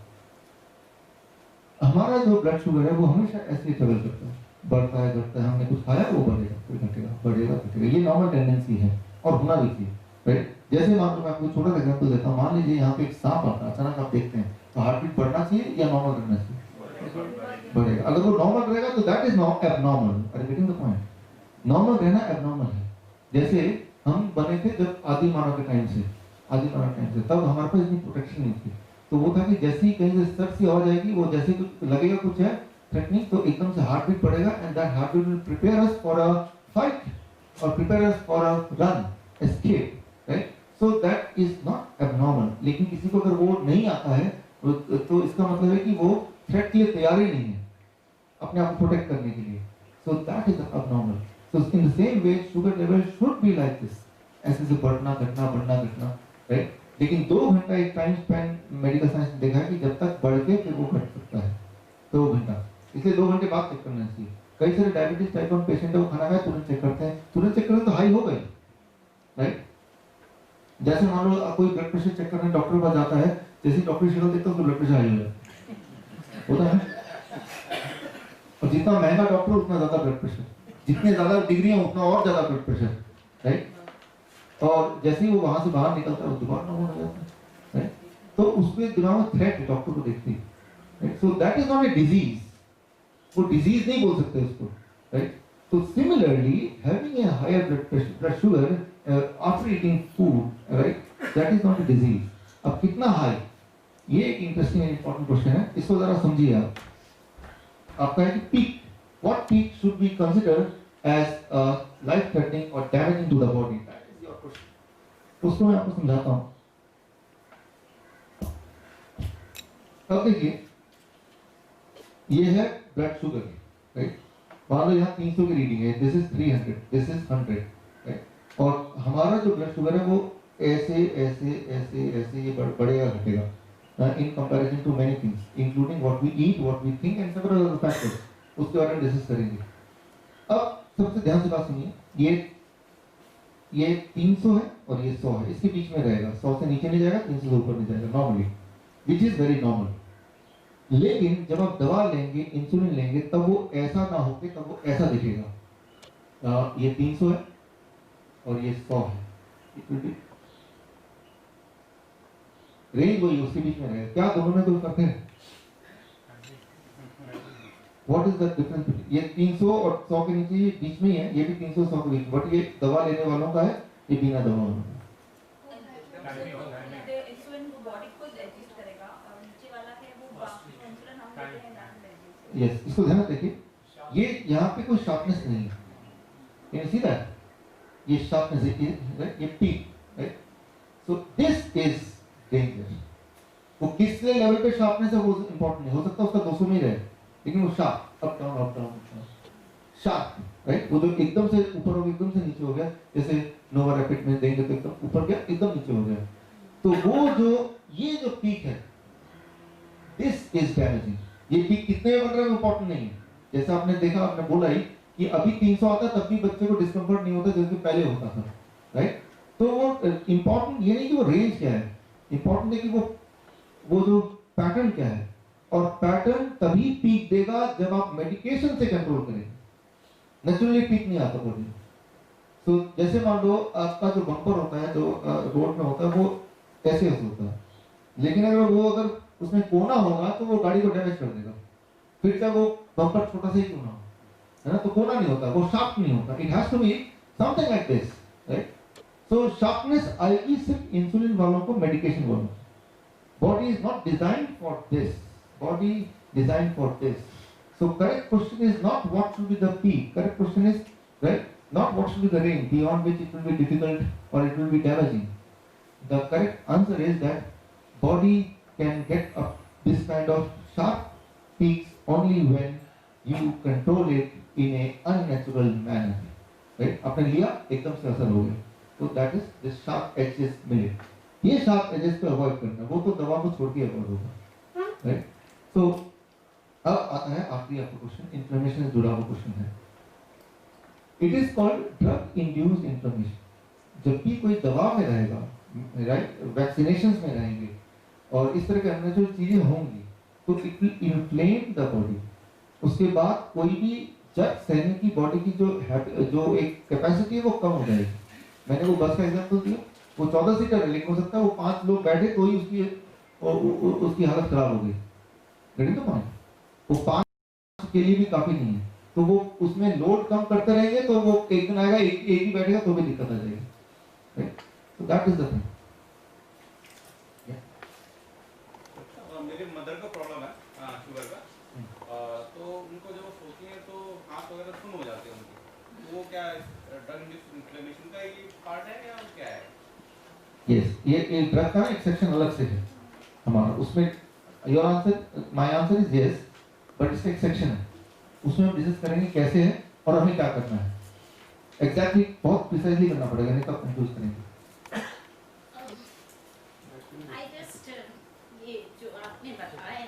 Speaker 2: हमारा जो ब्लड शुगर है वो हमेशा ऐसे ट्रेवल करता है, बढ़ता है घटता है, हमने कुछ खाया वो बढ़ेगा फिर घटेगा, बढ़ेगा घटेगा, ये नॉर्मल टेंडेंसी है और होना भी चाहिए, राइट। जैसे मान लो मैं आपको छोटा सा एग्जांपल देता हूँ, मान लीजिए यहाँ पे एक सांप आता है, अचानक आप देखते हैं तो हार्ट बीट बढ़ना चाहिए या नॉर्मल रहना चाहिए, बढ़ेगा। अगर वो नॉर्मल रहेगा तो that is not abnormal. Are you getting the point? Normal रहना एबनॉर्मल है। जैसे हम बने थे जब आदि मानव के टाइम से, तब हमारे पास इतनी प्रोटेक्शन नहीं थी। तो वो था कि जैसे ही कहीं से सर्च की आवाज आएगी, वो जैसे कुछ लगेगा कुछ है थ्रेटनिंग, तो एकदम से हार्ट बीट पड़ेगा and that heart beat will prepare us for a fight और prepare us for a run, escape, right? So that is not abnormal. लेकिन किसी को अगर वो नहीं आता है तो इसका मतलब है कि वो थ्रेट के लिए तैयार ही नहीं है अपने आप को प्रोटेक्ट करने के लिए। सो that is abnormal. So in the same way sugar level should be like this, ऐसे से बढ़ना घटना, राइट? लेकिन 2 घंटा एक टाइम स्पैन मेडिकल साइंस ने देखा है कि जब तक बढ़ के फिर वो घट सकता है 2 घंटा। इसलिए 2 घंटे बाद चेक करना चाहिए। कई सारे डायबिटीज टाइप 1 पेशेंट है, वो खाना खाए तुरंत चेक करते हैं, तुरंत चेक करें तो हाई हो गई, राइट? जैसे मान लो कोई ब्लड प्रेशर चेक करने डॉक्टर के पास जाता है, जैसे डॉक्टर शक्ल देखता है तो ब्लड प्रेशर हाई हो जाता है, होता है। और जितना महंगा डॉक्टर उतना ज्यादा ब्लड प्रेशर, जितने ज्यादा डिग्रियां उतना और ज्यादा ब्लड प्रेशर, राइट? और जैसे ही वो वहां से बाहर निकलता है वो दोबारा नॉर्मल हो जाता है, राइट? तो उसके दिमाग में थ्रेट डॉक्टर को देखती है, right? So that is not a disease, वो डिजीज नहीं बोल सकते उसको, right? So similarly, having a higher blood sugar after eating food, right? That is not a disease. अब कितना हाई, ये एक इंटरेस्टिंग एंड इंपॉर्टेंट क्वेश्चन है, इसको जरा समझिए आप। आपका है कि peak, what peak should be considered as life threatening or damaging to the body? That is your question. उसको मैं आपको समझाता हूँ। अब देखिए, ये है ब्लड शुगर, राइट? मान लो यहाँ 300 की रीडिंग है, this is 300, this is 100, right? और हमारा जो ब्लड शुगर है वो ऐसे ये बढ़ेगा घटेगा in comparison to many things including what we eat, what we think and several other factors. उसके बारे में डिस्कस करेंगे। अब सबसे ध्यान से बात सुनिए, ये 300 है और ये 100 है, इसके बीच में रहेगा, 100 से नीचे नहीं जाएगा, 300 से ऊपर नहीं जाएगा normally, which is very normal. लेकिन जब आप दवा लेंगे, इंसुलिन लेंगे, तब वो ऐसा ना होके तब वो ऐसा दिखेगा। ये 300 है और ये 100 है, रेंज वही उसके बीच में रहेगा। क्या दोनों में कोई फर्क है? What is the difference? ये 300 और 100 के नीचे ये बीच में ही है, ये भी 300 100 के बीच, बट ये दवा लेने वालों का है, ये बिना दवा वालों का। यस, इसको ध्यान से देखिए, ये यहाँ पे कोई शार्पनेस नहीं है, कैन यू सी दैट? ये शार्पनेस है, राइट? ये peak, right? So this is danger. वो किस लेवल पे शार्पनेस है वो इंपॉर्टेंट नहीं, हो सकता है उसका 200 में रहे, लेकिन वो sharp up down sharp, right? वो जो एकदम से ऊपर हो गया, एकदम से नीचे हो गया, जैसे नोवा रैपिड में देंगे तो एकदम ऊपर गया, एकदम नीचे हो गया, तो वो जो ये जो पीक है, दिस इज डैमेजिंग। ये पीक कितने बन रहा है इंपॉर्टेंट नहीं है। जैसे आपने देखा, आपने बोला ही कि अभी 300 आता तब भी बच्चे को डिस्कम्फर्ट नहीं होता जैसे पहले होता था, राइट? तो वो इंपॉर्टेंट ये नहीं कि वो रेंज क्या है, इंपॉर्टेंट है कि वो जो पैटर्न क्या है, और पैटर्न तभी पीक देगा जब आप मेडिकेशन से कंट्रोल करेंगे, नेचुरली पीक नहीं आता बॉडी। तो जैसे मान लो आपका जो बम्पर होता है, जो रोड में होता है, वो ऐसे होता है, लेकिन अगर उसमें कोना होगा तो वो गाड़ी को डैमेज कर देगा, फिर चाहे वो बम्पर छोटा सा ही क्यों ना हो, है ना? तो कोना नहीं होता, वो शार्प नहीं होता, it has to be something like this, right? So sharpness आएगी सिर्फ इंसुलिन वालों को, मेडिकेशन वालों को। Body is not designed for this, body designed for this. So correct question is not what should be the peak, correct question is, right, not what should be the range beyond which it will be difficult और it will be damaging. The correct answer is that body can get up this kind of sharp peaks only when you control it in a unnatural manner, right? आपने लिया, एकदम से असर हो गया, तो that is the sharp edges मिले। ये sharp edges को avoid करना, वो तो दवा को छोड़ के avoid होगा, right? So अब आता है आखिरी आपका क्वेश्चन, इन्फ्लेमेशन से जुड़ा हुआ क्वेश्चन है। It is called drug induced inflammation। जब भी कोई दवा में रहेगा, राइट, वैक्सीनेशंस में रहेंगे और इस तरह के अन्य जो चीजें होंगी, तो it will inflame the body. उसके बाद कोई भी जब सहने की बॉडी की जो एक कैपेसिटी है वो कम हो जाएगी। मैंने वो बस का एग्जांपल दिया, वो 14 सीटर है, लेकिन हो सकता है वो 5 लोग बैठे तो ही उसकी हालत खराब हो गई, वो 5 के लिए भी काफी नहीं है, तो वो उसमें लोड कम करते रहेंगे तो वो एक दिन आएगा एक ही बैठेगा तो भी दिक्कत आ जाएगी, राइट? तो दैट इज द थिंग।
Speaker 9: मेरे मदर को प्रॉब्लम है शुगर का, तो उनको जब वो सोती हैं तो हाथ वगैरह सुन हो जाते हैं उनके, तो वो क्या ड्रग इंड्यूस्ड इन्फ्लेमेशन का ही पार्ट है या क्या है?
Speaker 2: यस, ये ड्रग का एक सेक्शन अलग से है हमारा, उसमें your answer, my answer is yes, but इसका एक सेक्शन है, उसमें हम डिस्कस करेंगे कैसे है और हमें क्या करना है एग्जैक्टली, बहुत प्रिसाइजली करना पड़ेगा, नहीं तो कंफ्यूज करेंगे।
Speaker 10: I just ये जो आपने बताया,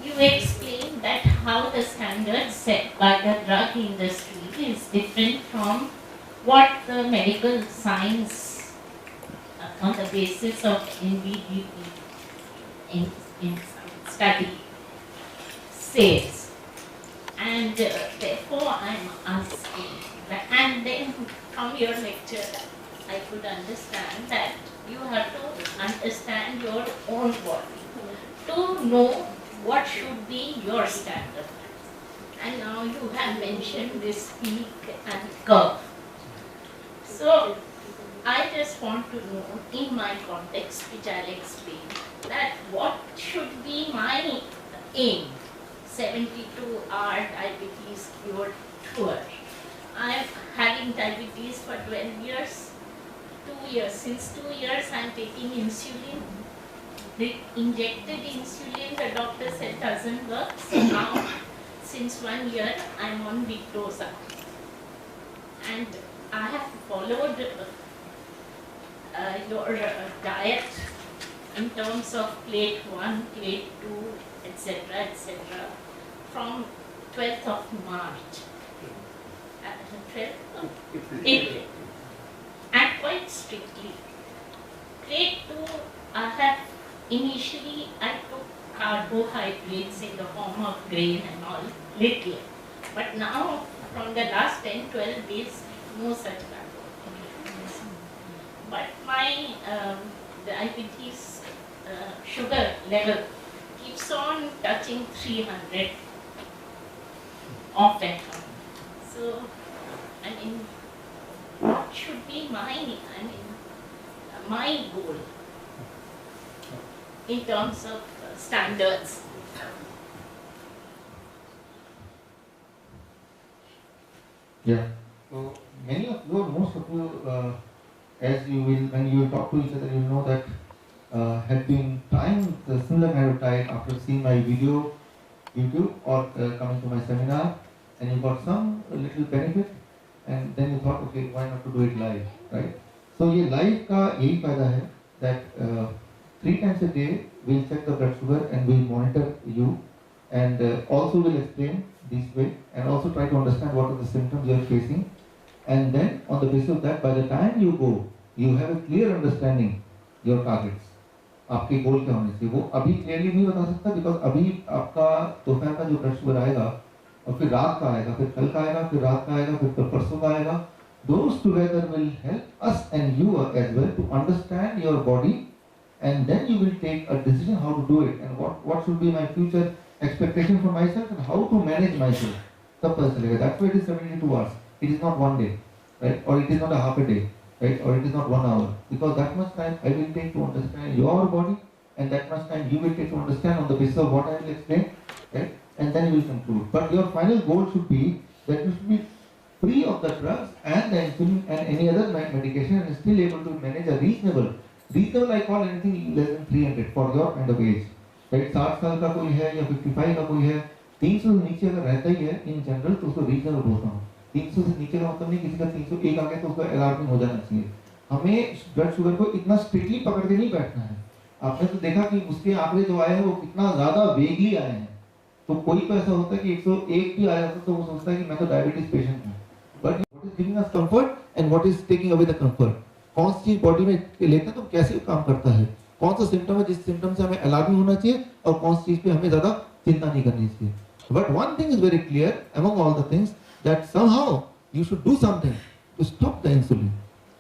Speaker 10: you explained that how the standards set by the drug industry is different from what the medical science on the basis of NVDP in study says, and therefore I'm asking that, and then from your lecture I could understand that you have to understand your own body to know what should be your standard. And now you have mentioned this peak and curve. So I just want to know, in my context, which I'll explain, that what should be my aim. 72-hour diabetes cured tour. I am having diabetes for 12 years. 2 years. Since 2 years I am taking insulin. The injected insulin, the doctor said doesn't work. So now, since 1 year, I am on Victoza. And I have followed your diet in terms of plate 1, plate 2, etc., etc. from 12th of March. 12th of April. And quite strictly. Plate 2, I have initially I took carbohydrates in the form of grain and all, little. But now, from the last 10-12 days, no such carbohydrates. But my diabetes sugar level keeps on touching 300 off and on. So, I mean, what should be my goal in terms of standards?
Speaker 2: Yeah. So many of you, most of you, as you will, when you talk to each other, you know that have been trying the similar kind of diet after seeing my video, YouTube, or coming to my seminar, and you got some little benefit, and then you thought, okay, why not to do it live, right? So ये live का यही फायदा है that 3 times a day we'll check the blood sugar and we'll monitor you, and also we'll explain this way and also try to understand what are the symptoms you are facing, and then on the basis of that, by the time you go, you have a clear understanding your targets. आपके गोल क्या होने चाहिए वो अभी clearly नहीं बता सकता, because अभी आपका दोपहर का जो ब्लड शुगर आएगा और फिर रात का आएगा, फिर कल का आएगा, फिर रात का आएगा, फिर परसों का आएगा. Those together will help us and you as well to understand your body, and then you will take a decision how to do it and what should be my future expectation for myself and how to manage myself. तब पता चलेगा. That's why it is 72 hours. It is not 1 day, right? Or it is not a half a day, right? Or it is not 1 hour, because that much time I will take to understand your body, and that much time you will take to understand on the basis of what I will explain, right? And then you will conclude. But your final goal should be that you should be free of the drugs and the insulin and any other medication and still able to manage a reasonable I call anything less than 300 for your kind of age, right? 60 साल का कोई है या 55 का कोई है, 300 से नीचे अगर रहता ही है in general तो उसको reasonable बोलता हूँ. 300 से नीचे का मतलब नहीं किसी का 301 आ गया तो उसको अलार्मिंग हो जाना चाहिए. हमें ब्लड शुगर को इतना स्ट्रिक्टली पकड़ के नहीं बैठना है. आपने तो देखा कि उसके आंकड़े जो आए हैं वो कितना ज्यादा वेगली आए हैं. तो कोई तो ऐसा होता है कि 101 भी आ जाता तो वो सोचता है कि मैं तो डायबिटीज पेशेंट हूँ. But what is giving us comfort and what is taking away the comfort. कौन सी चीज बॉडी में लेते हैं तो कैसे काम करता है, कौन सा सिम्टम है जिस सिम्टम से हमें अलार्मिंग होना चाहिए और कौन सी चीज पे हमें ज्यादा चिंता नहीं करनी चाहिए. But one thing is very clear among all the things that somehow you should do something to stop the insulin,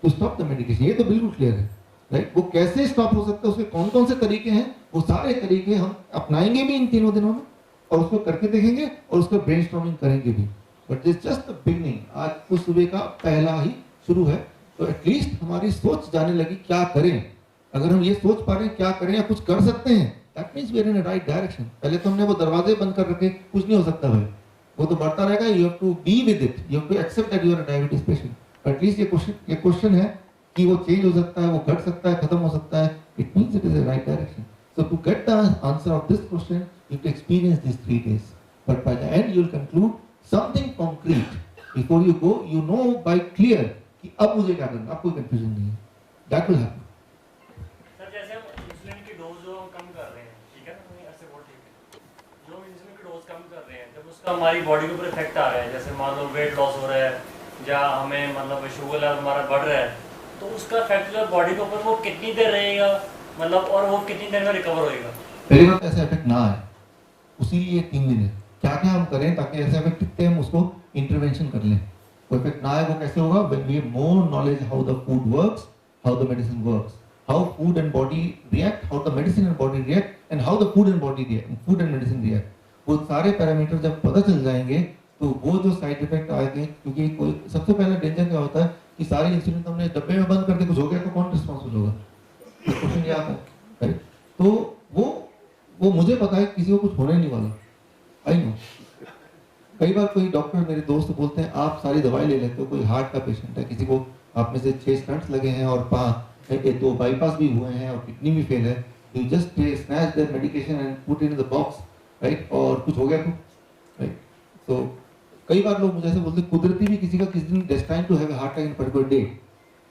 Speaker 2: to stop the medication. ये तो बिल्कुल क्लियर है. राइट। वो कैसे स्टॉप हो सकता है, उसके कौन कौन से तरीके हैं, वो सारे तरीके हम अपनाएंगे भी इन 3 दिनों में और उसको करके देखेंगे और उसको ब्रेनस्टॉर्मिंग करेंगे भी। But this just the beginning, आज तो सुबह का पहला ही शुरू है। तो एटलीस्ट हमारी सोच जाने लगी क्या करें। अगर हम ये सोच पा रहे हैं क्या करें या कुछ कर सकते हैं, that means we are in the right direction. पहले तो हमने वो दरवाजे बंद कर रखे, कुछ नहीं हो सकता भाई, वो तो बढ़ता रहेगा। You have to be with it, you have to accept that you are a diabetes patient. At least ये क्वेश्चन है कि वो चेंज हो सकता है, वो घट सकता है, खत्म हो सकता है, it means it is the right direction. So to get the answer of this question you have to experience this 3 days, but by the end you will conclude something concrete. Before you go you know by clear कि अब मुझे क्या करना, अब कोई confusion नहीं है। That will happen.
Speaker 11: Sir जैसे हम इंसुलिन की डोज जो कम कर रहे हैं, ठीक है ना, ऐसे बहुत ठीक है, जो इंसुलिन की डोज कम कर रहे हैं जब उसका हमारी बॉडी के ऊपर इफेक्ट आ रहा है, जैसे मान लो वेट लॉस हो रहा है या हमें मतलब शुगर लेवल हमारा बढ़ रहा है, तो उसका इफेक्ट जो बॉडी के ऊपर वो कितनी देर रहेगा, मतलब और वो कितनी देर में रिकवर होएगा?
Speaker 2: पहली बात ऐसा इफेक्ट ना आए, उसीलिए 3 दिन है। क्या क्या हम करें ताकि ऐसे इफेक्ट दिखते हम उसको इंटरवेंशन कर लें। वो इफेक्ट ना आए वो कैसे होगा? When we have more knowledge how the food works, how the medicine works, how food and body react, how the medicine and body react and how the food and body react, food and medicine react. वो सारे parameter जब पता चल जाएंगे तो वो जो side effect आएंगे, क्योंकि कोई सबसे पहला डेंजर क्या होता है कि सारी इंसुलिन तो हमने डब्बे में बंद कर दी, कुछ हो गया तो कौन रिस्पॉन्सिबल होगा? क्वेश्चन ये आता है, राइट? तो वो मुझे पता है किसी को कुछ होने नहीं वाला, आई नो। कई बार कोई डॉक्टर मेरे दोस्त बोलते हैं आप सारी दवाई ले लेते हो, कोई हार्ट का पेशेंट है, किसी को आप में से 6 स्टंट्स लगे हैं और 2 बाईपास भी हुए हैं और किडनी भी फेल है, you just snatch that medication and put in the box, right? और कुछ हो गया तो, राइट? तो कई बार लोग मुझे ऐसे बोलते हैं कुदरती भी किसी का किसी दिन destine to have a heart attack in particular day,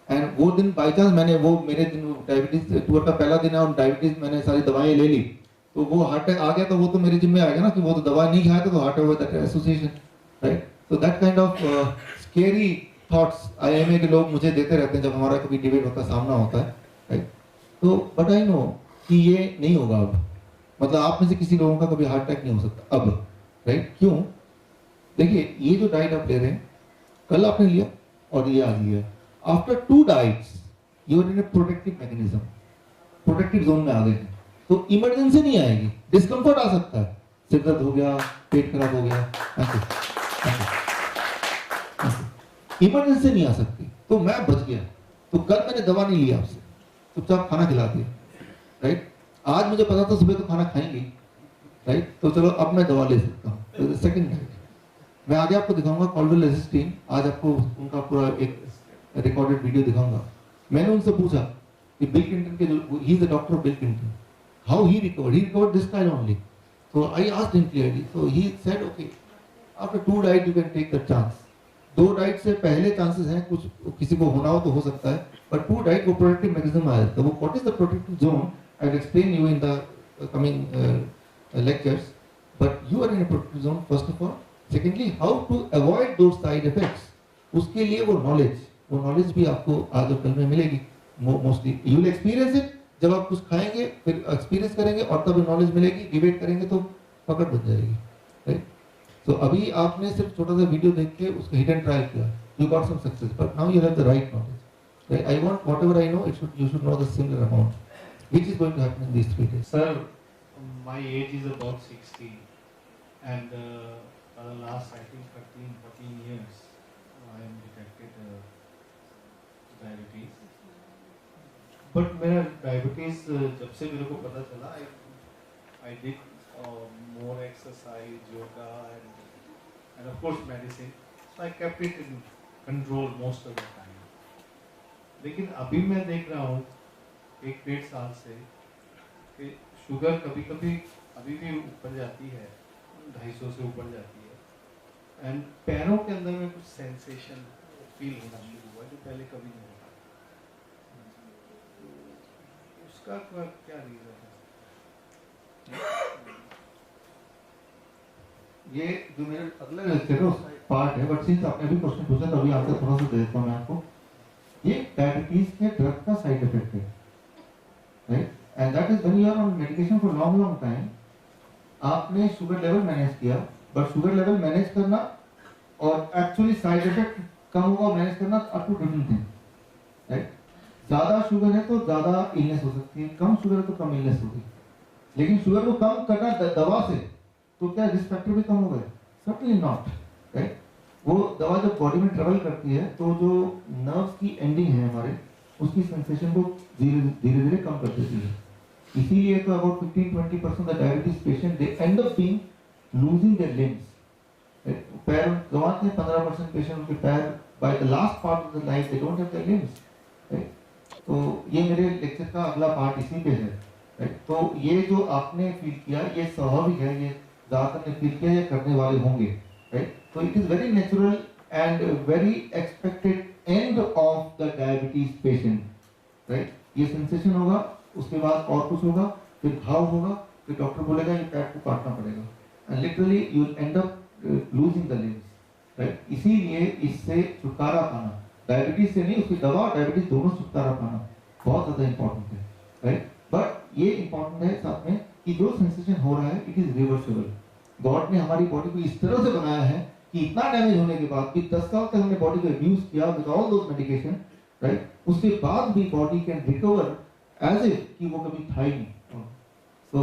Speaker 2: and वो दिन बाई चांस मैंने वो मेरे दिन डायबिटीज टूर का पहला दिन है और डायबिटीज मैंने सारी दवाएं ले ली, तो वो हार्ट अटैक आ गया तो वो तो मेरे जिम्मे आएगा ना कि वो तो दवा नहीं खाया तो heart attack association, right? So that kind of scary thoughts IMA के लोग मुझे देते रहते हैं जब हमारा कभी डिबेट होता है, सामना होता है, राइट? तो बट आई नो कि ये नहीं होगा अब, मतलब आप में से किसी लोगों का कभी हार्ट अटैक नहीं हो सकता अब, राइट? क्यों? देखिए ये जो डाइट आप ले रहे हैं, कल आपने लिया और ये आज लिया, after 2 diets you are in a protective mechanism, protective zone में आ गए हैं, तो इमरजेंसी नहीं आएगी, डिस्कम्फर्ट आ सकता है, सिर दर्द हो गया, पेट खराब हो गया, इमरजेंसी नहीं आ सकती। तो मैं बच गया, तो कल मैंने दवा नहीं लिया आपसे, चुपचाप खाना खिला दिया, राइट? आज मुझे पता था सुबह तो खाना खाएंगे, राइट? तो चलो अब मैं दवा ले सकता हूँ। सेकंड डाइट मैं आगे आपको दिखाऊंगा, कॉल्डोलेसिस्टीन, आज आपको उनका पूरा एक रिकॉर्डेड वीडियो दिखाऊंगा। मैंने उनसे पूछा कि बिल क्लिंटन के जो he is the doctor of bill Clinton, how he recovered this style only. So I asked him clearly, so he said okay, after 2 diet you can take the chance. 2 diet से पहले chances हैं कुछ किसी को होना हो तो हो सकता है, but 2 डाइट वो प्रोटेक्टिव मैकेनिज्म आया था। वो what is the protective zone I will explain you in the coming lectures, but you are in a protective zone first of all. Secondly, how to avoid those side effects, उसके लिए वो knowledge भी आपको आज और कल में मिलेगी mostly. You will experience it जब आप कुछ खाएंगे, फिर एक्सपीरियंस करेंगे और तब नॉलेज मिलेगी, डिबेट करेंगे तो पकड़ बन जाएगी, राइट? तो अभी आपने सिर्फ छोटा सा वीडियो देख के उसका हिट एंड ट्रायल किया, you got some success, but now you have the right knowledge, right? I want whatever I know you should know the similar amount which is going to happen in these 3 days.
Speaker 4: Sir, my age is about 60 and for the last I think 13-14 years I am detected diabetes. But मेरा diabetes जब से मेरे को पता चला, I did more exercise, yoga end of course medicine, so I kept it in control most of the time. लेकिन अभी मैं देख रहा हूँ 1-1.5 साल से कि शुगर कभी कभी अभी भी ऊपर जाती है, 250 से ऊपर जाती है, एंड पैरों के अंदर में कुछ सेंसेशन फील होना शुरू हुआ जो पहले कभी नहीं होता। उसका क्या रीजन है?
Speaker 2: ये जो मेरे अगले लेक्चर पार्ट है, बट सिंस आपने भी क्वेश्चन पूछा तो अभी आंसर थोड़ा सा दे देता हूँ मैं आपको। ये डायबिटीज के ड्रग का साइड इफेक्ट है, right? And that is when you are on medication for long time, आपने शुगर लेवल मैनेज किया, बट शुगर लेवल मैनेज करना और एक्चुअली साइड इफेक्ट कम होगा मैनेज करना आर 2 डिफरेंट थिंग, राइट? ज़्यादा शुगर है तो ज़्यादा इलनेस हो सकती है, कम शुगर है तो कम इलनेस होगी। लेकिन शुगर को कम करना दवा से, तो क्या रिस्क फैक्टर भी कम हो गए? Certainly not, right. वो दवा जब बॉडी में ट्रेवल करती है तो जो नर्व्स की एंडिंग है हमारे, उसकी सेंसेशन को धीरे धीरे कम कर देती है। इसीलिए तो about 15-20% of diabetes patient they and up being losing their limbs, पैर गंवाते हैं 15% पेशेंट, उनके पैर by the last part of the life they don't have their limbs, right. तो ये मेरे लेक्चर का अगला पार्ट इसी पे है, राइट। तो ये जो आपने फील किया ये स्वाभाविक है, ये ज़्यादातर ने फील किया, ये करने वाले होंगे, राइट। तो it is very natural and very expected end of the diabetes patient, right. ये सेंसेशन होगा, उसके बाद और कुछ होगा, फिर घाव होगा, फिर डॉक्टर बोलेगा ये पैर को काटना पड़ेगा, and literally you will end up losing the limbs, right. इसीलिए इससे छुटकारा पाना, डायबिटीज से नहीं, उसकी दवा डायबिटीज दोनों छुटकारा पाना बहुत ज़्यादा इंपॉर्टेंट है, राइट। बट ये इंपॉर्टेंट है साथ में कि जो सेंसेशन हो रहा है इट इज रिवर्सिबल। गॉड ने हमारी बॉडी को इस तरह से बनाया है कि इतना डैमेज होने के बाद भी 10 साल तक हमने बॉडी को अब्यूज किया with all those medication, right, उसके बाद भी body can recover as if कि वो कभी था ही नहीं। So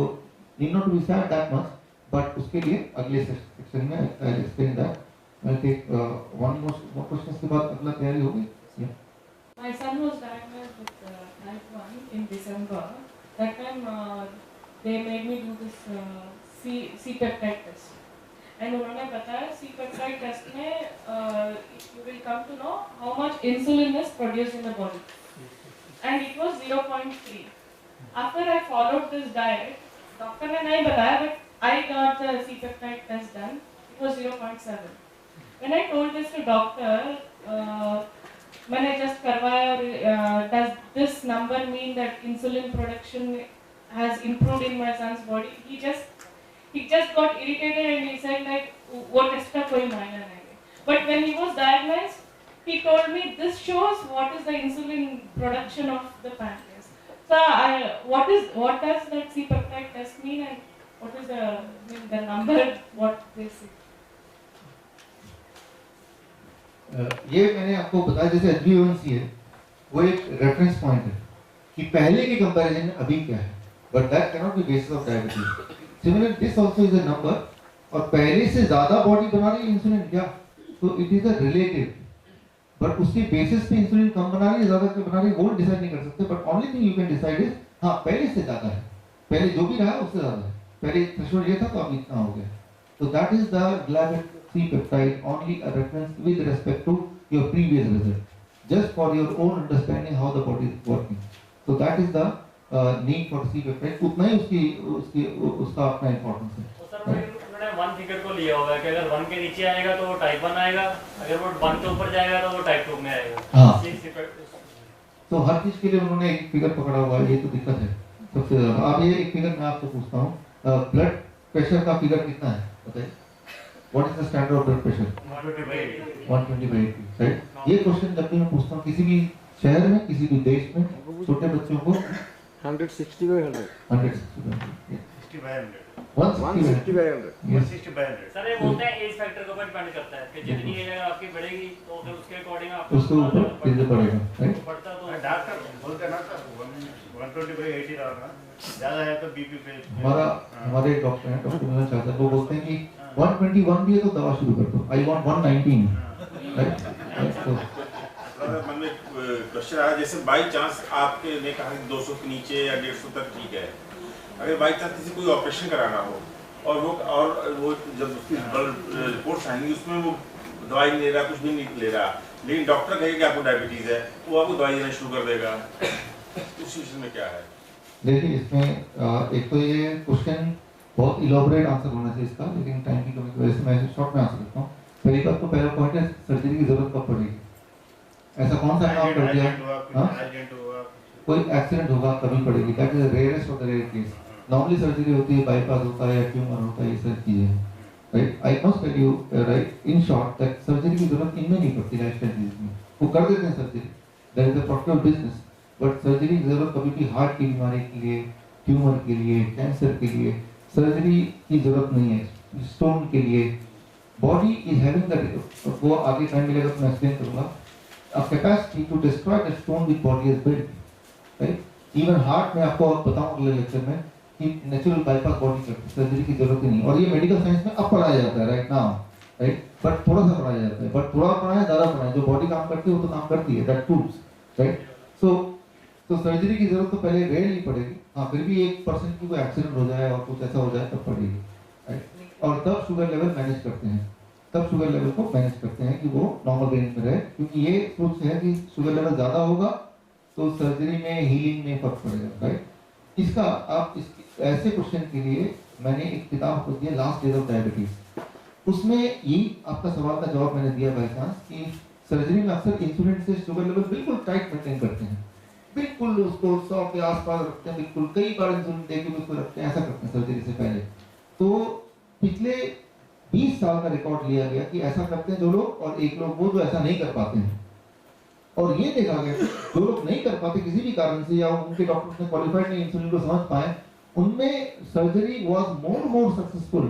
Speaker 2: need not to be sad that much, but उसके लिए अगले सेक्शन में I will explain that. I take one more question के बाद अगला तैयारी होगी।
Speaker 7: My son was diagnosed with type 1 in December. That time they made me do this C-peptide test. And उन्होंने बताया C-peptide test में you will come to know how much insulin is produced in the body. And it was 0.3. After I followed this diet, doctor ने नहीं बताया, but I got the C-peptide test done. It was 0.7. When I told this to doctor, मैंने just करवाया और does this number mean that insulin production has improved in my son's body? He just got irritated and he said like वो test का कोई मायना नहीं है. But when he was diagnosed, he told me this shows what is the insulin production of the pancreas. So what does that C-peptide test mean and what is the number what they see?
Speaker 2: ये मैंने आपको बताया जैसे HbA1c है, वो एक reference point है कि पहले के कंपैरिजन में अभी क्या है, but that can not B basis of diabetes. Similar this also is a number, और पहले से ज्यादा बॉडी बना रही है इंसुलिन क्या, तो it is a relative, but उसके बेसिस पे इंसुलिन कम बना रही है ज्यादा क्यों बना रही है वो डिसाइड नहीं कर सकते, but only thing you can decide is हाँ पहले से ज्यादा है, पहले जो भी रहा है उससे ज्यादा है, पहले थ्रेशोल्ड ये था तो अब इतना हो गया। तो that is the glycolic C-peptide, only a reference with respect to your previous result, just for your own understanding how the body is working. So that is the need for C-peptide. उतना ही उसका अपना importance है।
Speaker 11: तो sir उन्होंने 1 figure को लिया होगा कि अगर 1 के नीचे आएगा तो वो टाइप 1 आएगा, अगर वो 1 के ऊपर जाएगा तो वो टाइप 2 में आएगा।
Speaker 2: हाँ। तो हर चीज के लिए उन्होंने एक फिगर पकड़ा हुआ है, ये तो दिक्कत है सबसे ज्यादा। अब ये एक फिगर मैं आपसे पूछता हूँ, ब्लड प्रेशर का फिगर कितना है बताइए? What is the standard of blood pressure? 120/80, right? ये क्वेश्चन जब भी मैं पूछता हूँ किसी भी शहर में, किसी भी देश में छोटे बच्चों को
Speaker 12: 160/100
Speaker 11: सर ये बोलते हैं एज फैक्टर के ऊपर डिपेंड करता है कि जितनी एज अगर आपकी बढ़ेगी तो फिर उसके अकॉर्डिंग आपको
Speaker 2: उसके ऊपर चीजें बढ़ेगा, राइट?
Speaker 11: बढ़ता तो
Speaker 12: डॉक्टर बोलते हैं ना सर 120/80 रहना, ज्यादा है तो बीपी पे
Speaker 2: हमारे डॉक्टर हैं, डॉक्टर मिलन चाहते हैं, वो बोलते हैं कि 121 भी है तो दवा शुरू कर दो, आई वांट 119, राइट? तो
Speaker 12: मन में क्वेश्चन आया, जैसे बाई चांस आपके ने कहा कि 200 के नीचे या 150 तक ठीक है, अगर बाई चांस किसी कोई ऑपरेशन कराना हो और वो जब उसकी रिपोर्ट्स आएंगी उसमें वो दवाई नहीं ले रहा, कुछ भी नहीं ले रहा, लेकिन डॉक्टर कहेगा कि आपको डायबिटीज है, वो आपको दवाई देना शुरू कर देगा, उस सिचुएशन में क्या है?
Speaker 2: देखिए इसमें एक तो ये क्वेश्चन बहुत इलॉबरेट आंसर होना चाहिए इसका, लेकिन टाइम की कमी की वजह से मैं शॉर्ट में आंसर करता हूँ। पहली बात तो पहला पॉइंट है सर्जरी की जरूरत कब पड़ेगी, ऐसा कौन सा काम कर दिया, कोई एक्सीडेंट होगा कभी पड़ेगी, that is rarest of the rare case. Normally surgery होती है, बाईपास होता है या ट्यूमर होता है, ये सब चीजें, right? I must tell you right in short that surgery की जरूरत इनमें नहीं पड़ती लाइफस्टाइल डिजीज में, वो कर देते हैं surgery, that is a profitable business, but surgery की जरूरत कभी भी हार्ट की बीमारी के लिए, ट्यूमर के लिए, कैंसर के लिए सर्जरी की जरूरत नहीं है। स्टोन के लिए बॉडी इज हैविंग द, वो आगे टाइम मिलेगा तो मैं एक्सप्लेन करूंगा। a capacity to destroy the stone which body has built, right? Even heart में आपको बताऊं अगले लेक्चर में कि नेचुरल बाईपास बॉडी करती है, सर्जरी की जरूरत ही नहीं, और ये मेडिकल साइंस में अब पढ़ाया जाता है राइट नाउ, राइट, बट थोड़ा सा पढ़ाया जाता है, बट थोड़ा पढ़ाया ज़्यादा पढ़ाया, जो बॉडी काम करती है वो तो काम करती है, दैट प्रूव्स, राइट। तो सर्जरी की जरूरत तो पहले रेयरली पड़ेगी, हाँ फिर भी 1% की कोई एक्सीडेंट हो जाए और कुछ ऐसा हो जाए तब पड़ेगी, राइट। और तब शुगर लेवल मैनेज करते हैं, तब शुगर लेवल को मैनेज करते हैं कि वो नॉर्मल रेंज में रहे, क्योंकि ये सोच है कि शुगर लेवल ज़्यादा होगा तो सर्जरी में हीलिंग में फर्क पड़ेगा, राइट। इसका आप इस ऐसे क्वेश्चन के लिए मैंने एक किताब पढ़ी है, लास्ट डेज ऑफ डायबिटीज, उसमें ये आपका सवाल का जवाब मैंने दिया बाय चांस कि सर्जरी में अक्सर इंसुलिन से शुगर लेवल बिल्कुल टाइट मेंटेन करते हैं, बिल्कुल उसको 100 के आसपास रखते हैं, बिल्कुल कई बार इंसुलिन देके भी उसको रखते हैं, ऐसा करते हैं सर्जरी से पहले। तो पिछले 20 साल का रिकॉर्ड लिया गया कि ऐसा करते हैं जो लोग, और एक लोग वो जो ऐसा नहीं कर पाते हैं, और ये देखा गया कि जो लोग नहीं कर पाते किसी भी कारण से, या उनके डॉक्टर्स ने क्वालिफाइड नहीं इंसुलिन को समझ पाए, उनमें surgery was more successful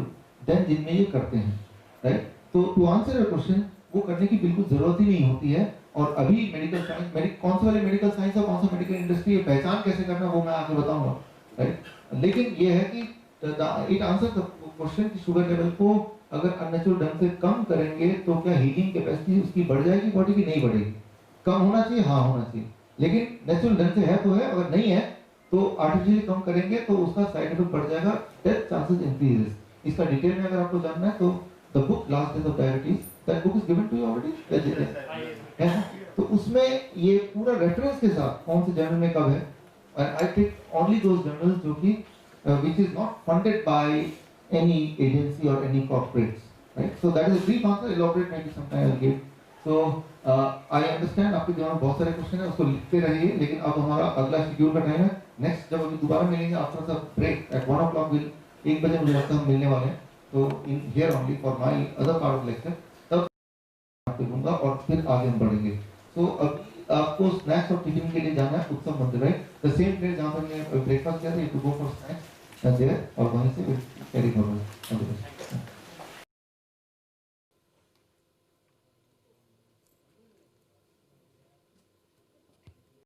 Speaker 2: than जिनमें ये करते हैं, राइट। तो टू आंसर योर क्वेश्चन, वो करने की बिल्कुल जरूरत ही नहीं होती है, और अभी मेडिकल साइंस, कौन सा वाली मेडिकल साइंस और कौन सा मेडिकल इंडस्ट्री है, पहचान कैसे करना वो मैं आगे बताऊंगा, राइट। लेकिन ये है कि इट आंसर द क्वेश्चन कि शुगर लेवल को अगर अननेचुरल ढंग से कम करेंगे तो क्या हीलिंग कैपेसिटी उसकी बढ़ जाएगी बॉडी की, नहीं बढ़ेगी, कम होना चाहिए, हाँ होना चाहिए, लेकिन नेचुरल ढंग से है तो है, अगर नहीं है तो आर्टिफिशियली कम करेंगे तो उसका साइड इफेक्ट बढ़ जाएगा, डेथ चांसेस इंक्रीजेस। इसका डिटेल में अगर आपको जानना है तो the book last days of diabetes, that book is given to you already, तो उसमें ये पूरा रेफरेंस के साथ कौन से जर्नल में कब है, and I take only those journals जो कि which is not funded by any agency or any corporates, right? So that is a brief answer, elaborate maybe sometime I'll give. So I understand आपके दिमाग में बहुत सारे question है, उसको लिखते रहिए, लेकिन अब हमारा अगला शेड्यूल का टाइम है, नेक्स्ट जब अभी दोबारा मिलेंगे after the break at 1 o'clock, will 1 बजे मुझे लगता है हम मिलने वाले हैं, तो in here only for my other part of lecture, तब आपको दूंगा और फिर आगे हम बढ़ेंगे। सो अब आपको स्नैक्स और टिफिन के लिए जाना है उत्सव मंदिर, राइट, द सेम प्लेस जहाँ पर मैं ब्रेकफास्ट किया था, you to go for snacks and there, or one is a very normal.